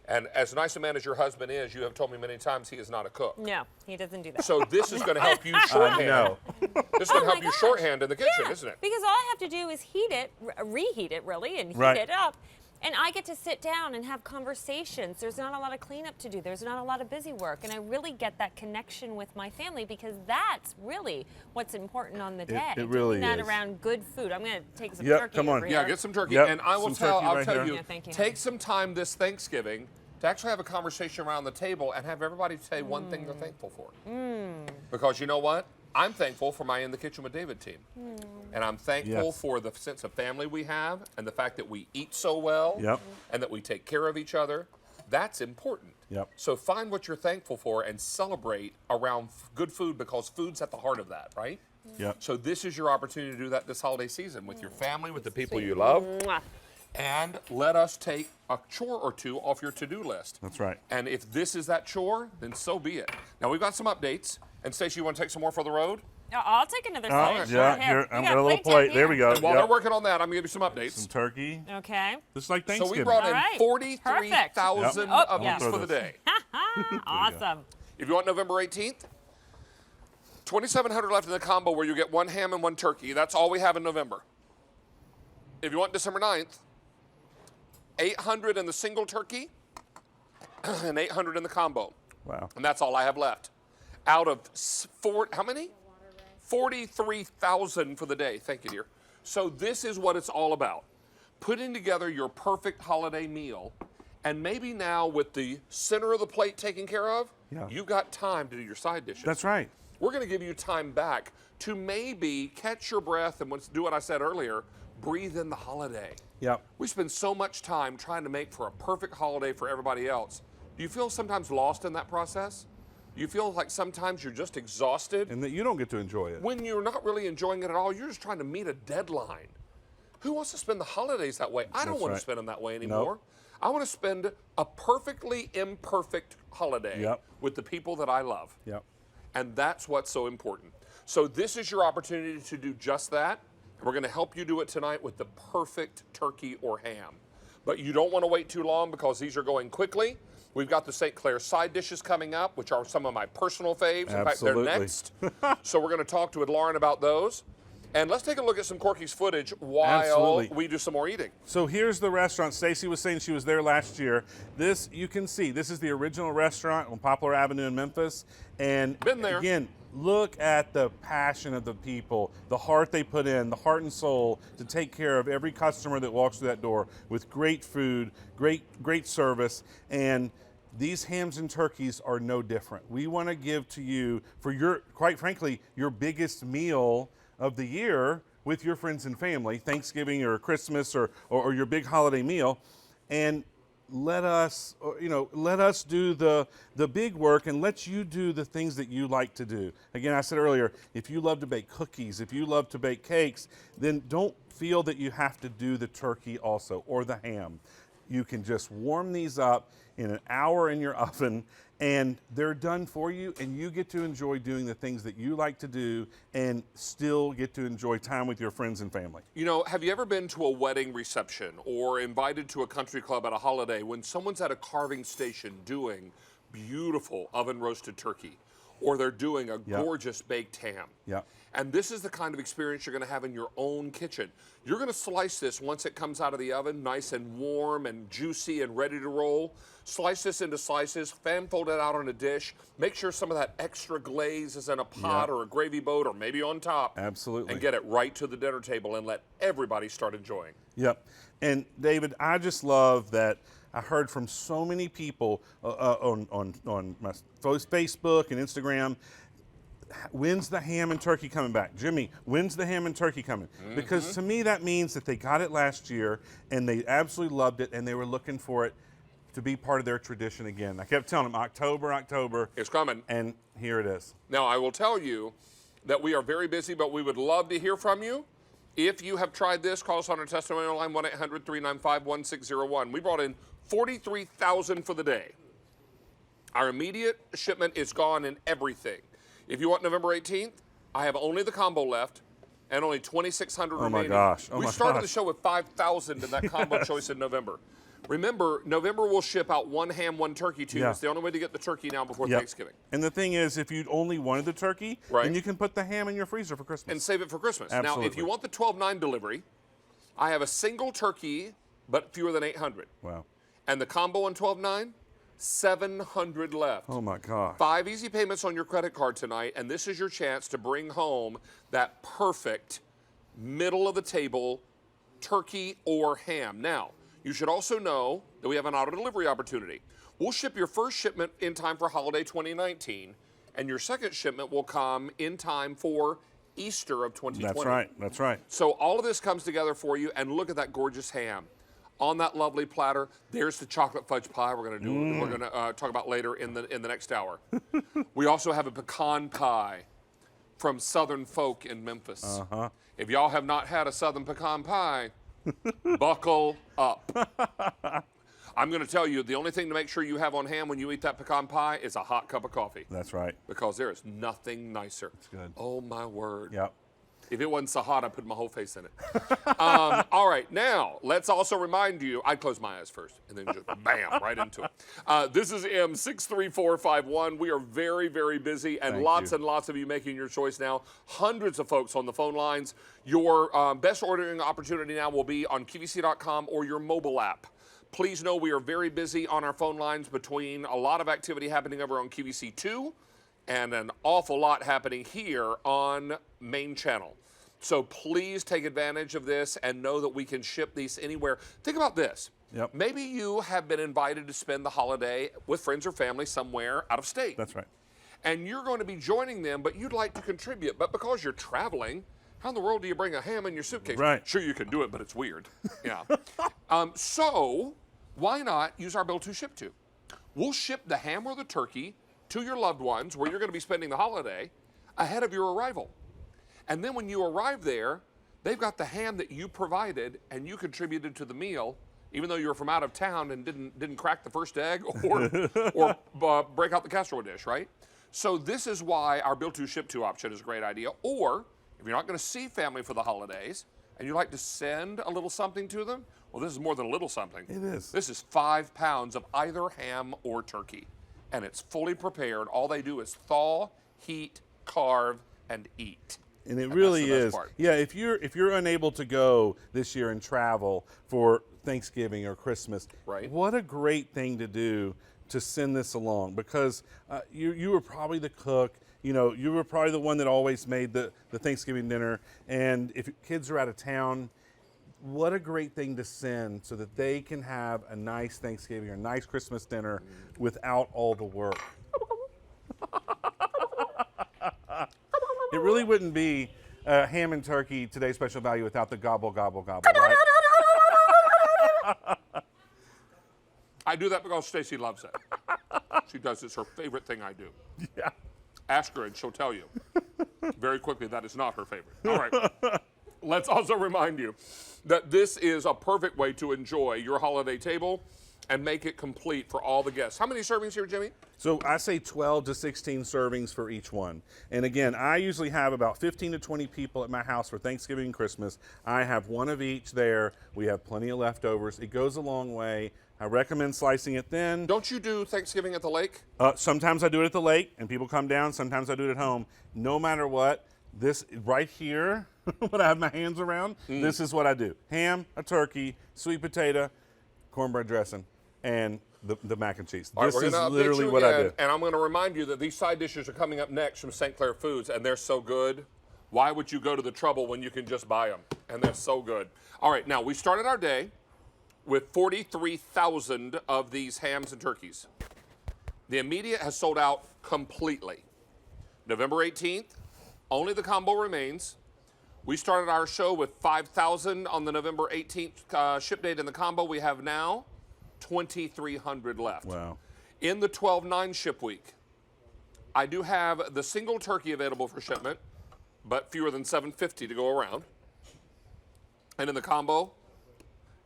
And as nice a man as your husband is, you have told me many times he is not a cook. No, he doesn't do that. So this is going to help you shorthand. No. This is going to help you shorthand in the kitchen, isn't it? Because all I have to do is heat it, reheat it really, and heat it up. And I get to sit down and have conversations. There's not a lot of cleanup to do. There's not a lot of busy work. And I really get that connection with my family because that's really what's important on the day. It really Doing that is. around good food. I'm going to take some Yep, turkey come on. over here. Yeah, get some turkey. Yep, And I will some tell, turkey I'll right tell here. you, Yeah, thank you. take some time this Thanksgiving to actually have a conversation around the table and have everybody say one thing they're thankful for. Because you know what? I'm thankful for my In the Kitchen with David team. And I'm thankful Yes. for the sense of family we have and the fact that we eat so well and that we take care of each other. That's important. So find what you're thankful for and celebrate around good food, because food's at the heart of that, right? So this is your opportunity to do that this holiday season with your family, with the people you love. And let us take a chore or two off your to-do list. That's right. And if this is that chore, then so be it. Now, we've got some updates. And Stacey, you want to take some more for the road? I'll take another Oh, slice. yeah, Sure. here, I've We got a little time plate. There here. we go. And while they're working on that, I'm going to give you some updates. Some turkey. Okay. Just like So Thanksgiving. we brought in All right. 43,000 Perfect. of Yep. these for the day. Awesome. If you want November 18th, 2,700 left in the combo where you get 1 ham and 1 turkey. That's all we have in November. If you want December 9th, 800 in the single turkey and 800 in the combo. Wow. And that's all I have left. Out of how many? 43,000 for the day. Thank you, dear. So this is what it's all about. Putting together your perfect holiday meal, and maybe now with the center of the plate taken care of, you've got time to do your side dishes. That's right. We're going to give you time back to maybe catch your breath and do what I said earlier, breathe in the holiday. We spend so much time trying to make for a perfect holiday for everybody else. Do you feel sometimes lost in that process? Do you feel like sometimes you're just exhausted? And that you don't get to enjoy it. When you're not really enjoying it at all, you're just trying to meet a deadline. Who wants to spend the holidays that way? I don't want to spend them that way anymore. I want to spend a perfectly imperfect holiday with the people that I love. And that's what's so important. So this is your opportunity to do just that. And we're going to help you do it tonight with the perfect turkey or ham. But you don't want to wait too long because these are going quickly. We've got the St. Clair side dishes coming up, which are some of my personal faves. In fact, they're next. So we're going to talk to Lauren about those. And let's take a look at some Corky's footage while we do some more eating. So here's the restaurant. Stacey was saying she was there last year. This, you can see, this is the original restaurant on Poplar Avenue in Memphis. And been there. Again, look at the passion of the people, the heart they put in, the heart and soul to take care of every customer that walks through that door with great food, great service. And these hams and turkeys are no different. We want to give to you, for your, quite frankly, your biggest meal of the year with your friends and family, Thanksgiving or Christmas or your big holiday meal, and let us do the big work and let you do the things that you like to do. Again, I said earlier, if you love to bake cookies, if you love to bake cakes, then don't feel that you have to do the turkey also or the ham. You can just warm these up in an hour in your oven and they're done for you, and you get to enjoy doing the things that you like to do and still get to enjoy time with your friends and family. You know, have you ever been to a wedding reception or invited to a country club at a holiday when someone's at a carving station doing beautiful oven roasted turkey, or they're doing a gorgeous baked ham? And this is the kind of experience you're going to have in your own kitchen. You're going to slice this once it comes out of the oven, nice and warm and juicy and ready to roll. Slice this into slices, fan fold it out on a dish. Make sure some of that extra glaze is in a pot or a gravy boat or maybe on top. Absolutely. And get it right to the dinner table and let everybody start enjoying. And David, I just love that I heard from so many people on my Facebook and Instagram. When's the ham and turkey coming back? Jimmy, when's the ham and turkey coming? Because to me that means that they got it last year and they absolutely loved it and they were looking for it to be part of their tradition again. I kept telling them October. It's coming. And here it is. Now, I will tell you that we are very busy, but we would love to hear from you. If you have tried this, call us on our testimonial line, 1-800-395-1601. We brought in 43,000 for the day. Our immediate shipment is gone in everything. If you want November 18th, I have only the combo left and only 2,600 remaining. Oh my gosh. We started the show with 5,000 in that combo choice in November. Remember, November will ship out 1 ham, 1 turkey too. It's the only way to get the turkey now before Thanksgiving. And the thing is, if you only wanted the turkey, then you can put the ham in your freezer for Christmas. And save it for Christmas. Absolutely. Now, if you want the 12/9 delivery, I have a single turkey, but fewer than 800. Wow. And the combo on 12/9, 700 left. Oh my gosh. 5 easy payments on your credit card tonight, and this is your chance to bring home that perfect middle of the table turkey or ham. Now, you should also know that we have an auto delivery opportunity. We'll ship your first shipment in time for holiday 2019. and your second shipment will come in time for Easter of 2020. That's right. That's right. So all of this comes together for you, and look at that gorgeous ham. On that lovely platter, there's the chocolate fudge pie we're going to do. We're going to talk about later in the next hour. We also have a pecan pie from Southern Folk in Memphis. If y'all have not had a Southern pecan pie, buckle up. I'm going to tell you, the only thing to make sure you have on hand when you eat that pecan pie is a hot cup of coffee. That's right. Because there is nothing nicer. It's good. Oh, my word. Yep. If it wasn't so hot, I'd put my whole face in it. All right, now, let's also remind you, I'd close my eyes first, and then just bam, right into it. This is M63451. We are very, very busy, and lots of you making your choice now. Hundreds of folks on the phone lines. Your best ordering opportunity now will be on QVC.com or your mobile app. Please know we are very busy on our phone lines between a lot of activity happening over on QVC2 and an awful lot happening here on main channel. So please take advantage of this and know that we can ship these anywhere. Think about this. Yep. Maybe you have been invited to spend the holiday with friends or family somewhere out of state. That's right. And you're going to be joining them, but you'd like to contribute. But because you're traveling, how in the world do you bring a ham in your suitcase? Right. Sure, you can do it, but it's weird. Yeah. So why not use our Bill to Ship to? We'll ship the ham or the turkey to your loved ones where you're going to be spending the holiday ahead of your arrival. And then when you arrive there, they've got the ham that you provided and you contributed to the meal, even though you were from out of town and didn't crack the first egg or break out the casserole dish, right? So this is why our Bill to Ship to option is a great idea. Or if you're not going to see family for the holidays and you like to send a little something to them, well, this is more than a little something. It is. This is 5 pounds of either ham or turkey, and it's fully prepared. All they do is thaw, heat, carve, and eat. And it really that's the best is. part. Yeah, if you're unable to go this year and travel for Thanksgiving or Christmas, Right. What a great thing to do to send this along, because you were probably the cook. You know, you were probably the one that always made the Thanksgiving dinner. And if your kids are out of town, what a great thing to send so that they can have a nice Thanksgiving or a nice Christmas dinner without all the work. It really wouldn't be ham and turkey today's special value without the gobble, gobble, gobble, right? I do that because Stacy loves it. She does. It's her favorite thing I do. Yeah. Ask her and she'll tell you very quickly that is not her favorite. All right. Let's also remind you that this is a perfect way to enjoy your holiday table and make it complete for all the guests. How many servings here, Jimmy? So I say 12 to 16 servings for each one. And again, I usually have about 15 to 20 people at my house for Thanksgiving and Christmas. I have one of each there. We have plenty of leftovers. It goes a long way. I recommend slicing it thin. Don't you do Thanksgiving at the lake? Sometimes I do it at the lake and people come down. Sometimes I do it at home. No matter what, this right here, when I have my hands around, this is what I do. Ham, a turkey, sweet potato, cornbread dressing, and the mac and cheese. All right, This we're is gonna update literally you what I again, do. And I'm going to remind you that these side dishes are coming up next from St. Clair Foods, and they're so good. Why would you go to the trouble when you can just buy them? And they're so good. All right, now we started our day with 43,000 of these hams and turkeys. The immediate has sold out completely. November 18th, only the combo remains. We started our show with 5,000 on the November 18th ship date in the combo. We have now 2,300 left. Wow. In the 12/9 ship week, I do have the single turkey available for shipment, but fewer than 750 to go around. And in the combo,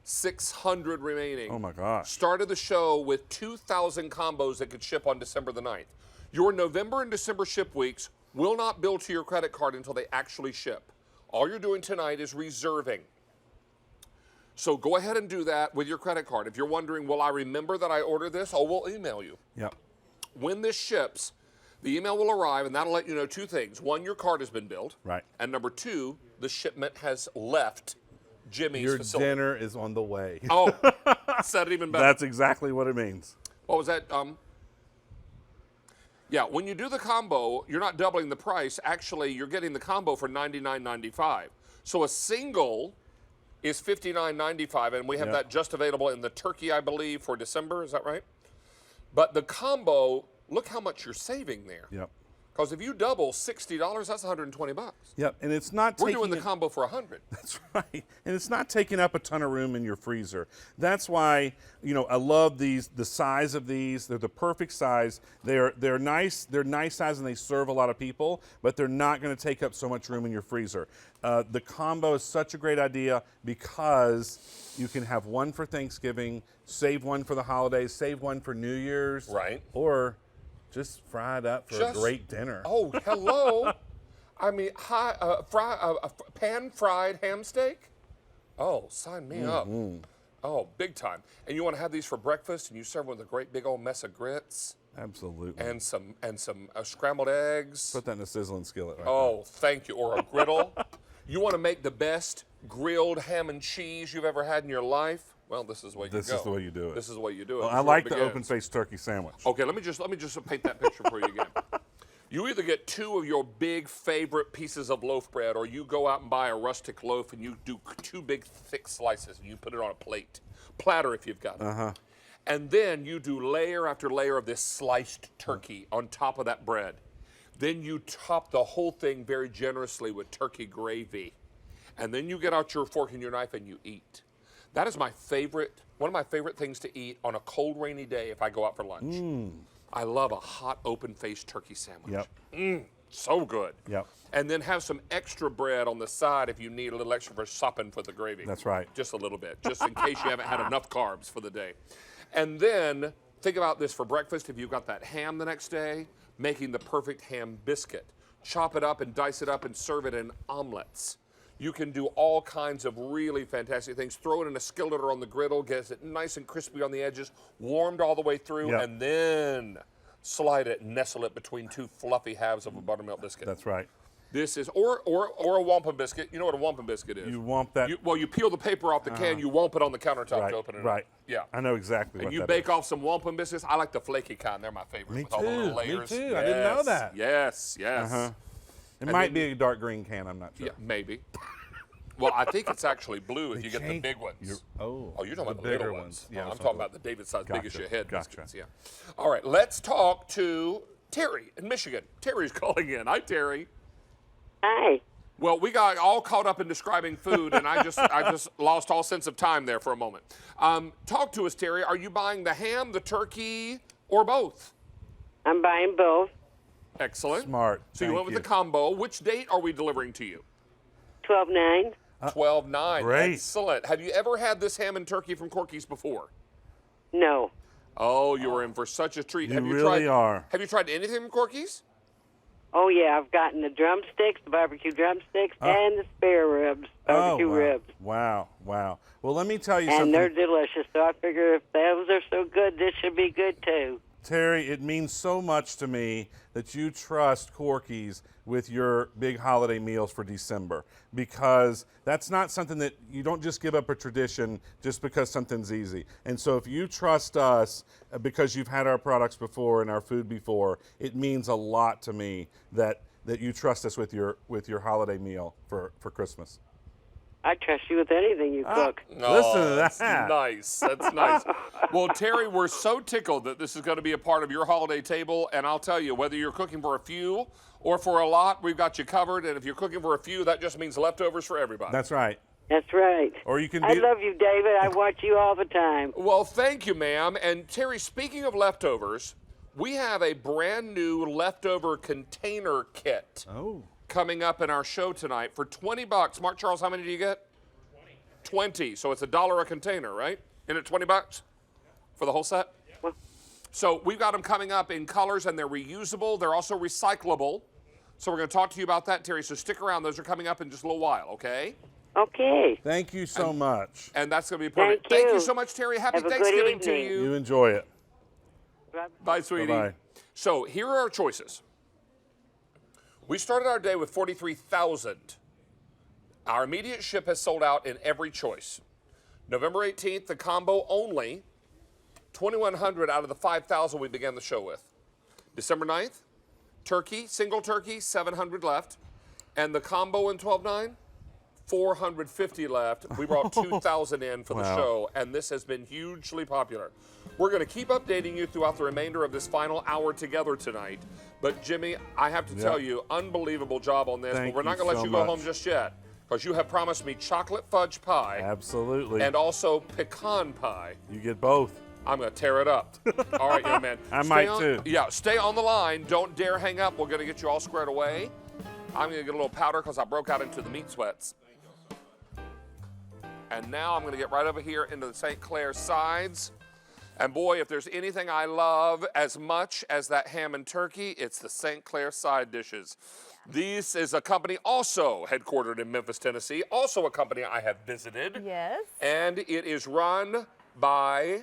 600 remaining. Oh my gosh. Started the show with 2,000 combos that could ship on December the 9th. Your November and December ship weeks will not bill to your credit card until they actually ship. All you're doing tonight is reserving. So go ahead and do that with your credit card. If you're wondering, will I remember that I ordered this? Oh, we'll email you. Yep. When this ships, the email will arrive, and that'll let you know 2 things. 1, your card has been billed. Right. And number 2, the shipment has left Jimmy's Your facility. dinner is on the way. Oh, said it even better. That's exactly what it means. What was that? Yeah, when you do the combo, you're not doubling the price. Actually, you're getting the combo for $99.95. So a single is $59.95, and we have that just available in the turkey, I believe, for December. Is that right? But the combo, look how much you're saving there. Yep. Because if you double $60, that's 120 bucks. Yep, and it's not We're taking doing the it- combo for 100. That's right. And it's not taking up a ton of room in your freezer. That's why, I love these, the size of these. They're the perfect size. They're nice size and they serve a lot of people, but they're not going to take up so much room in your freezer. The combo is such a great idea because you can have one for Thanksgiving, save one for the holidays, save one for New Year's. Right. Or just fry it up for a great dinner. Oh, hello. I mean, pan-fried ham steak? Oh, sign me up. Oh, big time. And you want to have these for breakfast, and you serve them with a great big old mess of grits. Absolutely. And some scrambled eggs. Put that in a sizzling skillet right Oh, thank you. Or a griddle. You want to make the best grilled ham and cheese you've ever had in your life? Well, this is the way you go. This is the way you do it. This is the way you do it. Well, This I is where it like the begins. open-faced turkey sandwich. Okay, let me just paint that picture for you again. You either get 2 of your big favorite pieces of loaf bread, or you go out and buy a rustic loaf and you do 2 big thick slices and you put it on a platter if you've got it. And then you do layer after layer of this sliced turkey on top of that bread. Then you top the whole thing very generously with turkey gravy. And then you get out your fork and your knife and you eat. That is one of my favorite things to eat on a cold, rainy day if I go out for lunch. I love a hot, open-faced turkey sandwich. Yep. So good. Yep. And then have some extra bread on the side if you need a little extra for sopping for the gravy. That's right. Just a little bit, just in case you haven't had enough carbs for the day. And then think about this for breakfast. If you've got that ham the next day, making the perfect ham biscuit. Chop it up and dice it up and serve it in omelets. You can do all kinds of really fantastic things. Throw it in a skillet or on the griddle, get it nice and crispy on the edges, warmed all the way through, Yep. and then slide it and nestle it between 2 fluffy halves of a buttermilk biscuit. That's right. This is, or a wampum biscuit. You know what a wampum biscuit is? You womp that. You peel the paper off the can, you womp it on the countertop right, to open it up. right. Yeah. I know exactly And what you that bake is. off some wampum biscuits. I like the flaky kind. They're my favorite. Me with all the little too, me layers. too. I didn't know Yes, that. Yes, yes. It And might then- be a dark green can, I'm not sure. Yeah, maybe. Well, I think it's actually blue if you get the change- big ones. you're You're talking about the bigger little ones. ones. Yeah, I'm that's talking what- about the David size, big as Gotcha, your head gotcha. biscuits. Yeah. All right, let's talk to Terry in Michigan. Terry's calling in. Hi, Terry. Hi. Well, we got all caught up in describing food, and I just lost all sense of time there for a moment. Talk to us, Terry. Are you buying the ham, the turkey, or both? I'm buying both. Excellent. Smart. So you Thank went with the combo. Which date are we delivering to you? 12/9. 12/9. Great. Excellent. Have you ever had this ham and turkey from Corky's before? No. Oh, you were in for such a treat. You really are. Have you tried anything from Corky's? Oh, yeah. I've gotten the drumsticks, the barbecue drumsticks, and the spare ribs, barbecue wow. ribs. Wow, wow. Well, let me tell you And something. they're delicious. So I figure if those are so good, this should be good, too. Terry, it means so much to me that you trust Corky's with your big holiday meals for December, because that's not something that you don't just give up a tradition just because something's easy. And so if you trust us because you've had our products before and our food before, it means a lot to me that you trust us with your holiday meal for Christmas. I trust you with anything you cook. Listen to That's that. nice. That's nice. Well, Terry, we're so tickled that this is going to be a part of your holiday table. And I'll tell you, whether you're cooking for a few or for a lot, we've got you covered. And if you're cooking for a few, that just means leftovers for everybody. That's right. That's right. Or you can I be- love you, David. I watch you all the time. Well, thank you, ma'am. And Terry, speaking of leftovers, we have a brand new leftover container kit. Oh. Coming up in our show tonight for $20. Mark Charles, how many do you get? 20. So it's $1 a container, right? Isn't it $20 for the whole set? Well, So we've got them coming up in colors, and they're reusable. They're also recyclable. So we're going to talk to you about that, Terry. So stick around. Those are coming up in just a little while, okay? okay. Thank you so much. And that's going to be perfect. Thank Thank you you. so much, Terry. Happy Have a good Thanksgiving to evening. you. You enjoy it. Bye, sweetie. Bye-bye. So here are our choices. We started our day with 43,000. Our immediate ship has sold out in every choice. November 18th, the combo only, 2,100 out of the 5,000 we began the show with. December 9th, turkey, single turkey, 700 left. And the combo in 12/9, 450 left. We brought 2,000 in for the Wow. show, and this has been hugely popular. We're going to keep updating you throughout the remainder of this final hour together tonight. But Jimmy, I have to tell you, unbelievable job on this. Thank but we're not you going to let so you go home much. just yet, because you have promised me chocolate fudge pie Absolutely. and also pecan pie. You get both. I'm going to tear it up. All right, young man. I Stay might on- too. Yeah, stay on the line. Don't dare hang up. We're going to get you all squared away. I'm going to get a little powder because I broke out into the meat sweats. And now I'm going to get right over here into the St. Clair sides. And boy, if there's anything I love as much as that ham and turkey, it's the St. Clair side dishes. This is a company also headquartered in Memphis, Tennessee, also a company I have visited. Yes. And it is run by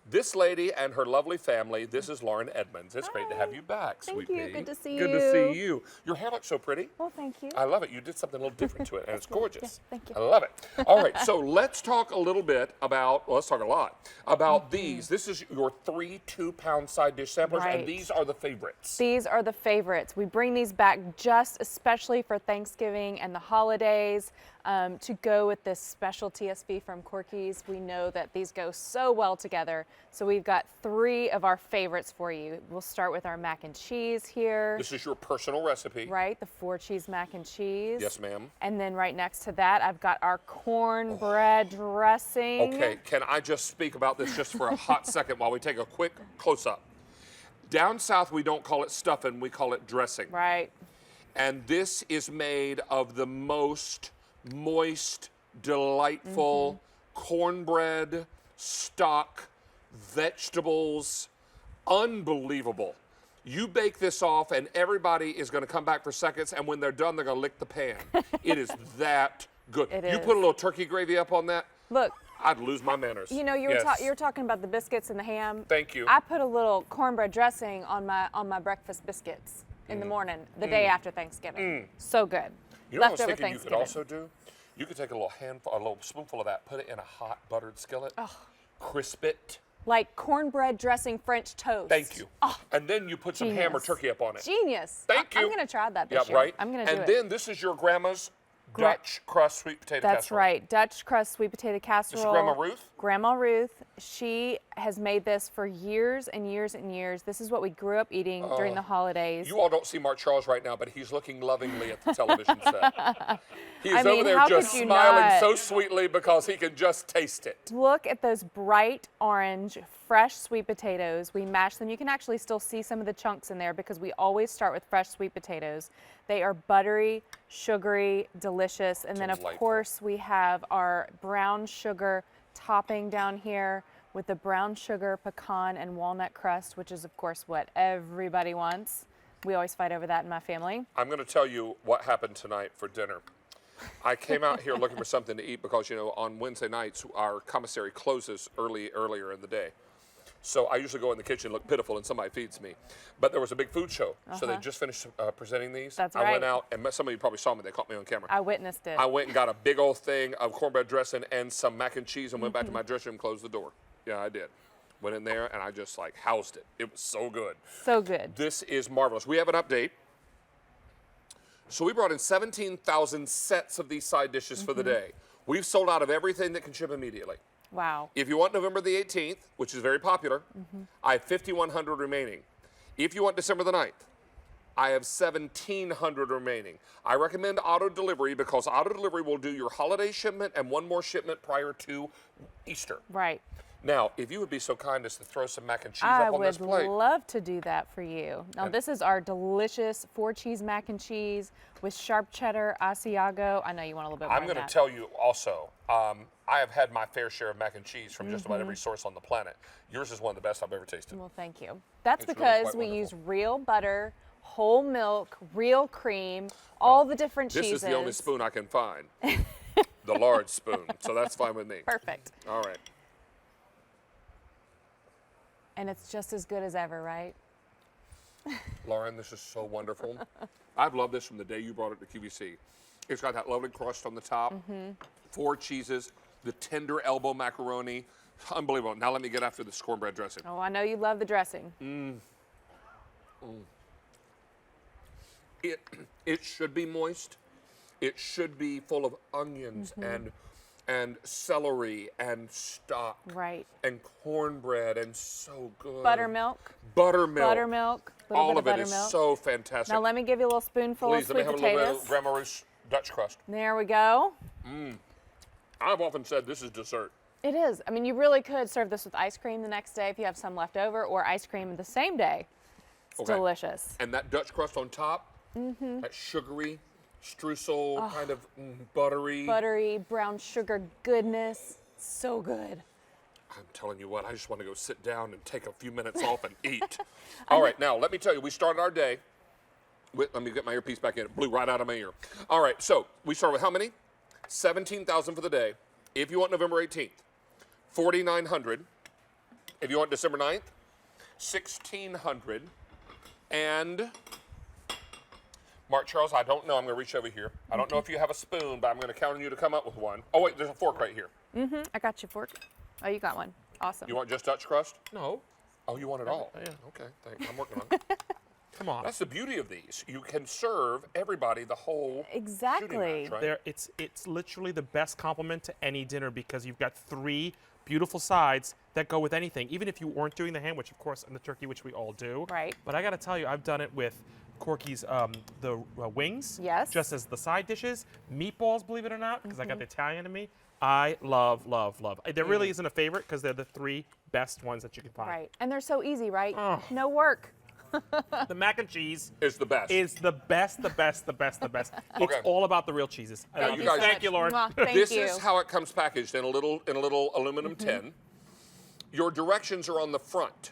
this lady and her lovely family. This is Lauren Edmonds. It's great to have you back, Thank sweet you. pea. Good to see Good to see you. Your hair looks so pretty. Well, thank you. I love it. You did something a little different to it, and it's gorgeous. thank you. I love it. All right, so let's talk a little bit about, well, let's talk a lot about Mm-hmm. these. This is your 3 2-pound side dish samplers, Right. and these are the favorites. These are the favorites. We bring these back just especially for Thanksgiving and the holidays to go with this special TSV from Corky's. We know that these go so well together. So we've got 3 of our favorites for you. We'll start with our mac and cheese here. This is your personal recipe. Right, the 4-cheese mac and cheese. Yes, ma'am. And then right next to that, I've got our cornbread dressing. Okay, can I just speak about this just for a hot second while we take a quick close-up? Down south, we don't call it stuffing, we call it dressing. Right. And this is made of the most moist, delightful cornbread, stock, vegetables, unbelievable. You bake this off and everybody is going to come back for seconds, and when they're done, they're going to lick the pan. It is that good. It you is. put a little turkey gravy up on that, Look, I'd lose my manners. you know, you were, Yes. you were talking about the biscuits and the ham. Thank you. I put a little cornbread dressing on my breakfast biscuits in the morning, the day after Thanksgiving. So good. You know what I was Leftover thinking you could Thanksgiving. also do? You could take a little spoonful of that, put it in a hot buttered skillet, crisp it. Like cornbread dressing French toast. Thank you. Oh, And then you put some ham or genius. turkey up on it. Genius. Thank you. I'm gonna try that Yeah, this year. right. I'm gonna do and it. then this is your grandma's Dutch crust sweet potato That's casserole. right. Dutch crust sweet potato casserole. Grandma Ruth? Grandma Ruth. She has made this for years and years and years. This is what we grew up eating during the holidays. You all don't see Mark Charles right now, but he's looking lovingly at the television set. He's I mean, over there how just could you smiling not? so sweetly because he can just taste it. Look at those bright orange, fresh sweet potatoes. We mash them. You can actually still see some of the chunks in there because we always start with fresh sweet potatoes. They are buttery, sugary, delicious. And then, of Delightful. course, we have our brown sugar topping down here with the brown sugar, pecan, and walnut crust, which is, of course, what everybody wants. We always fight over that in my family. I'm going to tell you what happened tonight for dinner. I came out here looking for something to eat because, you know, on Wednesday nights, our commissary closes earlier in the day. So I usually go in the kitchen, look pitiful, and somebody feeds me. But there was a big food show, so they just finished presenting these. That's I went right. out, and some of you probably saw me. They caught me on camera. I witnessed it. I went and got a big old thing of cornbread dressing and some mac and cheese and went back to my dressing room and closed the door. Yeah, I did. Went in there, and I just, like, housed it. It was so good. So good. This is marvelous. We have an update. So we brought in 17,000 sets of these side dishes for the day. We've sold out of everything that can ship immediately. Wow. If you want November the 18th, which is very popular, I have 5,100 remaining. If you want December the 9th, I have 1,700 remaining. I recommend auto delivery because auto delivery will do your holiday shipment and one more shipment prior to Easter. Right. Now, if you would be so kind as to throw some mac and cheese I up on this would plate. love to do that for you. Now, And- this is our delicious 4-cheese mac and cheese with sharp cheddar, Asiago. I know you want a little bit more I'm of going to that. tell you also, I have had my fair share of mac and cheese from just about every source on the planet. Yours is one of the best I've ever tasted. Well, thank you. That's It's really because quite we wonderful. use real butter, whole milk, real cream, all the different This cheeses. is the only spoon I can find, the large spoon, so that's fine with me. Perfect. All right. And it's just as good as ever, right? Lauren, this is so wonderful. I've loved this from the day you brought it to QVC. It's got that lovely crust on the top, 4 cheeses, the tender elbow macaroni. Unbelievable. Now let me get after the cornbread dressing. Oh, I know you love the dressing. It should be moist. it should be full of onions and celery and stock. Right. And cornbread and so good. Buttermilk. Buttermilk. Buttermilk. Little All bit of it buttermilk. is so fantastic. Now let me give you a little spoonful Please, of let me sweet have a little bit potatoes. of Grandma Ruth's Dutch crust. There we go. I've often said this is dessert. It is. I mean, you really could serve this with ice cream the next day if you have some left over, or ice cream the same day. It's Okay. delicious. And that Dutch crust on top, that sugary, streusel, kind of buttery. Buttery, brown sugar goodness. So good. I'm telling you what, I just want to go sit down and take a few minutes off and eat. All right, now let me tell you, we started our day with, let me get my earpiece back in. It blew right out of my ear. All right, so we start with how many? 17,000 for the day. If you want November 18th, 4,900. If you want December 9th, 1,600. And Mark Charles, I don't know. I'm going to reach over here. I don't know if you have a spoon, but I'm going to count on you to come up with one. Oh, wait, there's a fork right here. I got your fork. Oh, you got one. Awesome. You want just Dutch crust? No. Oh, you want it all? Yeah. Okay, thanks. I'm working on it. Come on. That's the beauty of these. You can serve everybody the whole Exactly. shooting match, right? It's literally the best compliment to any dinner because you've got 3 beautiful sides that go with anything. Even if you weren't doing the ham, which of course, and the turkey, which we all do. Right. But I got to tell you, I've done it with Corky's wings. Yes. Just as the side dishes, meatballs, believe it or not, because I got the Italian in me. I love, love, love. There really isn't a favorite because they're the 3 best ones that you can find. Right. And they're so easy, right? Oh. No work. The mac and cheese Is the best. is the best, the best, the best, the best. It's Okay. all about the real cheeses. I Now, love you it. guys- Thank you, Lauren. Mwah, thank This you. is how it comes packaged in a little aluminum tin. Your directions are on the front.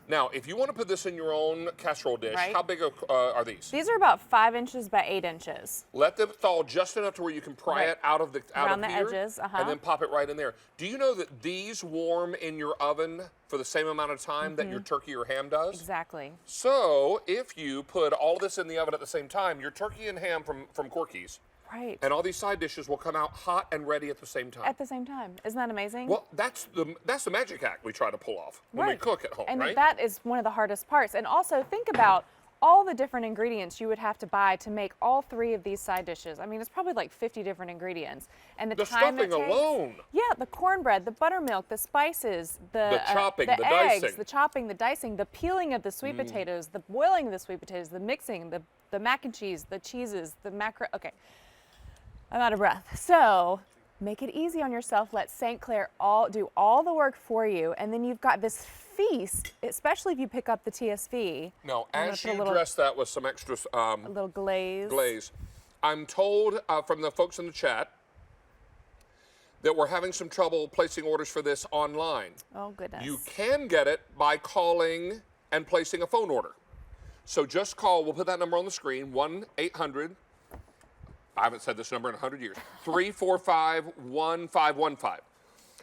Now, if you want to put this in your own casserole dish, Right. how big are these? These are about 5 inches by 8 inches. Let them thaw just enough to where you can pry Right. it out of Around the here, edges, and then pop it right in there. Do you know that these warm in your oven for the same amount of time that your turkey or ham does? Exactly. So if you put all of this in the oven at the same time, your turkey and ham from Corky's Right. and all these side dishes will come out hot and ready at the same time. At the same time. Isn't that amazing? Well, that's the magic hack we try to pull off when we Right. cook at home, and right? that is one of the hardest parts. And also think about all the different ingredients you would have to buy to make all 3 of these side dishes. I mean, it's probably like 50 different ingredients. And the time it stuffing takes, alone. Yeah, the cornbread, the buttermilk, the spices, the chopping, the the eggs, dicing. the chopping, the dicing, the peeling of the sweet potatoes, the boiling of the sweet potatoes, the mixing, the mac and cheese, the cheeses, the macro. Okay, I'm out of breath. So make it easy on yourself. Let St. Clair do all the work for you, and then you've got this feast, especially if you pick up the TSV. Now, I'm gonna as put a you little- dress that with some extra A little glaze. glaze, I'm told from the folks in the chat that we're having some trouble placing orders for this online. Oh, goodness. You can get it by calling and placing a phone order. So just call, we'll put that number on the screen, 1-800, I haven't said this number in 100 years, 345-1515.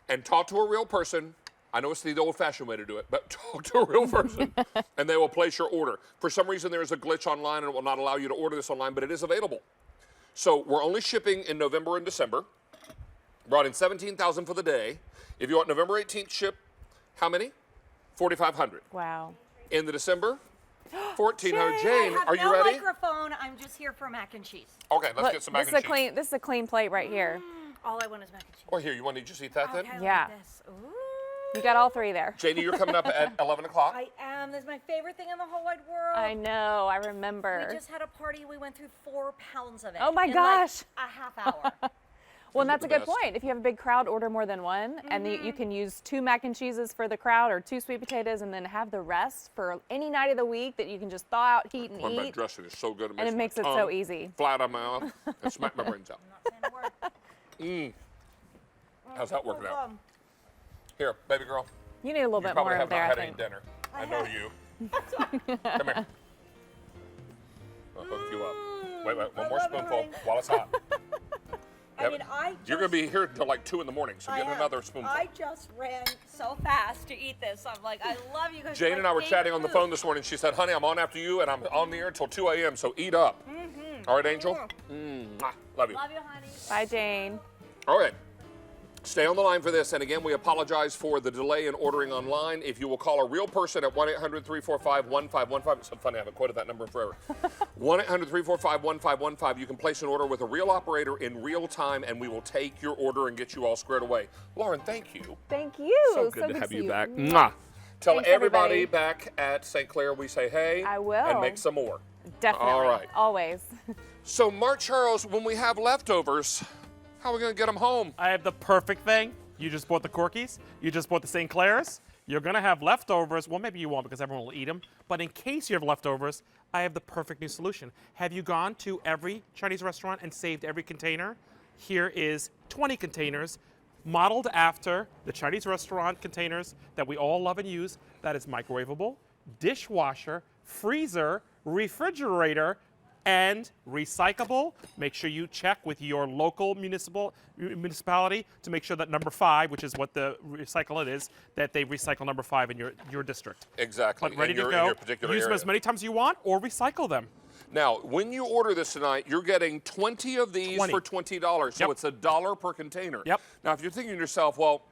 And talk to a real person. I know it's the old-fashioned way to do it, but talk to a real person, and they will place your order. For some reason, there is a glitch online, and it will not allow you to order this online, but it is available. So we're only shipping in November and December. Brought in 17,000 for the day. If you want November 18th ship, how many? 4,500. Wow. In the December, 1,400. Jane, I have are you no ready? microphone. I'm just here for mac and cheese. Okay, let's Look, get some mac this and is a cheese. clean. This is a clean plate right here. All I want is mac and cheese. Or here, you want to just eat that then? Okay, Yeah. like this. Ooh. You got all 3 there. Janie, you're coming up at 11 o'clock. I am. That's my favorite thing in the whole wide world. I know. I remember. We just had a party. We went through 4 pounds of it. Oh my in gosh. Like a half hour. Well, and that's a the good best. point. If you have a big crowd, order more than one, and you can use 2 mac and cheeses for the crowd or 2 sweet potatoes, and then have the rest for any night of the week that you can just thaw out, heat, and Cornbread eat. dressing is so good. And it makes it my so tongue easy. Fly out of my mouth and smack my brains out. I'm not saying a word. How's that working out? Here, baby girl. You need a little You bit probably more have of there, not I had any think. dinner. I know you. Come here. I'll hook you up. Wait, one more love it, spoonful honey. while it's hot. I Yep. mean, You're going to be here until like 2 in the morning, so I get am. another spoonful. I just ran so fast to eat this. I'm like, I love you guys. Jane My and I were favorite chatting on the food. phone this morning. She said, honey, I'm on after you, and I'm on the air until 2 a.m., so eat up. All right, Angel? Mwah. Love you. Love you, honey. Bye, Jane. All right. Stay on the line for this. And again, we apologize for the delay in ordering online. If you will call a real person at 1-800-345-1515. It's so funny, I haven't quoted that number in forever. 1-800-345-1515. You can place an order with a real operator in real time, and we will take your order and get you all squared away. Lauren, thank you. Thank you. So good to have see you back. Mwah. Tell Thanks, everybody everybody. back at St. Clair we say hey. I will. And make some more. Definitely. All right. Always. So, Mark Charles, when we have leftovers, how are we going to get them home? I have the perfect thing. You just bought the Corkies. You just bought the St. Clairs. You're going to have leftovers. Well, maybe you won't because everyone will eat them. But in case you have leftovers, I have the perfect new solution. Have you gone to every Chinese restaurant and saved every container? Here is 20 containers modeled after the Chinese restaurant containers that we all love and use. That is microwavable, dishwasher, freezer, refrigerator, and recyclable. Make sure you check with your local municipality to make sure that number 5, which is what the recycle it is, that they recycle number 5 in your district. Exactly. But ready in to your, go. In your particular Use them area. as many times as you want or recycle them. Now, when you order this tonight, you're getting 20 of these 20. for $20. So Yep. it's $1 per container. Yep. Now, if you're thinking to yourself, well,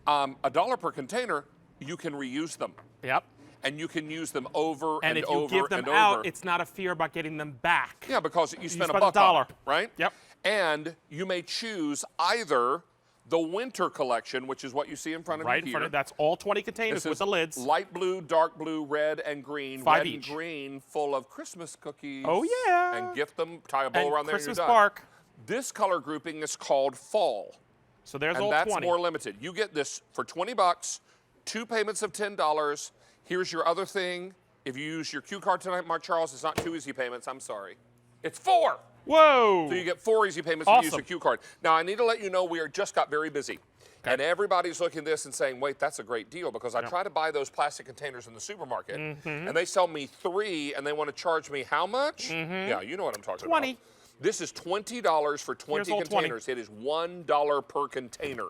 $1 per container, you can reuse them. Yep. And you can use them over And and if you over give them and out, over. it's not a fear about getting them back. Yeah, because you spent spent $1 $1. on it, right? Yep. And you may choose either the winter collection, which is what you see in front of Right you in here. front of that's all 20 containers This with is the lids. light blue, dark blue, red, and green. 5 red each. and green, full of Christmas cookies. Oh, yeah. And gift them, tie a bow And around there, Christmas and you're done. bark. This color grouping is called fall. So there's and all that's 20. more limited. You get this for $20, 2 payments of $10. Here's your other thing. If you use your Q card tonight, Mark Charles, it's not 2 easy payments. I'm sorry. It's 4. Whoa. So you get 4 easy payments if you use Awesome. your Q card. Now, I need to let you know we just got very busy. And everybody's looking at this and saying, wait, that's a great deal because I try to buy those plastic containers in the supermarket and they sell me 3 and they want to charge me how much? Yeah, you know what I'm talking 20. about. This is $20 for 20 Here's all 20. containers. It is $1 per container.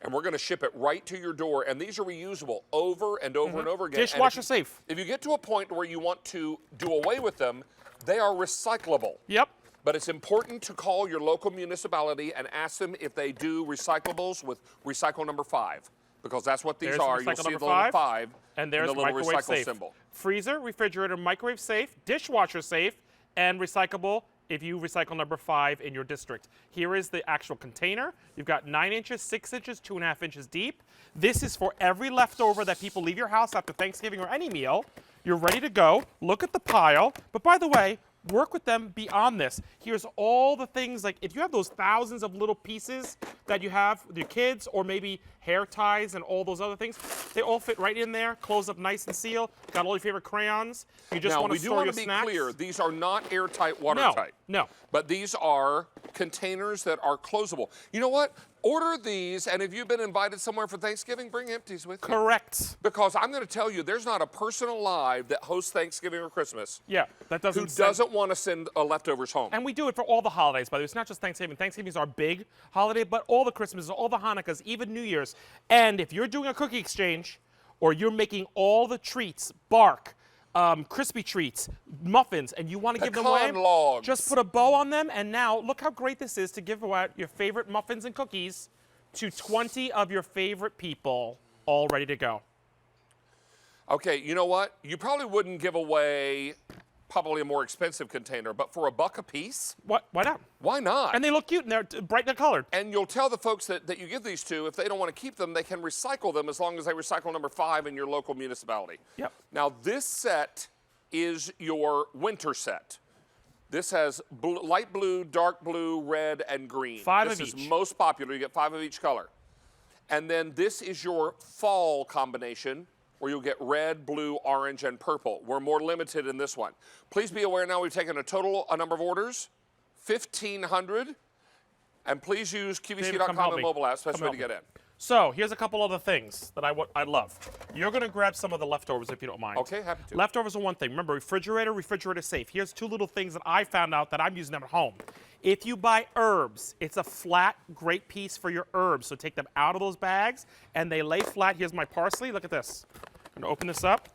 And we're going to ship it right to your door. And these are reusable over and over and over again. And Dishwasher safe. If you get to a point where you want to do away with them, they are recyclable. Yep. But it's important to call your local municipality and ask them if they do recyclables with recycle number 5. Because that's what these There's are. recycle You'll see the number little 5, 5 and there's the little microwave recycle safe. symbol. Freezer, refrigerator, microwave safe, dishwasher safe, and recyclable if you recycle number 5 in your district. Here is the actual container. You've got 9 inches, 6 inches, 2.5 inches deep. This is for every leftover that people leave your house after Thanksgiving or any meal. You're ready to go. Look at the pile. But by the way, work with them beyond this. Here's all the things, like if you have those thousands of little pieces that you have with your kids, or maybe hair ties and all those other things, they all fit right in there, close up nice and seal. Got all your favorite crayons. You just Now, want we to do store want your to be snacks. clear. These are not airtight, watertight. No. But these are containers that are closable. You know what? Order these, and if you've been invited somewhere for Thanksgiving, bring empties with you. Correct. Because I'm going to tell you, there's not a person alive that hosts Thanksgiving or Christmas Yeah, that doesn't who send- doesn't want to send leftovers home. And we do it for all the holidays, by the way. It's not just Thanksgiving. Thanksgiving is our big holiday, but all the Christmases, all the Hanukkahs, even New Year's. And if you're doing a cookie exchange, or you're making all the treats, bark, crispy treats, muffins, and you want to give them away, Pecan logs. just put a bow on them. And now, look how great this is to give away your favorite muffins and cookies to 20 of your favorite people, all ready to go. Okay, you know what? You probably wouldn't give away probably a more expensive container, but for $1 a piece, Why not? why not? And they look cute, and they're bright and colored. And you'll tell the folks that you give these to, if they don't want to keep them, they can recycle them as long as they recycle number 5 in your local municipality. Yep. Now, this set is your winter set. This has light blue, dark blue, red, and green. 5 this of is each. most popular. You get 5 of each color. And then this is your fall combination, where you'll get red, blue, orange, and purple. We're more limited in this one. Please be aware now we've taken a number of orders, 1,500. And please use David, come QVC.com help and me. mobile app, Come best way help to me. get in. So here's a couple other things that I love. You're going to grab some of the leftovers if you don't mind. Okay, happy to. Leftovers are one thing. Remember, refrigerator safe. Here's 2 little things that I found out that I'm using them at home. If you buy herbs, it's a flat, great piece for your herbs. So take them out of those bags, and they lay flat. Here's my parsley. Look at this. I'm going to open this up.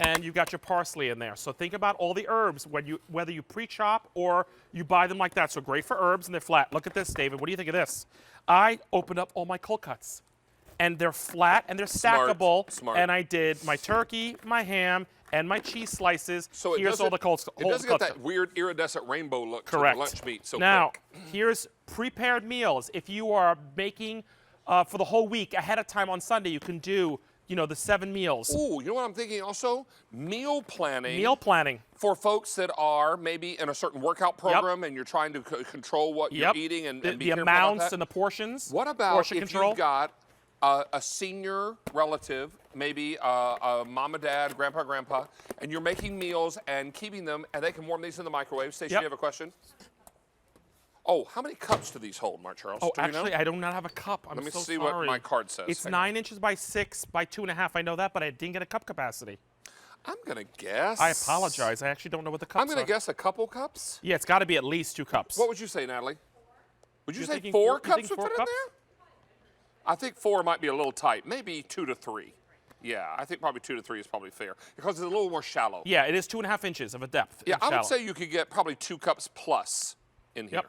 and you've got your parsley in there. So think about all the herbs whether you pre-chop or you buy them like that. So great for herbs and they're flat. Look at this, David. What do you think of this? I opened up all my cold cuts, and they're flat and they're stackable. Smart. And I did my turkey, my ham, and my cheese slices. So here's all the cold. It doesn't get that weird iridescent rainbow look Correct. to the lunch meat so now, quick. here's prepared meals. If you are making for the whole week ahead of time on Sunday, you can do, the 7 meals. Ooh, you know what I'm thinking also? Meal planning. Meal planning. For folks that are maybe in a certain workout program and you're trying to control what you're eating and be the careful amounts about that. and the portions. What about portion if control? you've got a senior relative, maybe a mom and dad, grandpa, and you're making meals and keeping them, and they can warm these in the microwave. Stacey, you have a question? Oh, how many cups do these hold, Mark Charles? Oh, do you actually, know? I do not have a cup. I'm Let me so see sorry. what my card says. It's Hang 9 inches by 6 by 2.5. I know that, but I didn't get a cup capacity. I'm going to guess. I apologize. I actually don't know what the cups I'm going are. to guess a couple cups. Yeah, it's got to be at least 2 cups. What would you say, Natalie? Would you You're say thinking 4 you cups think would 4 fit cups? in there? I think 4 might be a little tight. Maybe 2 to 3. Yeah, I think probably 2 to 3 is probably fair because it's a little more shallow. Yeah, it is 2.5 inches of a depth. Yeah, It's I would shallow. say you could get probably 2 cups plus in here. Yep.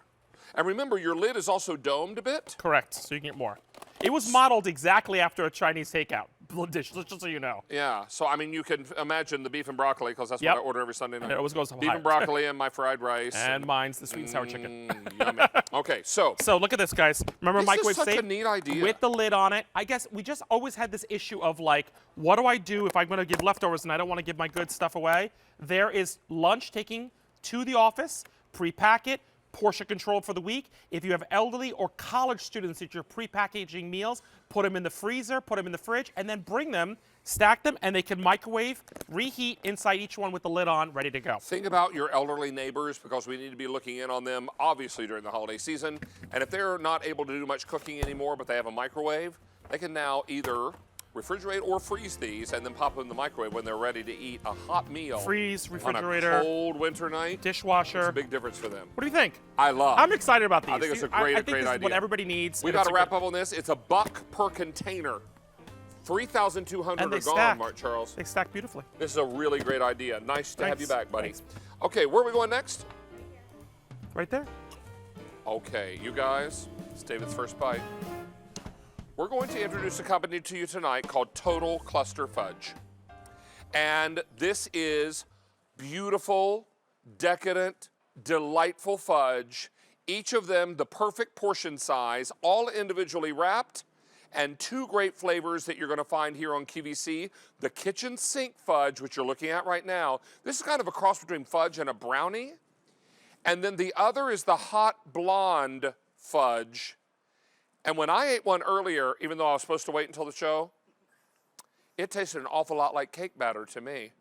And remember, your lid is also domed a bit. Correct, so you can get more. It was modeled exactly after a Chinese takeout dish, just so you know. Yeah, so I mean, you can imagine the beef and broccoli because that's what I order every Sunday night. And it always goes beef high. and broccoli and my fried rice. And mine's the sweet and sour chicken. Yummy. Okay, so. So look at this, guys. Remember This is microwave such a safe? neat idea. With the lid on it. I guess we just always had this issue of like, what do I do if I'm going to give leftovers and I don't want to give my good stuff away? There is lunch taking to the office, pre-pack it, portion control for the week. If you have elderly or college students that you're pre-packaging meals, put them in the freezer, put them in the fridge, and then bring them, stack them, and they can microwave, reheat inside each one with the lid on, ready to go. Think about your elderly neighbors because we need to be looking in on them, obviously, during the holiday season. And if they're not able to do much cooking anymore, but they have a microwave, they can now either refrigerate or freeze these and then pop them in the microwave when they're ready to eat a hot meal. Freeze, refrigerator, on a cold winter night. Dishwasher. It's a big difference for them. What do you think? I love. I'm excited about these. I think it's a I great, think this is idea. what everybody needs. We and got it's to a wrap good- up on this. It's $1 per container. 3,200 And they are gone, stack. Mark Charles. They stack beautifully. This is a really great idea. Nice to have you Thanks. back, buddy. Thanks. Okay, where are we going next? Right there. Okay, you guys, it's David's first bite. We're going to introduce a company to you tonight called Total Cluster Fudge. And this is beautiful, decadent, delightful fudge. Each of them the perfect portion size, all individually wrapped, and 2 great flavors that you're going to find here on QVC. The kitchen sink fudge, which you're looking at right now. This is kind of a cross between fudge and a brownie. And then the other is the hot blonde fudge. And when I ate one earlier, even though I was supposed to wait until the show, it tasted an awful lot like cake batter to me.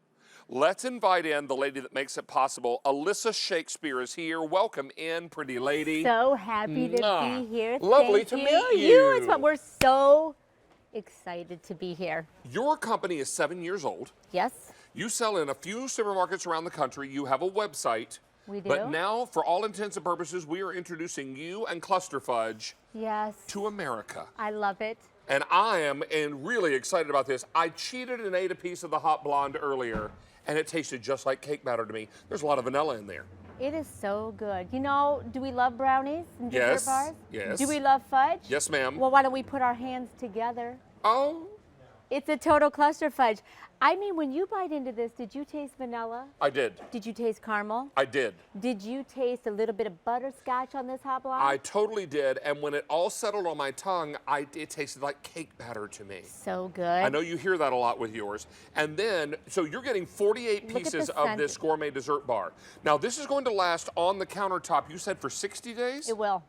Let's invite in the lady that makes it possible. Alyssa Shakespeare is here. Welcome in, pretty lady. So happy to be here. Lovely Thank to meet you. It's you. what we're so excited to be here. Your company is 7 years old. Yes, You sell in a few supermarkets around the country. You have a website. we do. But now, for all intents and purposes, we are introducing you and Cluster Fudge Yes, to America. I love it. And I am really excited about this. I cheated and ate a piece of the hot blonde earlier, and it tasted just like cake batter to me. There's a lot of vanilla in there. It is so good. You know, do we love brownies and dessert Yes, bars? yes. Do we love fudge? Yes, ma'am. Well, why don't we put our hands together? Oh, It's a total cluster fudge. I mean, when you bite into this, did you taste vanilla? I did. Did you taste caramel? I did. Did you taste a little bit of butterscotch on this hot blonde? I totally did. And when it all settled on my tongue, it tasted like cake batter to me. So good. I know you hear that a lot with yours. And then, so you're getting 48 Look at pieces the of scent. this gourmet dessert bar. Now, this is going to last on the countertop, you said, for 60 days? It will.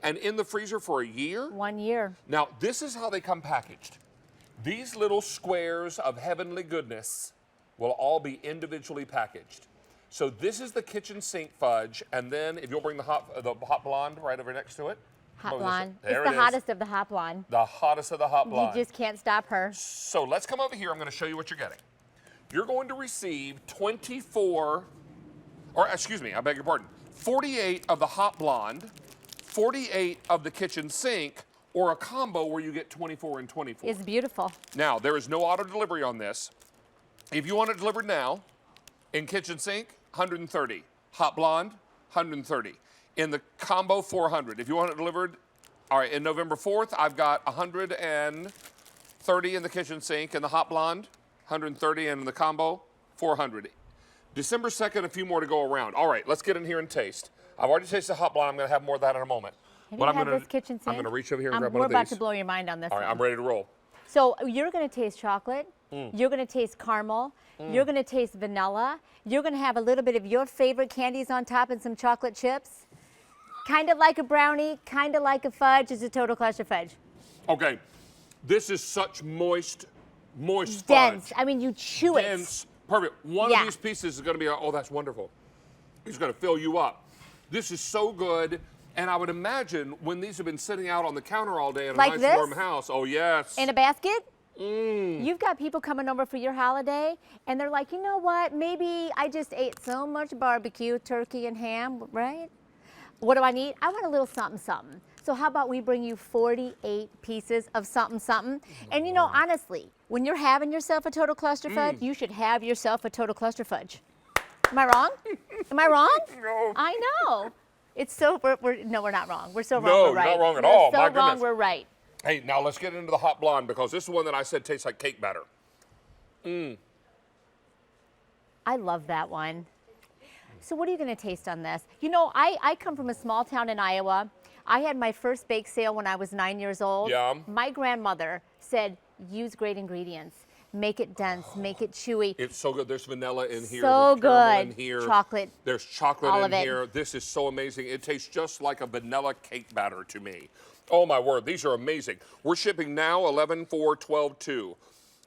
And in the freezer for a year? 1 year. Now, this is how they come packaged. These little squares of heavenly goodness will all be individually packaged. So this is the kitchen sink fudge, and then if you'll bring the hot blonde right over next to it. Hot What was blonde. this? There It's it the is. hottest of the hot blonde. The hottest of the hot blonde. You just can't stop her. So let's come over here. I'm going to show you what you're getting. You're going to receive 24, or excuse me, I beg your pardon, 48 of the hot blonde, 48 of the kitchen sink, or a combo where you get 24 and 24. It's beautiful. Now, there is no auto delivery on this. If you want it delivered now, in kitchen sink, 130. Hot blonde, 130. In the combo, 400. If you want it delivered, all right, in November 4th, I've got 130 in the kitchen sink. In the hot blonde, 130. And in the combo, 400. December 2nd, a few more to go around. All right, let's get in here and taste. I've already tasted hot blonde. I'm going to have more of that in a moment. Have you had this kitchen sink? I'm going to reach over here and grab one We're of about these. to blow your mind on this All right, one. I'm ready to roll. So you're going to taste chocolate. You're going to taste caramel. You're going to taste vanilla. You're going to have a little bit of your favorite candies on top and some chocolate chips. Kind of like a brownie, kind of like a fudge. It's a total cluster fudge. Okay, this is such moist fudge. Dense. I mean, you chew it. Dense. Perfect. One of these pieces is going to be, oh, that's wonderful. It's going to fill you up. This is so good. And I would imagine when these have been sitting out on the counter all day in a Like nice this? warm house. Oh, yes. In a basket? You've got people coming over for your holiday, and they're like, you know what? Maybe I just ate so much barbecue, turkey, and ham, right? What do I need? I want a little something, something. So how about we bring you 48 pieces of something, something? And you know, honestly, when you're having yourself a total cluster fudge, you should have yourself a total cluster fudge. Am I wrong? Am I wrong? No. I know. It's so, no, we're not wrong. We're so wrong, No, we're right. you're not wrong at We're all. so My wrong, goodness. we're right. Hey, now let's get into the hot blonde because this is one that I said tastes like cake batter. I love that one. So what are you going to taste on this? You know, I come from a small town in Iowa. I had my first bake sale when I was 9 years old. Yum. My grandmother said, use great ingredients. Make it dense, make it chewy. It's so good. There's vanilla in here. So There's caramel good. in here. Chocolate. There's chocolate All in of it. here. This is so amazing. It tastes just like a vanilla cake batter to me. Oh my word, these are amazing. We're shipping now 11, 4, 12, 2.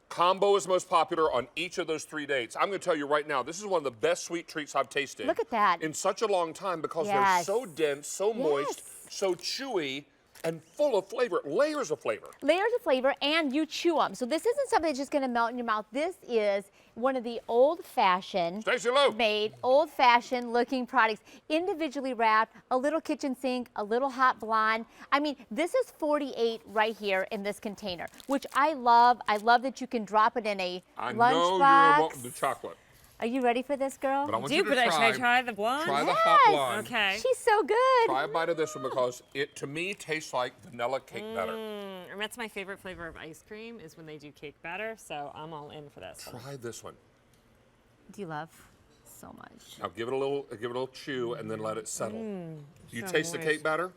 Combo is most popular on each of those 3 dates. I'm going to tell you right now, this is one of the best sweet treats I've tasted. Look at that. In such a long time because they're Yes. so dense, so moist, so chewy, and full of flavor, layers of flavor. Layers of flavor, and you chew them. So this isn't something that's just going to melt in your mouth. This is one of the old-fashioned Stacey Lou. made, old-fashioned looking products, individually wrapped, a little kitchen sink, a little hot blonde. I mean, this is 48 right here in this container, which I love. I love that you can drop it in a I know you're going to lunchbox. want the chocolate. Are you ready for this, girl? But I want Do, you to but try. should I try the blonde? Try the hot blonde. Okay. She's so good. Try a bite of this one because it, to me, tastes like vanilla cake batter. And that's my favorite flavor of ice cream is when they do cake batter, so I'm all in for this one. Try this one. Do you love so much? Now give it a little chew and then let it settle. Do you so taste the moist. cake batter?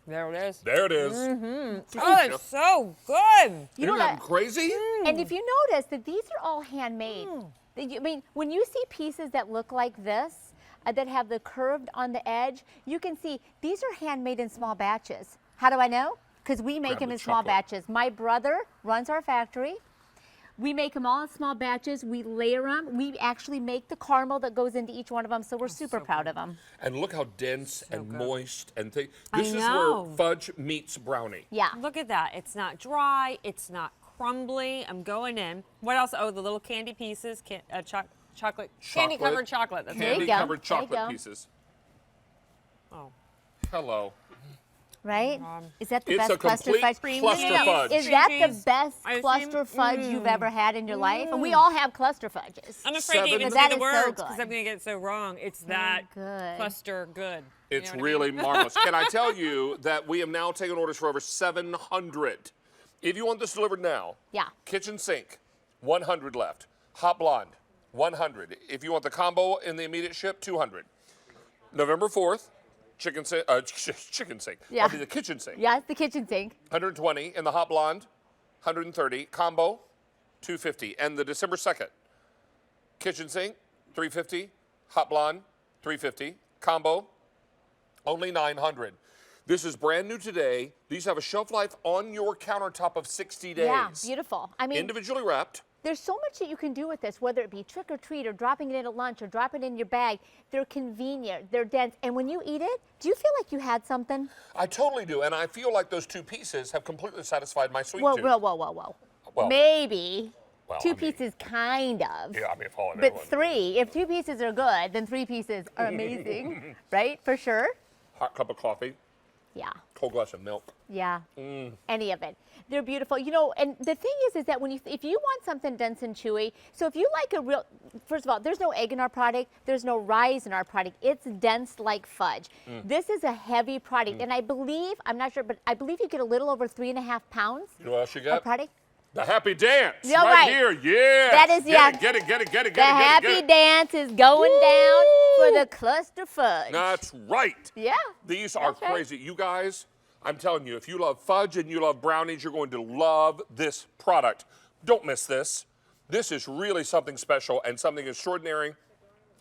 There it is. There it is. Oh, it's so good. You know Isn't that what? crazy? And if you notice that these are all handmade. I mean, when you see pieces that look like this, that have the curved on the edge, you can see these are handmade in small batches. How do I know? Because we make Grab them the in small chocolate. batches. My brother runs our factory. We make them all in small batches. We layer them. We actually make the caramel that goes into each one of them, so we're super proud of them. And look how dense and moist and thick. I This is know. where fudge meets brownie. Yeah. Look at that. It's not dry. It's not crumbly. I'm going in. What else? Oh, the little candy pieces. Chocolate. Candy-covered chocolate. That's There you go. Candy-covered There you chocolate go. pieces. Oh. Hello. Right? Is that the It's best a cluster complete fudge? cluster fudge. Is that the Cheese. best Ice cluster cream. fudge you've ever had in your life? And we all have cluster fudges. I'm afraid to even That say the is so words because good. I'm going to get it so wrong. It's that good. cluster good. You It's know what I really mean? marvelous. Can I tell you that we have now taken orders for over 700? If you want this delivered now, Yeah. kitchen sink, 100 left. Hot blonde, 100. If you want the combo in the immediate ship, 200. November 4th, chicken sink. Yeah. That'll be the kitchen sink. Yeah, it's the kitchen sink. 120 in the hot blonde, 130 combo, 250. And the December 2nd, kitchen sink, 350, hot blonde, 350, combo, only 900. This is brand new today. These have a shelf life on your countertop of 60 days. Yeah, beautiful. I mean, Individually wrapped. there's so much that you can do with this, whether it be trick or treat or dropping it in a lunch or dropping it in your bag. They're convenient, they're dense, and when you eat it, do you feel like you had something? I totally do, and I feel like those 2 pieces have completely satisfied my sweet Whoa, tooth. whoa, whoa, whoa, whoa. Well, Maybe. well, 2 I mean- pieces, kind of. Yeah, I mean, if all I know But was- 3, if 2 pieces are good, then 3 pieces are amazing, right? For sure. Hot cup of coffee. Yeah. Cold glass of milk. Yeah, any of it. They're beautiful. You know, and the thing is that when if you want something dense and chewy, so if you like a real, first of all, there's no egg in our product, there's no rise in our product. It's dense like fudge. This is a heavy product, and I believe, I'm not sure, but I believe you get a little over 3.5 pounds. You know what else you of got? product. The happy dance. Yeah, right right. here. Yeah. That is, yeah. Get it. The happy dance is going down for the cluster fudge. That's right. Yeah. These are that's right. crazy. You guys, I'm telling you, if you love fudge and you love brownies, you're going to love this product. Don't miss this. This is really something special and something extraordinary.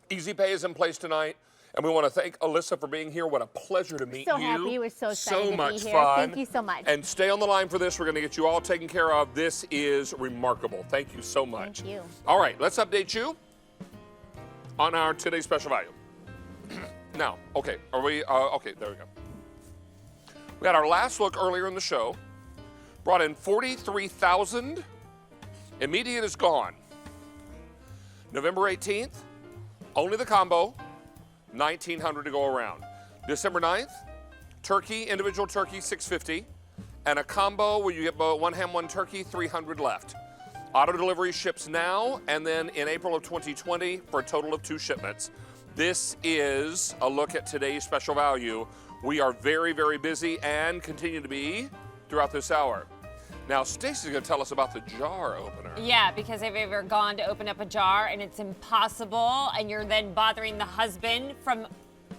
Easy Pay is in place tonight. And we want to thank Alyssa for being here. What a pleasure to meet you. So happy. You were so excited to be much here. fun. Thank you so much. And stay on the line for this. We're going to get you all taken care of. This is remarkable. Thank you so much. Thank you. All right, let's update you on our today's special value. Now, okay, are we, okay, there we go. We had our last look earlier in the show, brought in 43,000. Immediate is gone. November 18th, only the combo, 1,900 to go around. December 9th, turkey, individual turkey, 650, and a combo where you get one ham, one turkey, 300 left. Auto delivery ships now, and then in April of 2020 for a total of 2 shipments. This is a look at today's special value. We are very, very busy and continue to be throughout this hour. Now, Stacey's going to tell us about the jar opener. Yeah, because have you ever gone to open up a jar and it's impossible and you're then bothering the husband from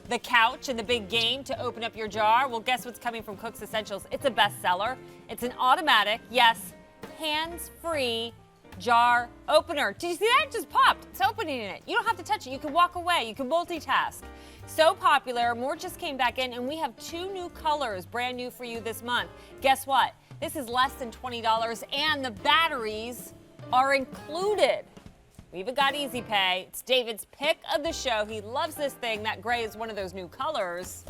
the couch and the big game to open up your jar? Well, guess what's coming from Cook's Essentials? It's a bestseller. It's an automatic, yes, hands-free jar opener. Did you see that? It just popped. It's opening it. You don't have to touch it. You can walk away. You can multitask. So popular. More just came back in, and we have 2 new colors brand new for you this month. Guess what? This is less than $20, and the batteries are included. We even got Easy Pay. It's David's pick of the show. He loves this thing. That gray is one of those new colors.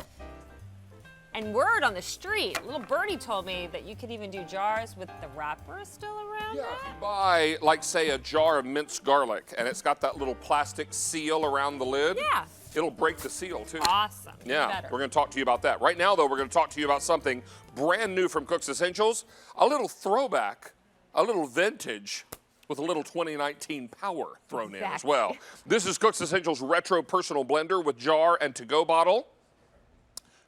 And word on the street, little birdie told me that you could even do jars with the wrapper still around Yeah, it. if you buy, like, say, a jar of minced garlic, and it's got that little plastic seal around the lid. Yeah. It'll break the seal, too. Awesome. Yeah, Better. we're going to talk to you about that. Right now, though, we're going to talk to you about something brand new from Cook's Essentials, a little throwback, a little vintage, with a little 2019 power thrown in as well. This is Cook's Essentials Retro Personal Blender with jar and to-go bottle.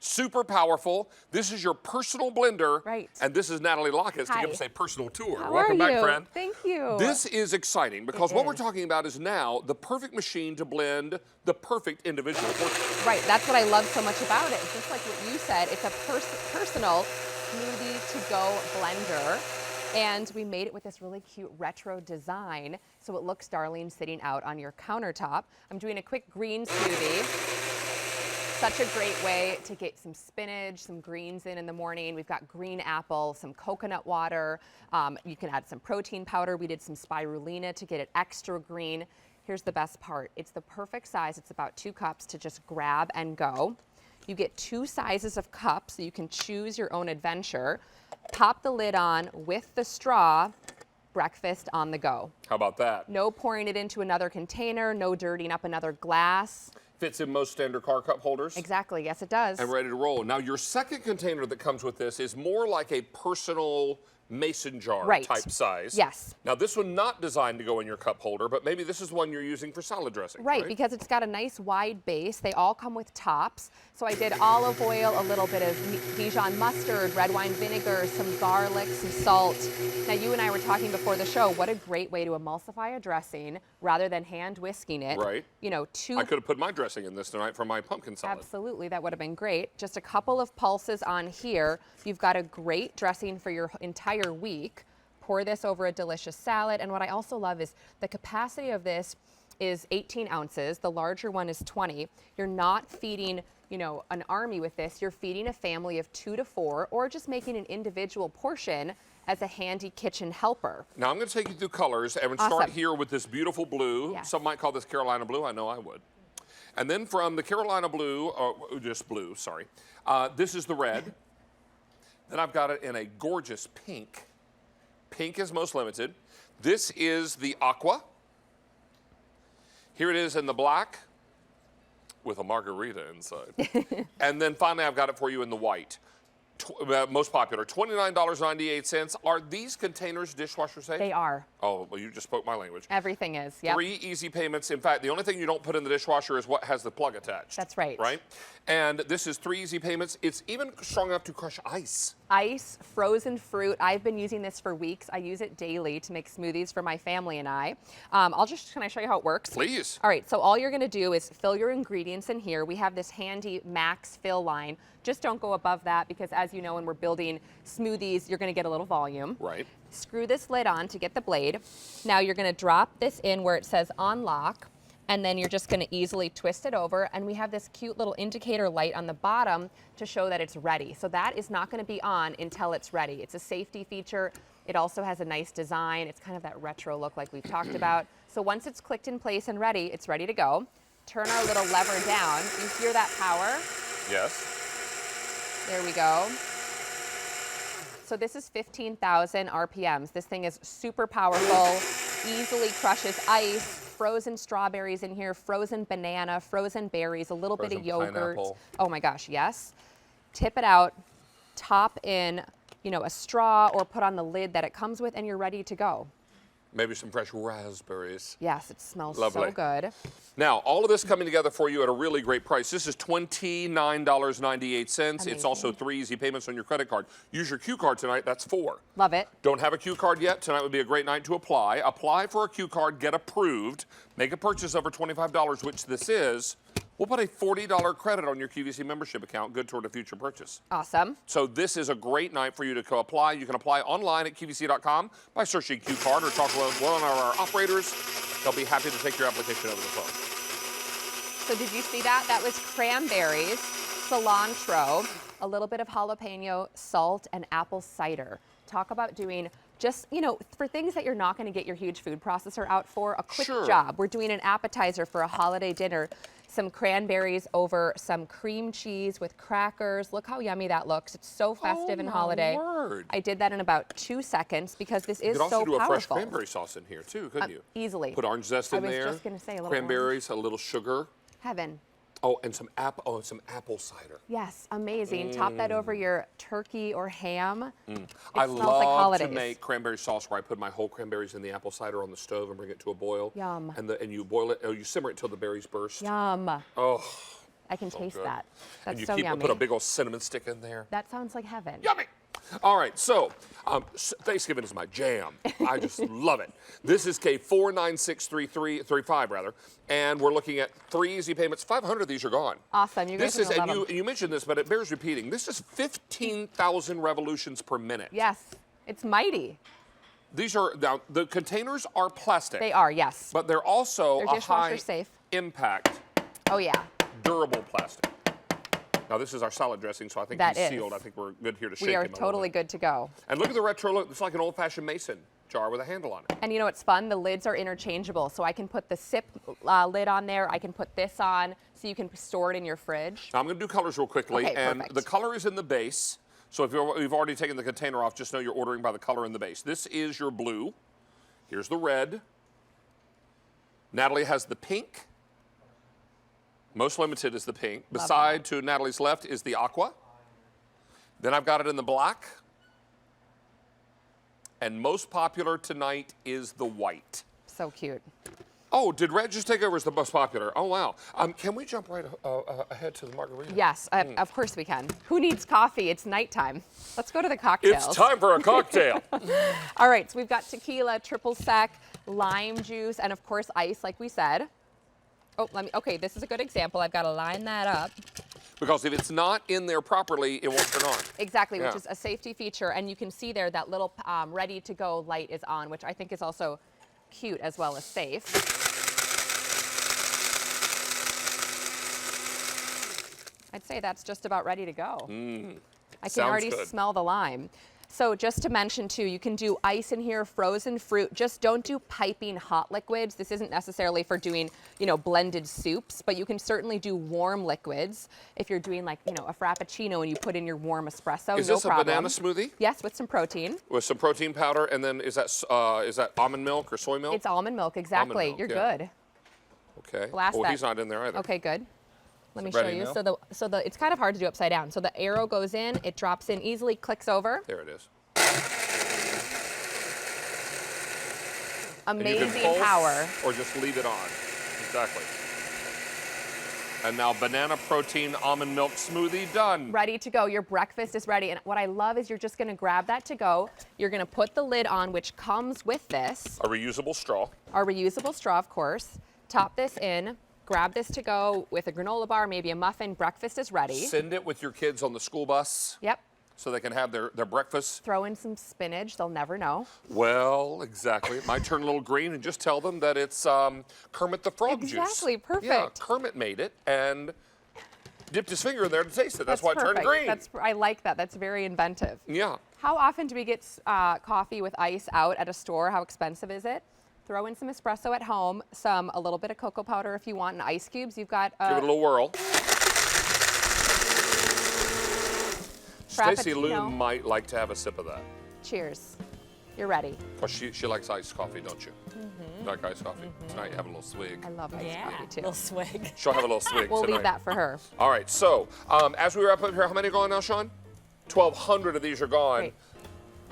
Super powerful. This is your personal blender. Right. And this is Natalie Lockett to Hi. give us a personal tour. How Welcome are back, you? friend. Thank you. This is exciting because what we're talking about is now the perfect machine to blend the perfect individual portion. Right, that's what I love so much about it. Just like what you said, it's a personal smoothie to-go blender. And we made it with this really cute retro design, so it looks darling sitting out on your countertop. I'm doing a quick green smoothie. Such a great way to get some spinach, some greens in the morning. We've got green apple, some coconut water. You can add some protein powder. We did some spirulina to get it extra green. Here's the best part. It's the perfect size. It's about 2 cups to just grab and go. You get 2 sizes of cups, so you can choose your own adventure. Pop the lid on with the straw. Breakfast on the go. How about that? No pouring it into another container, no dirtying up another glass. Fits in most standard car cup holders. Exactly, yes it does. And ready to roll. Now, your second container that comes with this is more like a personal mason jar type size. Yes. Now, this one not designed to go in your cup holder, but maybe this is one you're using for salad dressing. Right, because it's got a nice wide base. They all come with tops. So I did olive oil, a little bit of Dijon mustard, red wine vinegar, some garlic, some salt. Now, you and I were talking before the show, what a great way to emulsify a dressing rather than hand whisking it. Right. You know, I could have put my dressing in this tonight for my pumpkin salad. Absolutely, that would have been great. Just a couple of pulses on here. You've got a great dressing for your entire week. Pour this over a delicious salad. And what I also love is the capacity of this is 18 ounces. The larger one is 20. You're not feeding, you know, an army with this. You're feeding a family of 2 to 4, or just making an individual portion as a handy kitchen helper. Now, I'm going to take you through colors, and we'll start here with this beautiful blue. Yes. Some might call this Carolina blue. I know I would. And then from the Carolina blue, or just blue, sorry, this is the red. Then I've got it in a gorgeous pink. Pink is most limited. This is the aqua. Here it is in the black with a margarita inside. And then finally, I've got it for you in the white. most popular, $29.98. Are these containers dishwasher safe? They are. Oh, well, you just spoke my language. Everything is, yep. 3 easy payments. In fact, the only thing you don't put in the dishwasher is what has the plug attached. That's right. Right? And this is 3 easy payments. It's even strong enough to crush ice. Ice, frozen fruit. I've been using this for weeks. I use it daily to make smoothies for my family and I. Can I show you how it works? Please. All right, so all you're gonna do is fill your ingredients in here. We have this handy max fill line. Just don't go above that because as you know, when we're building smoothies, you're gonna get a little volume. Right. Screw this lid on to get the blade. Now you're gonna drop this in where it says on lock, and then you're just gonna easily twist it over, and we have this cute little indicator light on the bottom to show that it's ready. So that is not gonna be on until it's ready. It's a safety feature. It also has a nice design. It's kind of that retro look like we've talked about. So once it's clicked in place and ready, it's ready to go. Turn our little lever down. You hear that power? Yes. There we go. So this is 15,000 RPMs. This thing is super powerful, easily crushes ice, frozen strawberries in here, frozen banana, frozen berries, a little bit of yogurt. Pineapple. Oh my gosh, yes. Tip it out, top in, a straw or put on the lid that it comes with and you're ready to go. Maybe some fresh raspberries. Yes, it smells Lovely. so good. Now, all of this coming together for you at a really great price. This is $29.98. It's also 3 easy payments on your credit card. Use your Q card tonight. That's 4. Love it. Don't have a Q card yet? Tonight would be a great night to apply. Apply for a Q card, get approved, make a purchase over $25, which this is. We'll put a $40 credit on your QVC membership account, good toward a future purchase. Awesome. So this is a great night for you to apply. You can apply online at QVC.com by searching Q card or talk with one of our operators. They'll be happy to take your application over the phone. So did you see that? That was cranberries, cilantro, a little bit of jalapeno, salt, and apple cider. Talk about doing just, for things that you're not going to get your huge food processor out for, a quick job. We're doing an appetizer for a holiday dinner. Some cranberries over some cream cheese with crackers. Look how yummy that looks. It's so festive and holiday. Word. I did that in about 2 seconds because this is so powerful. You could also do a fresh cranberry sauce in here too, couldn't you? Easily. Put orange zest in there. I was just going to say a little cranberries, a little sugar. Heaven. Oh, and some apple cider. Yes, amazing. Top that over your turkey or ham. I smells love like holidays. to make cranberry sauce where I put my whole cranberries in the apple cider on the stove and bring it to a boil. Yum. And you boil it, you simmer it till the berries burst. Yum. Oh. I can taste good. that. That's and you so yummy. put a big old cinnamon stick in there. That sounds like heaven. Yummy. All right, so Thanksgiving is my jam. I just love it. This is K49635 rather, and we're looking at 3 easy payments. 500 of these are gone. Awesome. You guys This is, are gonna and love you mentioned this, but it bears repeating. This is 15,000 revolutions per minute. Yes, it's mighty. These are now the containers are plastic. They are, yes. But they're also They're a high safe. impact, Oh yeah. durable plastic. Now this is our salad dressing, so I think That he's is. sealed. I think we're good here to shake We are him a little totally bit. good to go. And look at the retro look. It's like an old-fashioned mason jar with a handle on it. And you know what's fun? The lids are interchangeable. So I can put the sip lid on there. I can put this on so you can store it in your fridge. Now I'm going to do colors real quickly. Okay, and perfect. the color is in the base. So if you've already taken the container off, just know you're ordering by the color in the base. This is your blue. Here's the red. Natalie has the pink. Most limited is the pink. Beside to Natalie's left is the aqua. Then I've got it in the black. And most popular tonight is the white. So cute. Oh, did red just take over as the most popular? Oh, wow. Can we jump right ahead to the margarita? Yes, of course we can. Who needs coffee? It's nighttime. Let's go to the cocktails. It's time for a cocktail. All right, so we've got tequila, triple sec, lime juice, and of course ice, like we said. Oh, okay, this is a good example. I've got to line that up. Because if it's not in there properly, it won't turn on. Exactly, which is a safety feature. And you can see there that little ready-to-go light is on, which I think is also cute as well as safe. I'd say that's just about ready to go. I can already smell the lime. So just to mention too, you can do ice in here, frozen fruit. Just don't do piping hot liquids. This isn't necessarily for doing, blended soups, but you can certainly do warm liquids. If you're doing like, a Frappuccino and you put in your warm espresso, Is this a banana smoothie? Yes, with some protein. With some protein powder, and then is that almond milk or soy milk? It's almond milk, exactly. Almond milk, You're yeah. good. Okay. Blast oh, that. he's not in there either. Okay, good. Let me Is it show ready you. now? So the it's kind of hard to do upside down. So the arrow goes in, it drops in easily, clicks over. There it is. And you can Amazing pulse power. or just leave it on. Exactly. And now banana protein almond milk smoothie done. Ready to go. Your breakfast is ready. And what I love is you're just going to grab that to go. You're going to put the lid on, which comes with this. A reusable straw. Our reusable straw, of course. Top this in. Grab this to go with a granola bar, maybe a muffin. Breakfast is ready. Send it with your kids on the school bus. Yep. So they can have their breakfast. Throw in some spinach. They'll never know. Well, exactly. It might turn a little green, and just tell them that it's Kermit the Frog juice. Exactly. Perfect. Yeah, Kermit made it and dipped his finger in there to taste it. That's why it turned perfect. green. I like that. That's very inventive. Yeah. How often do we get coffee with ice out at a store? How expensive is it? Throw in some espresso at home, a little bit of cocoa powder if you want, and ice cubes. You've got Give it a little whirl. Stacey Lou Frappuccino. might like to have a sip of that. Cheers. You're ready. Because she likes iced coffee, don't you? You like iced coffee? Tonight you have a little swig. I love iced Yeah, coffee too. little swig. She'll have a little swig We'll tonight. leave that for her. All right, so as we wrap up here, how many are gone now, Sean? 1,200 of these are gone. Great.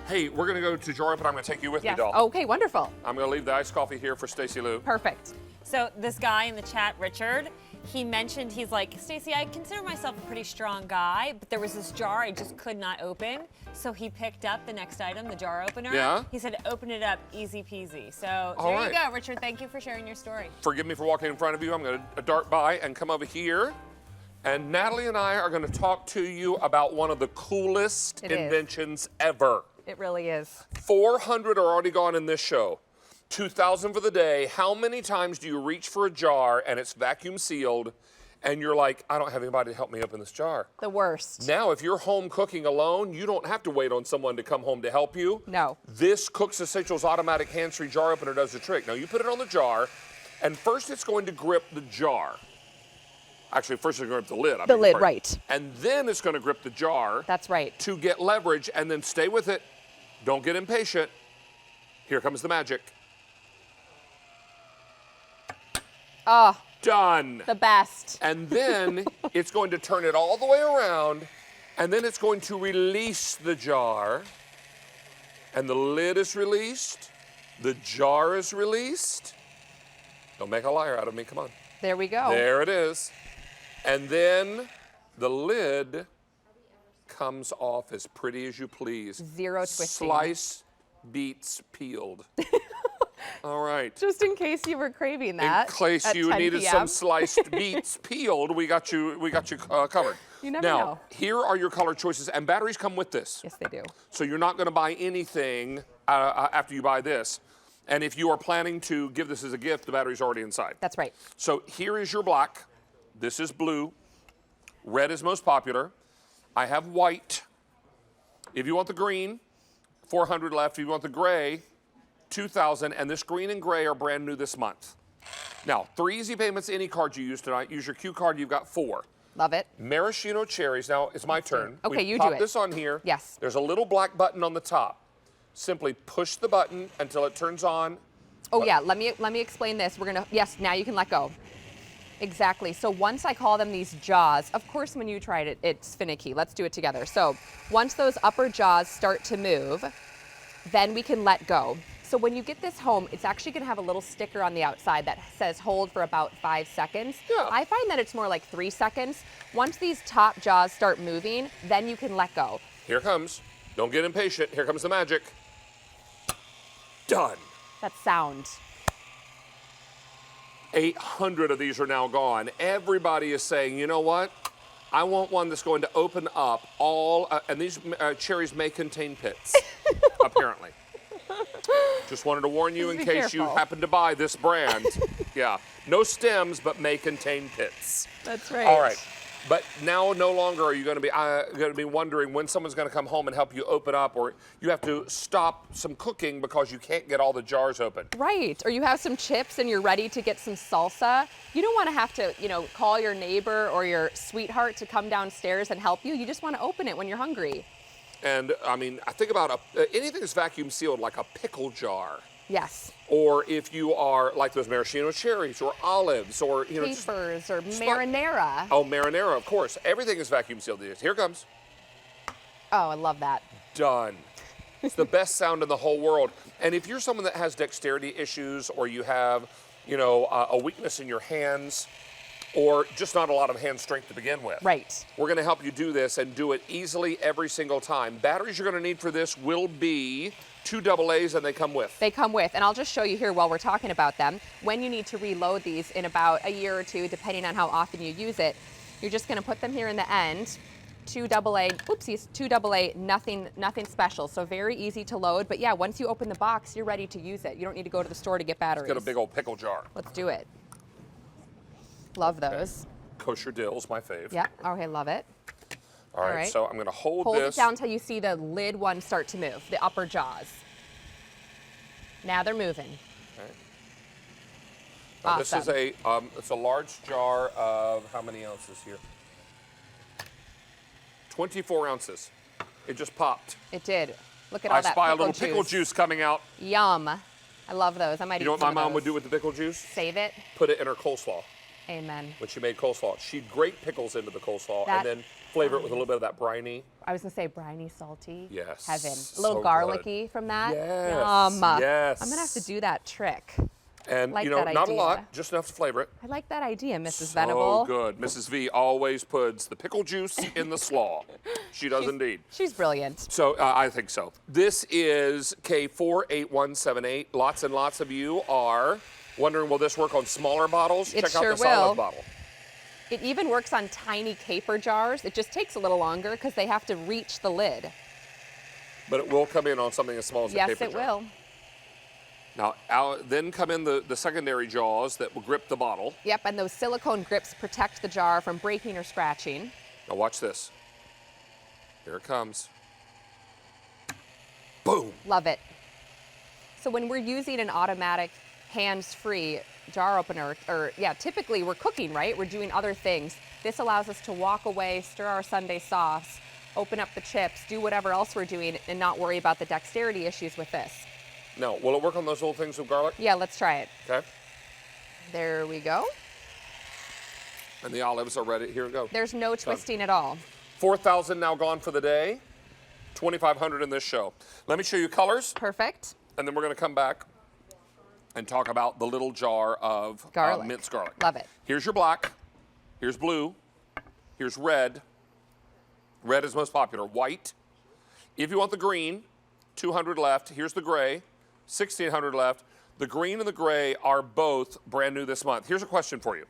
Hey, we're going to go to Jar Up, and I'm going to take you with Yes. me, doll. Okay, wonderful. I'm going to leave the iced coffee here for Stacey Lou. Perfect. So this guy in the chat, Richard, he mentioned, he's like, Stacey, I consider myself a pretty strong guy, but there was this jar I just could not open. So he picked up the next item, the jar opener. Yeah. He said, open it up, easy peasy. So All there right. you go, Richard. Thank you for sharing your story. Forgive me for walking in front of you. I'm going to dart by and come over here. And Natalie and I are going to talk to you about one of the coolest It is. inventions ever. It really is. 400 are already gone in this show. 2,000 for the day. How many times do you reach for a jar and it's vacuum sealed and you're like, I don't have anybody to help me open this jar? The worst. Now, if you're home cooking alone, you don't have to wait on someone to come home to help you. No. This Cook's Essentials automatic hands-free jar opener does the trick. Now, you put it on the jar, and first it's going to grip the jar. Actually, first it's going to grip the lid. The lid, right. And then it's going to grip the jar. That's right. To get leverage, and then stay with it. Don't get impatient. Here comes the magic. Oh, Done. the best. And then it's going to turn it all the way around, and then it's going to release the jar. And the lid is released. The jar is released. Don't make a liar out of me, come on. There we go. There it is. And then the lid comes off as pretty as you please. Zero twisting. Slice beets peeled. All right. Just in case you were craving that. In case at you 10 needed p.m. some sliced beets peeled, we got you covered. You never now, know. here are your color choices, and batteries come with this. Yes, they do. So you're not going to buy anything after you buy this. And if you are planning to give this as a gift, the battery's already inside. That's right. So here is your black. This is blue. Red is most popular. I have white. If you want the green, 400 left. If you want the gray, 2,000. And this green and gray are brand new this month. Now, 3 easy payments, any card you use tonight. Use your Q card, you've got 4. Love it. Maraschino cherries. Now, it's my turn. Okay, We you pop do it. this on here. Yes. There's a little black button on the top. Simply push the button until it turns on. Oh yeah, let me explain this. Yes, now you can let go. Exactly. So once I call them these jaws, of course when you tried it, it's finicky. Let's do it together. So once those upper jaws start to move, then we can let go. So when you get this home, it's actually going to have a little sticker on the outside that says hold for about 5 seconds. Yeah. I find that it's more like 3 seconds. Once these top jaws start moving, then you can let go. Here comes. Don't get impatient. Here comes the magic. Done. That sound. 800 of these are now gone. Everybody is saying, you know what? I want one that's going to open up all, and these cherries may contain pits, apparently. Just wanted to warn you in Just be case you careful. happen to buy this brand. Yeah, no stems, but may contain pits. That's right. All right. But now no longer are you going to be wondering when someone's going to come home and help you open up, or you have to stop some cooking because you can't get all the jars open. Right, or you have some chips and you're ready to get some salsa. You don't want to have to, call your neighbor or your sweetheart to come downstairs and help you. You just want to open it when you're hungry. And I mean, I think about anything that's vacuum sealed, like a pickle jar. Yes. Or if you are like those maraschino cherries or olives or, you know, Capers or marinara. Oh, marinara, of course. Everything is vacuum sealed these days. Here it comes. Oh, I love that. Done. It's the best sound in the whole world. And if you're someone that has dexterity issues or you have, you know, a weakness in your hands or just not a lot of hand strength to begin with. Right. We're going to help you do this and do it easily every single time. Batteries you're going to need for this will be 2 AA's and they come with. They come with, and I'll just show you here while we're talking about them. When you need to reload these in about a year or two, depending on how often you use it, you're just going to put them here in the end. 2 AA, oopsies, 2 AA, nothing special. So very easy to load. But yeah, once you open the box, you're ready to use it. You don't need to go to the store to get batteries. Got a big old pickle jar. Let's do it. Love those. Kosher dill's my fave. Yeah, okay, love it. All right, so I'm going to hold this. Hold it down until you see the lid one start to move, the upper jaws. Now they're moving. Okay. Now Awesome. this is it's a large jar of how many ounces here? 24 ounces. It just popped. It did. Look at all I that spy a pickle little pickle juice coming out. Yum. I love those. I might You know eat what some my of mom would those. do with the pickle juice? Save it. Put it in her coleslaw. Amen. When she made coleslaw, she'd grate pickles into the coleslaw That- and then flavor it with a little bit of that briny. I was gonna say briny, salty. Yes. Heaven. A little So garlicky from that. Yes. Yum. Yes. I'm gonna have to do that trick. And Like you know, that not a idea. lot, just enough to flavor it. I like that idea, Mrs. So Venable. good. Mrs. V always puts the pickle juice in the slaw. She does indeed. She's brilliant. So I think so. This is K48178. Lots and lots of you are wondering, will this work on smaller bottles? It Check sure out the solid will. bottle. It even works on tiny caper jars. It just takes a little longer because they have to reach the lid. But it will come in on something as small as a Yes, paper it jar. will. Now, then come in the secondary jaws that will grip the bottle. Yep, and those silicone grips protect the jar from breaking or scratching. Now watch this. Here it comes. Boom. Love it. So when we're using an automatic hands-free jar opener, or yeah, typically we're cooking, right? We're doing other things. This allows us to walk away, stir our Sunday sauce, open up the chips, do whatever else we're doing, and not worry about the dexterity issues with this. Now, will it work on those little things with garlic? Yeah, let's try it. Okay. There we go. And the olives are ready. Here we go. There's no twisting at all. 4,000 now gone for the day. 2,500 in this show. Let me show you colors. Perfect. And then we're going to come back and talk about the little jar of Garlic. minced garlic. Love it. Here's your black. Here's blue. Here's red. Red is most popular. White. If you want the green, 200 left. Here's the gray. 1,600 left. The green and the gray are both brand new this month. Here's a question for you.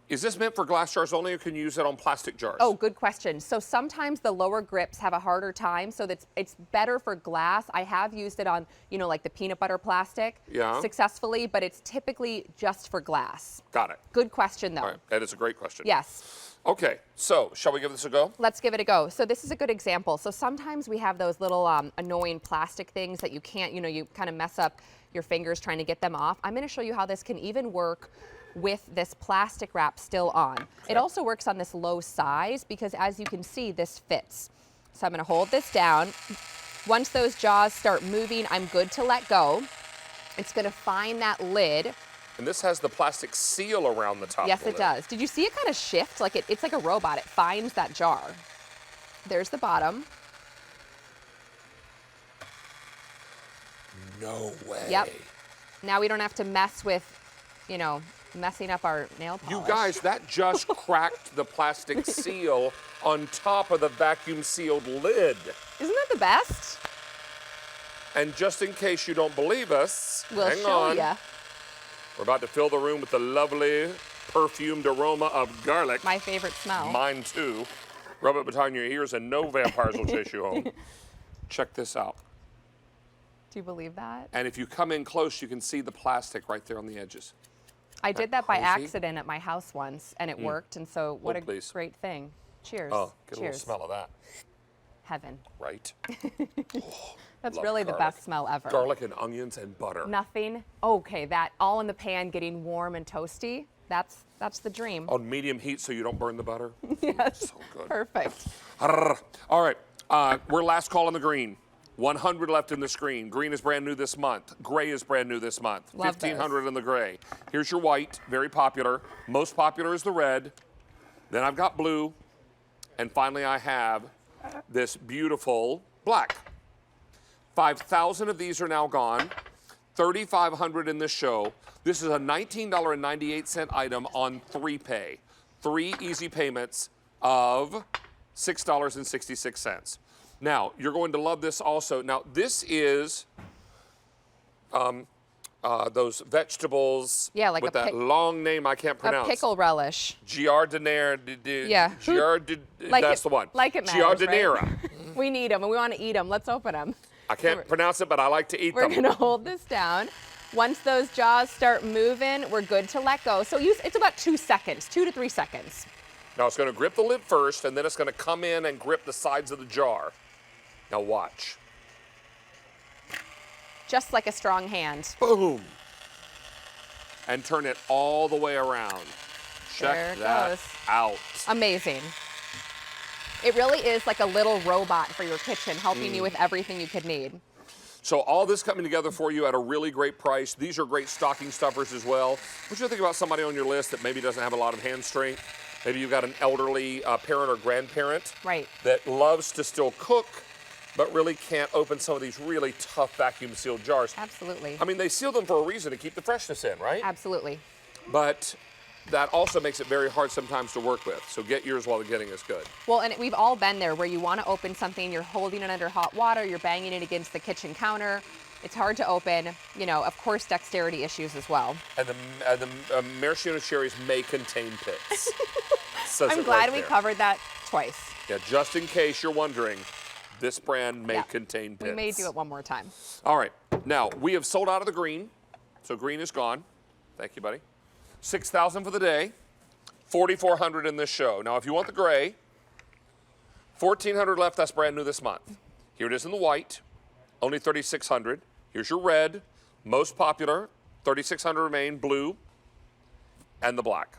Is this meant for glass jars only, or can you use it on plastic jars? Oh, good question. So sometimes the lower grips have a harder time, so it's better for glass. I have used it on, you know, like the peanut butter plastic successfully, but it's typically just for glass. Got it. Good question, though. All right. That is a great question. Yes. Okay, so shall we give this a go? Let's give it a go. So this is a good example. So sometimes we have those little annoying plastic things that you can't, you know, you kind of mess up your fingers trying to get them off. I'm going to show you how this can even work with this plastic wrap still on. Okay. It also works on this low size because, as you can see, this fits. So I'm going to hold this down. Once those jaws start moving, I'm good to let go. It's going to find that lid. And this has the plastic seal around the top. Yes, of the it lid. does. Did you see it kind of shift? Like it's like a robot. It finds that jar. There's the bottom. No way. Yep. Now we don't have to mess with, you know, messing up our nail polish. You guys, that just cracked the plastic seal on top of the vacuum sealed lid. Isn't that the best? And just in case you don't believe us, We'll hang show on. ya. We're about to fill the room with the lovely perfumed aroma of garlic. My favorite smell. Mine too. Rub it behind your ears and no vampires will chase you home. Check this out. Do you believe that? And if you come in close, you can see the plastic right there on the edges. I did that by crazy? accident at my house once, and it worked, and so what a please. great thing. Cheers. Oh, get a little Cheers. smell of that. Heaven. Right? That's Love really the garlic. best smell ever. Garlic and onions and butter. Nothing. Okay, that all in the pan getting warm and toasty. That's the dream. On medium heat so you don't burn the butter. Yes. So good. Perfect. All right. We're last call on the green. 100 left in the screen. Green is brand new this month. Gray is brand new this month. Love 1,500 in the gray. Here's your white, very popular. Most popular is the red. Then I've got blue. And finally I have this beautiful black. 5,000 of these are now gone. 3,500 in this show. This is a $19.98 item on 3Pay. 3 easy payments of $6.66. Now, you're going to love this also. Now, this is those vegetables Yeah, like with a that long name I can't pronounce. A pickle relish. Giardiniera. Yeah. That's the one. Like it matters, Giardiniera. right? We need them and we want to eat them. Let's open them. I can't pronounce it, but I like to eat We're them. going to hold this down. Once those jaws start moving, we're good to let go. So it's about 2 seconds, 2 to 3 seconds. Now it's going to grip the lid first, and then it's going to come in and grip the sides of the jar. Now watch. Just like a strong hand. Boom. And turn it all the way around. Check There it that goes. out. Amazing. It really is like a little robot for your kitchen, helping you with everything you could need. So all this coming together for you at a really great price. These are great stocking stuffers as well. What you think about somebody on your list that maybe doesn't have a lot of hand strength? Maybe you've got an elderly parent or grandparent Right. that loves to still cook, but really can't open some of these really tough vacuum sealed jars. Absolutely. I mean, they seal them for a reason to keep the freshness in, right? Absolutely. But that also makes it very hard sometimes to work with. So get yours while the getting is good. Well, and we've all been there where you want to open something, you're holding it under hot water, you're banging it against the kitchen counter. It's hard to open, you know, of course, dexterity issues as well. And the maraschino cherries may contain pits. I'm glad we covered that twice. Yeah, just in case you're wondering, this brand may contain pits. We may do it one more time. All right, now we have sold out of the green, so green is gone. Thank you, buddy. 6,000 for the day, 4,400 in this show. Now, if you want the gray, 1,400 left. That's brand new this month. Here it is in the white, only 3,600. Here's your red, most popular, 3,600 remain, blue, and the black.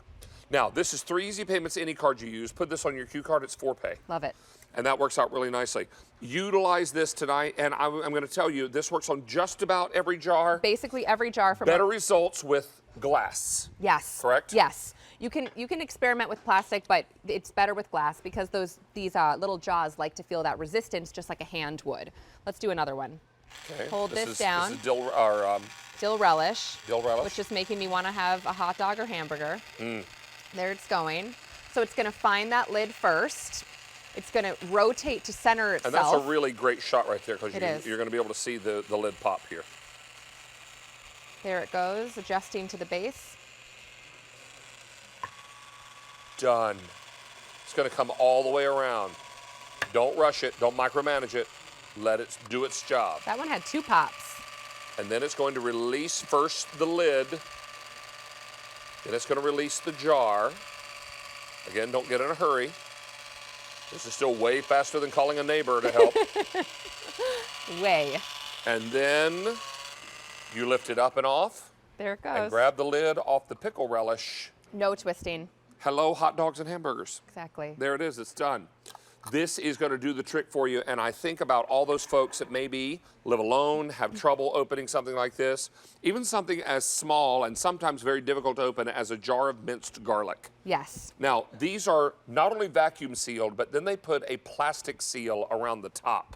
Now, this is 3 easy payments, any card you use. Put this on your Q card, it's 4Pay. Love it. And that works out really nicely. Utilize this tonight, and I'm going to tell you, this works on just about every jar. Basically every jar. From Better results with glass. Yes. Correct? Yes. You can experiment with plastic, but it's better with glass because these little jaws like to feel that resistance just like a hand would. Let's do another one. Okay. Hold this down. This is dill relish. Dill relish. Which is making me want to have a hot dog or hamburger. There it's going. So it's going to find that lid first. It's going to rotate to center itself. And that's a really great shot right there because is. you're going to be able to see the lid pop here. There it goes, adjusting to the base. Done. It's going to come all the way around. Don't rush it. Don't micromanage it. Let it do its job. That one had 2 pops. And then it's going to release first the lid. Then it's going to release the jar. Again, don't get in a hurry. This is still way faster than calling a neighbor to help. Way. And then you lift it up and off. There it goes. And grab the lid off the pickle relish. No twisting. Hello, hot dogs and hamburgers. Exactly. There it is, it's done. This is going to do the trick for you, and I think about all those folks that maybe live alone, have trouble opening something like this, even something as small and sometimes very difficult to open as a jar of minced garlic. Yes. Now, these are not only vacuum sealed, but then they put a plastic seal around the top,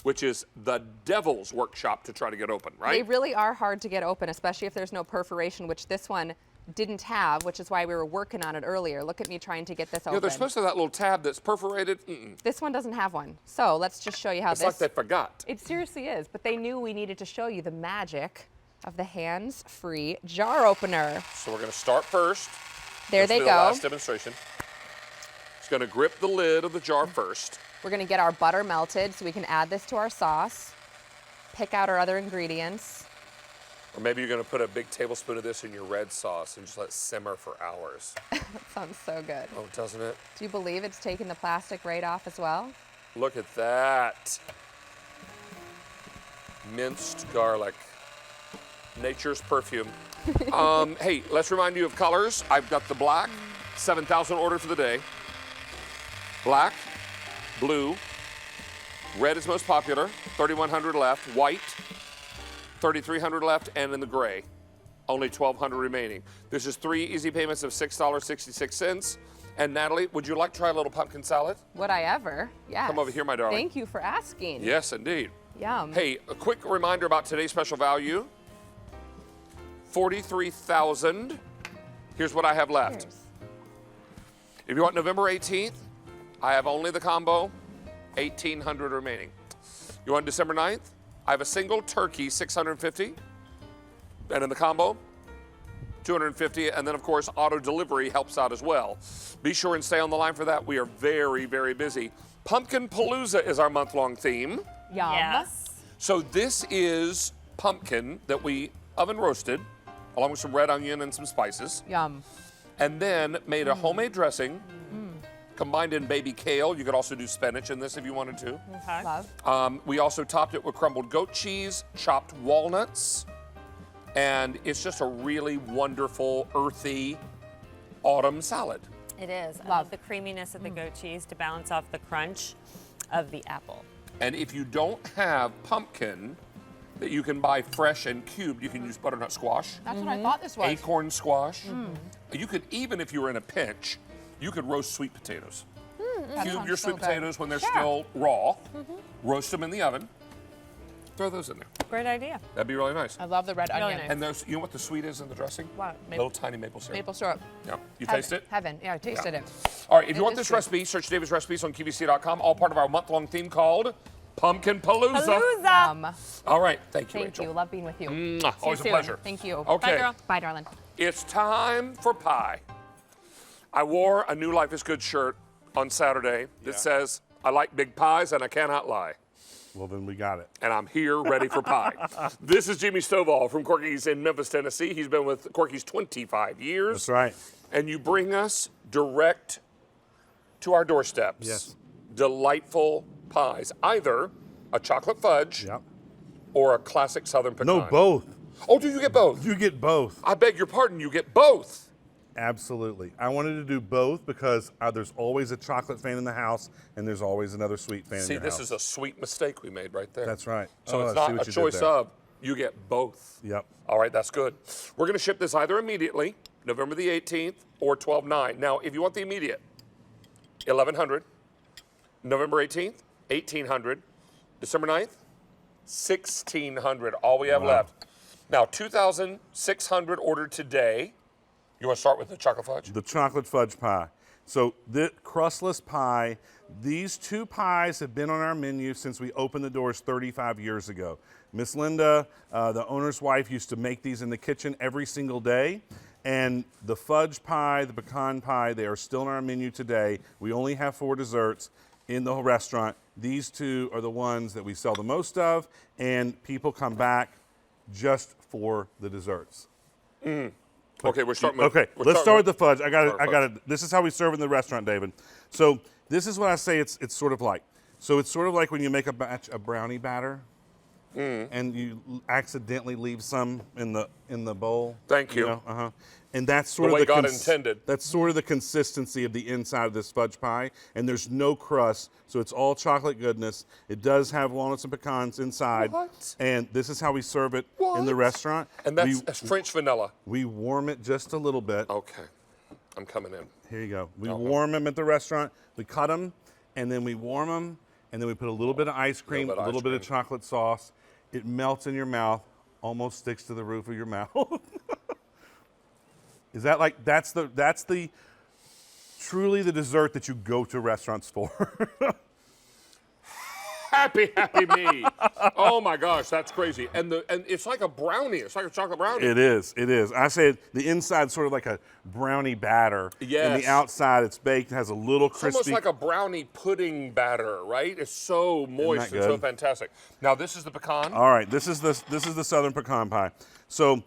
which is the devil's workshop to try to get open, right? They really are hard to get open, especially if there's no perforation, which this one didn't have, which is why we were working on it earlier. Look at me trying to get this open. Yeah, they're supposed to have that little tab that's perforated. This one doesn't have one. So let's just show you how it's like they forgot. It seriously is, but they knew we needed to show you the magic of the hands-free jar opener. So we're going to start first. There they go. go. Last demonstration. It's going to grip the lid of the jar first. We're going to get our butter melted so we can add this to our sauce. Pick out our other ingredients. Or maybe you're going to put a big tablespoon of this in your red sauce and just let it simmer for hours. That sounds so good. Oh, doesn't it? Do you believe it's taking the plastic right off as well? Look at that. Minced garlic. Nature's perfume. Hey, let's remind you of colors. I've got the black, 7,000 order for the day. Black, blue, Red is most popular, 3,100 left. White, 3,300 left, and in the gray, only 1,200 remaining. This is 3 easy payments of $6.66. And Natalie, would you like to try a little pumpkin salad? Would I ever? Yes. Come over here, my darling. Thank you for asking. Yes, indeed. Yum. Hey, a quick reminder about today's special value. 43,000. Here's what I have left. Cheers. If you want November 18th, I have only the combo, 1,800 remaining. You want December 9th? I have a single turkey, 650. And in the combo, 250, and then of course auto delivery helps out as well. Be sure and stay on the line for that. We are very, very busy. Pumpkin Palooza is our month-long theme. Yum. Yes. So this is pumpkin that we oven roasted, along with some red onion and some spices, Yum. and then made a homemade dressing, combined in baby kale. You could also do spinach in this if you wanted to. Okay. Love. We also topped it with crumbled goat cheese, chopped walnuts, and it's just a really wonderful, earthy autumn salad. It is. I love the creaminess of the goat cheese to balance off the crunch of the apple. And if you don't have pumpkin that you can buy fresh and cubed, you can use butternut squash, That's what I thought this was. acorn squash. You could, even if you were in a pinch, you could roast sweet potatoes. That Cube sounds your so sweet good. potatoes when they're still raw, roast them in the oven, throw those in there. Great idea. That'd be really nice. I love the red Really onion. nice. And there's, you know what the sweet is in the dressing? What? Little tiny maple syrup. Maple syrup. Yeah. You Heaven. taste it? Heaven. Yeah, I tasted it. All right, if you It want is this sweet. recipe, search David's Recipes on QVC.com, all part of our month-long theme called Pumpkin Palooza. Palooza. All right, thank you, Thank Rachel. you. Love being with you. Mwah, always a soon. pleasure. Thank you. Okay, Bye, girl. Bye, darling. it's time for pie. I wore a New Life is Good shirt on Saturday that says, I like big pies and I cannot lie. Well, then we got it. And I'm here ready for pie. This is Jimmy Stovall from Corky's in Memphis, Tennessee. He's been with Corky's 25 years. That's right. And you bring us direct to our doorsteps. Yes. Delightful pies. Either a chocolate fudge Yep. or a classic Southern pecan. No, both. Oh, do you get both? You get both. I beg your pardon, you get both. Absolutely. I wanted to do both because there's always a chocolate fan in the house and there's always another sweet fan in See, your this house. is a sweet mistake we made right there. That's right. So Oh, it's I see not what a you did choice there. of, you get both. Yep. All right, that's good. We're going to ship this either immediately, November the 18th, or 12/9. Now, if you want the immediate, 1,100. November 18th, 1,800. December 9th, 1,600. All we have left. Now, 2,600 ordered today. You want to start with the chocolate fudge? The chocolate fudge pie. So the crustless pie, these two pies have been on our menu since we opened the doors 35 years ago. Miss Linda, the owner's wife, used to make these in the kitchen every single day. And the fudge pie, the pecan pie, they are still on our menu today. We only have 4 desserts in the whole restaurant. These two are the ones that we sell the most of, and people come back just for the desserts. Okay, we're starting with. Okay, we're let's starting start with the fudge. I Start got with it. This is how we serve in the restaurant, David. So this is what I say it's sort of like. So it's sort of like when you make a batch of brownie batter, and you accidentally leave some in the bowl. Thank you. know, And that's sort The of way the God intended. That's sort of the consistency of the inside of this fudge pie, and there's no crust, so it's all chocolate goodness. It does have walnuts and pecans inside, What? and this is how we serve it in the What? restaurant. And that's French vanilla. We warm it just a little bit. Okay, I'm coming in. Here you go. We warm them at the restaurant. We cut them, and then we warm them, and then we put a little bit of ice cream, bit a of little ice bit of cream. chocolate sauce. It melts in your mouth, almost sticks to the roof of your mouth. Is that like that's the truly the dessert that you go to restaurants for? Happy me. Oh my gosh, that's crazy. And it's like a brownie. It's like a chocolate brownie. It is. It is. I say the inside's sort of like a brownie batter. And Yes. the outside, it's baked, has a little It's crispy. almost like a brownie pudding batter, right? It's so moist that and so good? fantastic. Now this is the pecan. All right, this is the Southern pecan pie. So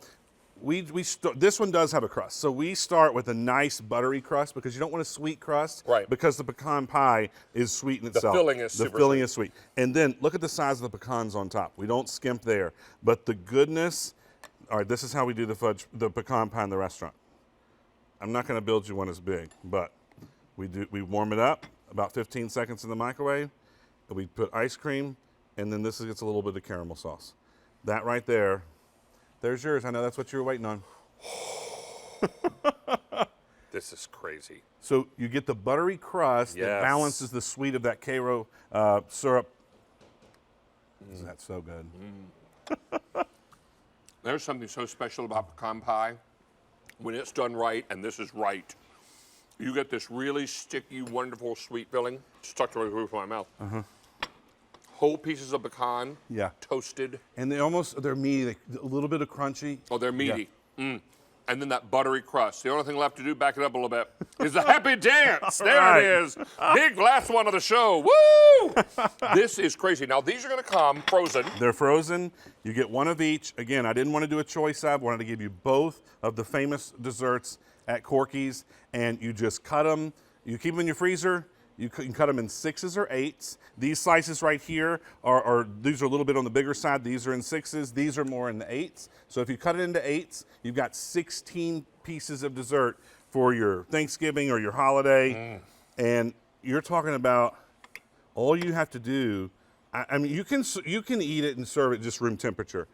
this one does have a crust. So we start with a nice buttery crust because you don't want a sweet crust. Right. Because the pecan pie is sweet in itself. filling is The super filling sweet. is sweet. And then look at the size of the pecans on top. We don't skimp there. But the goodness, all right, this is how we do the pecan pie in the restaurant. I'm not going to build you one as big, but we warm it up about 15 seconds in the microwave, We put ice cream, and then this gets a little bit of caramel sauce. That right there, there's yours. I know that's what you were waiting on. This is crazy. So you get the buttery crust that balances the sweet of that Cairo syrup. That's so good. There's something so special about pecan pie. When it's done right, and this is right, you get this really sticky, wonderful sweet filling. Stuck to the roof of my mouth. Whole pieces of pecan, toasted. And they're meaty, a little bit of crunchy. Oh, they're meaty. And then that buttery crust. The only thing left to do, back it up a little bit, is the happy dance. There it is. Big last one of the show. Woo! This is crazy. Now, these are going to come frozen. They're frozen. You get one of each. Again, I didn't want to do a choice of. I wanted to give you both of the famous desserts at Corky's, and you just cut them. You keep them in your freezer. You can cut them in 6s or 8s. These slices right here these are a little bit on the bigger side. These are in 6s. These are more in the 8s. So if you cut it into 8s, you've got 16 pieces of dessert for your Thanksgiving or your holiday. And you're talking about all you have to do. I mean, you can eat it and serve it just room temperature.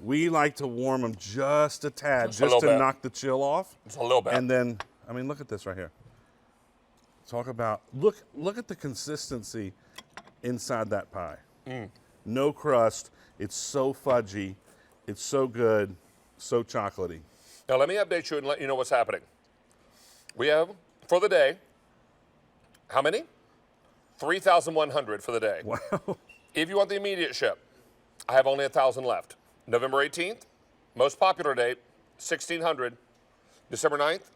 We like to warm them just a tad, just to knock the chill off. Just a little bit. And then, I mean, look at this right here. Talk about, look at the consistency inside that pie. No crust. It's so fudgy. It's so good, so chocolatey. Now, let me update you and let you know what's happening. We have, for the day, how many? 3,100 for the day. Wow. If you want the immediate ship, I have only 1,000 left. November 18th, most popular date, 1,600. December 9th,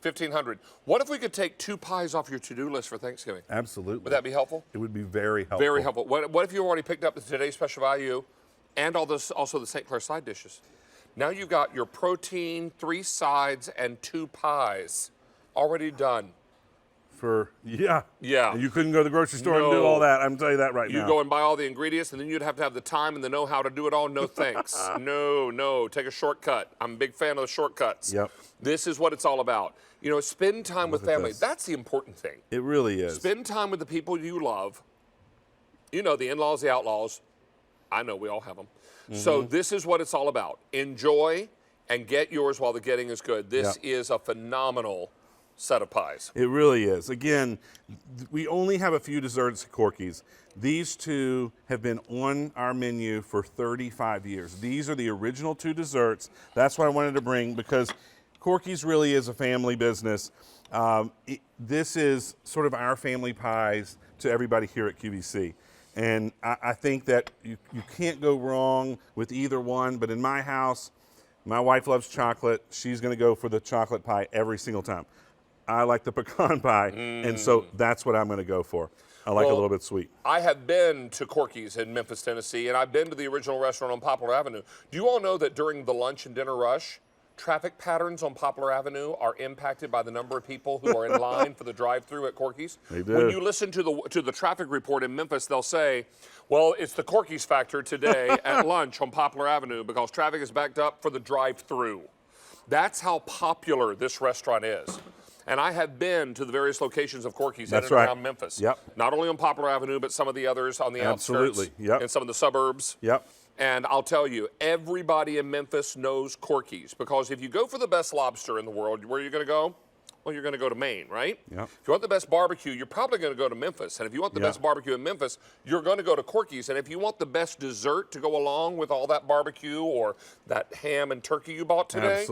1,500. What if we could take 2 pies off your to-do list for Thanksgiving? Absolutely. Would that be helpful? It would be very helpful. Very helpful. What if you already picked up today's special value and also the St. Clair side dishes? Now you've got your protein, 3 sides, and 2 pies already done. Yeah. And you couldn't go to the grocery store and do all that. I'm telling you that right now. You go and buy all the ingredients, and then you'd have to have the time and the know-how to do it all. No thanks. No. Take a shortcut. I'm a big fan of the shortcuts. Yep. This is what it's all about. You know, spend time with family. That's the important thing. It really is. Spend time with the people you love. You know, the in-laws, the outlaws. I know we all have them. So this is what it's all about. Enjoy and get yours while the getting is good. This is a phenomenal set of pies. It really is. Again, we only have a few desserts at Corky's. These 2 have been on our menu for 35 years. These are the original 2 desserts. That's what I wanted to bring, because Corky's really is a family business. This is sort of our family pies to everybody here at QVC. And I think that you can't go wrong with either one. But in my house, my wife loves chocolate. She's going to go for the chocolate pie every single time. I like the pecan pie, and so that's what I'm going to go for. I like a little bit sweet. I have been to Corky's in Memphis, Tennessee, and I've been to the original restaurant on Poplar Avenue. Do you all know that during the lunch and dinner rush, traffic patterns on Poplar Avenue are impacted by the number of people who are in line for the drive-thru at Corky's? They do. When you listen to the traffic report in Memphis, they'll say, well, it's the Corky's factor today at lunch on Poplar Avenue because traffic is backed up for the drive-thru. That's how popular this restaurant is. And I have been to the various locations of Corky's in and around Memphis. Not only on Poplar Avenue, but some of the others on the outskirts. And some of the suburbs. And I'll tell you, everybody in Memphis knows Corky's, because if you go for the best lobster in the world, where are you going to go? Well, you're going to go to Maine, right? If you want the best barbecue, you're probably going to go to Memphis. And if you want the best barbecue in Memphis, you're going to go to Corky's. And if you want the best dessert to go along with all that barbecue or that ham and turkey you bought today,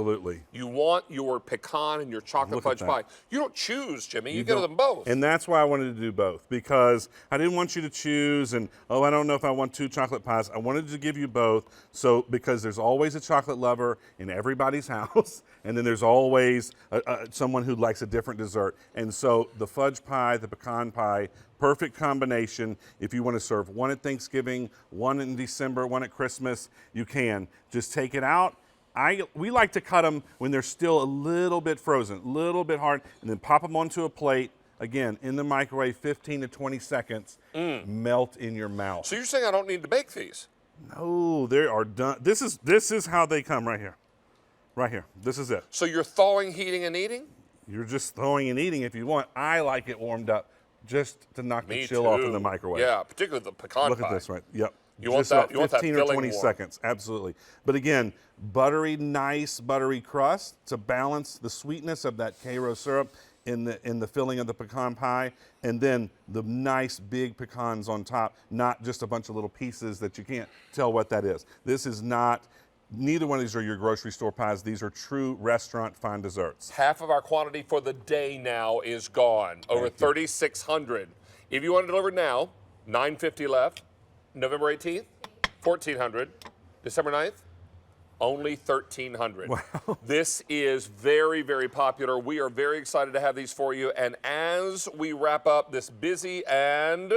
you want your pecan and your chocolate fudge pie. You don't choose, Jimmy. You get them both. And that's why I wanted to do both, because I didn't want you to choose and, oh, I don't know if I want 2 chocolate pies. I wanted to give you both, because there's always a chocolate lover in everybody's house, and then there's always someone who likes a different dessert. And so the fudge pie, the pecan pie, perfect combination. If you want to serve one at Thanksgiving, one in December, one at Christmas, you can. Just take it out. We like to cut them when they're still a little bit frozen, a little bit hard, and then pop them onto a plate. Again, in the microwave, 15 to 20 seconds, melt in your mouth. So you're saying I don't need to bake these? No, they are done. This is how they come right here. Right here. This is it. So you're thawing, heating, and eating? You're just throwing and eating if you want. I like it warmed up just to knock Me the chill off in too. the microwave. Yeah, particularly the pecan Look pie. at this, right? Yep. You want Just that- about you want that 15 or filling 20 warm. seconds, absolutely. But again, nice buttery crust to balance the sweetness of that Karo syrup in the filling of the pecan pie, and then the nice big pecans on top, not just a bunch of little pieces that you can't tell what that is. This is not, neither one of these are your grocery store pies. These are true restaurant fine desserts. Half of our quantity for the day now is gone. Over 3,600. If you want it delivered now, $9.50 left. November 18th, 1,400. December 9th, only 1,300. Wow. This is very, very popular. We are very excited to have these for you. And as we wrap up this busy and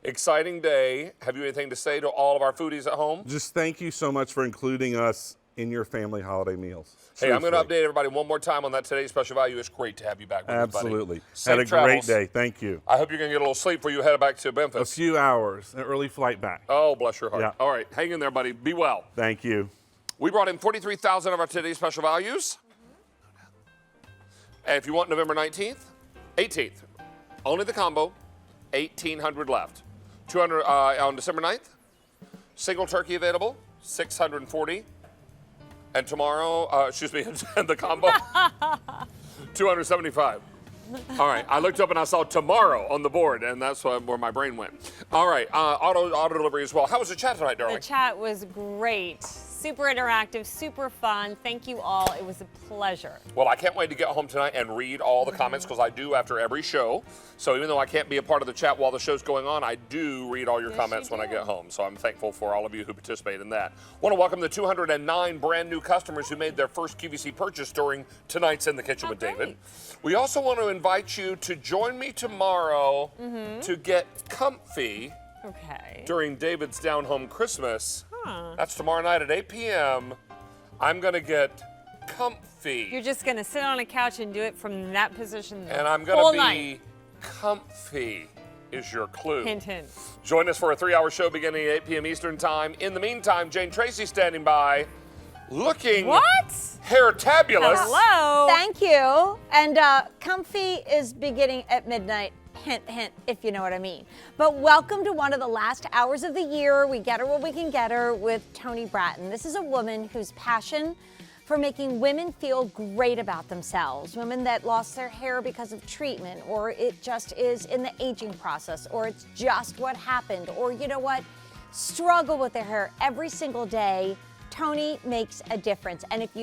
exciting day, have you anything to say to all of our foodies at home? Just thank you so much for including us in your family holiday meals. Hey, I'm going to Truthfully. update everybody one more time on that today's special value. It's great to have you back with us, buddy. Absolutely. Safe Had a travels. great day. Thank you. I hope you're going to get a little sleep before you head back to A Memphis. few hours, an early flight back. Oh, bless your heart. Yeah. All right, hang in there, buddy. Be well. Thank you. We brought in 43,000 of our today's special values. And if you want November 19th, 18th, only the combo, 1,800 left. 200 on December 9th, single turkey available, 640. And tomorrow, the combo, 275. All right, I looked up and I saw tomorrow on the board, and that's where my brain went. All right, auto delivery as well. How was the chat tonight, darling? The chat was great. Super interactive, super fun. Thank you all. It was a pleasure. Well, I can't wait to get home tonight and read all the comments because I do after every show. So even though I can't be a part of the chat while the show's going on, I do read all your comments when I get home. So I'm thankful for all of you who participate in that. Want to welcome the 209 brand new customers who made their first QVC purchase during tonight's In the Kitchen with David. We also want to invite you to join me tomorrow to get comfy during David's Down Home Christmas. That's tomorrow night at 8 p.m. I'm going to get comfy. You're just going to sit on a couch and do it from that position the And I'm whole going to be night. comfy is your clue. Hint, hint. Join us for a 3-hour show beginning at 8 p.m. Eastern Time. In the meantime, Jane Tracy's standing by, looking hair-tabulous. Hello. Thank you. And comfy is beginning at midnight. Hint, hint, if you know what I mean. But welcome to one of the last hours of the year. We get her where we can get her with Toni Bratton. This is a woman whose passion for making women feel great about themselves. Women that lost their hair because of treatment, or it just is in the aging process, or it's just what happened, or you know what, struggle with their hair every single day. Toni makes a difference. And if you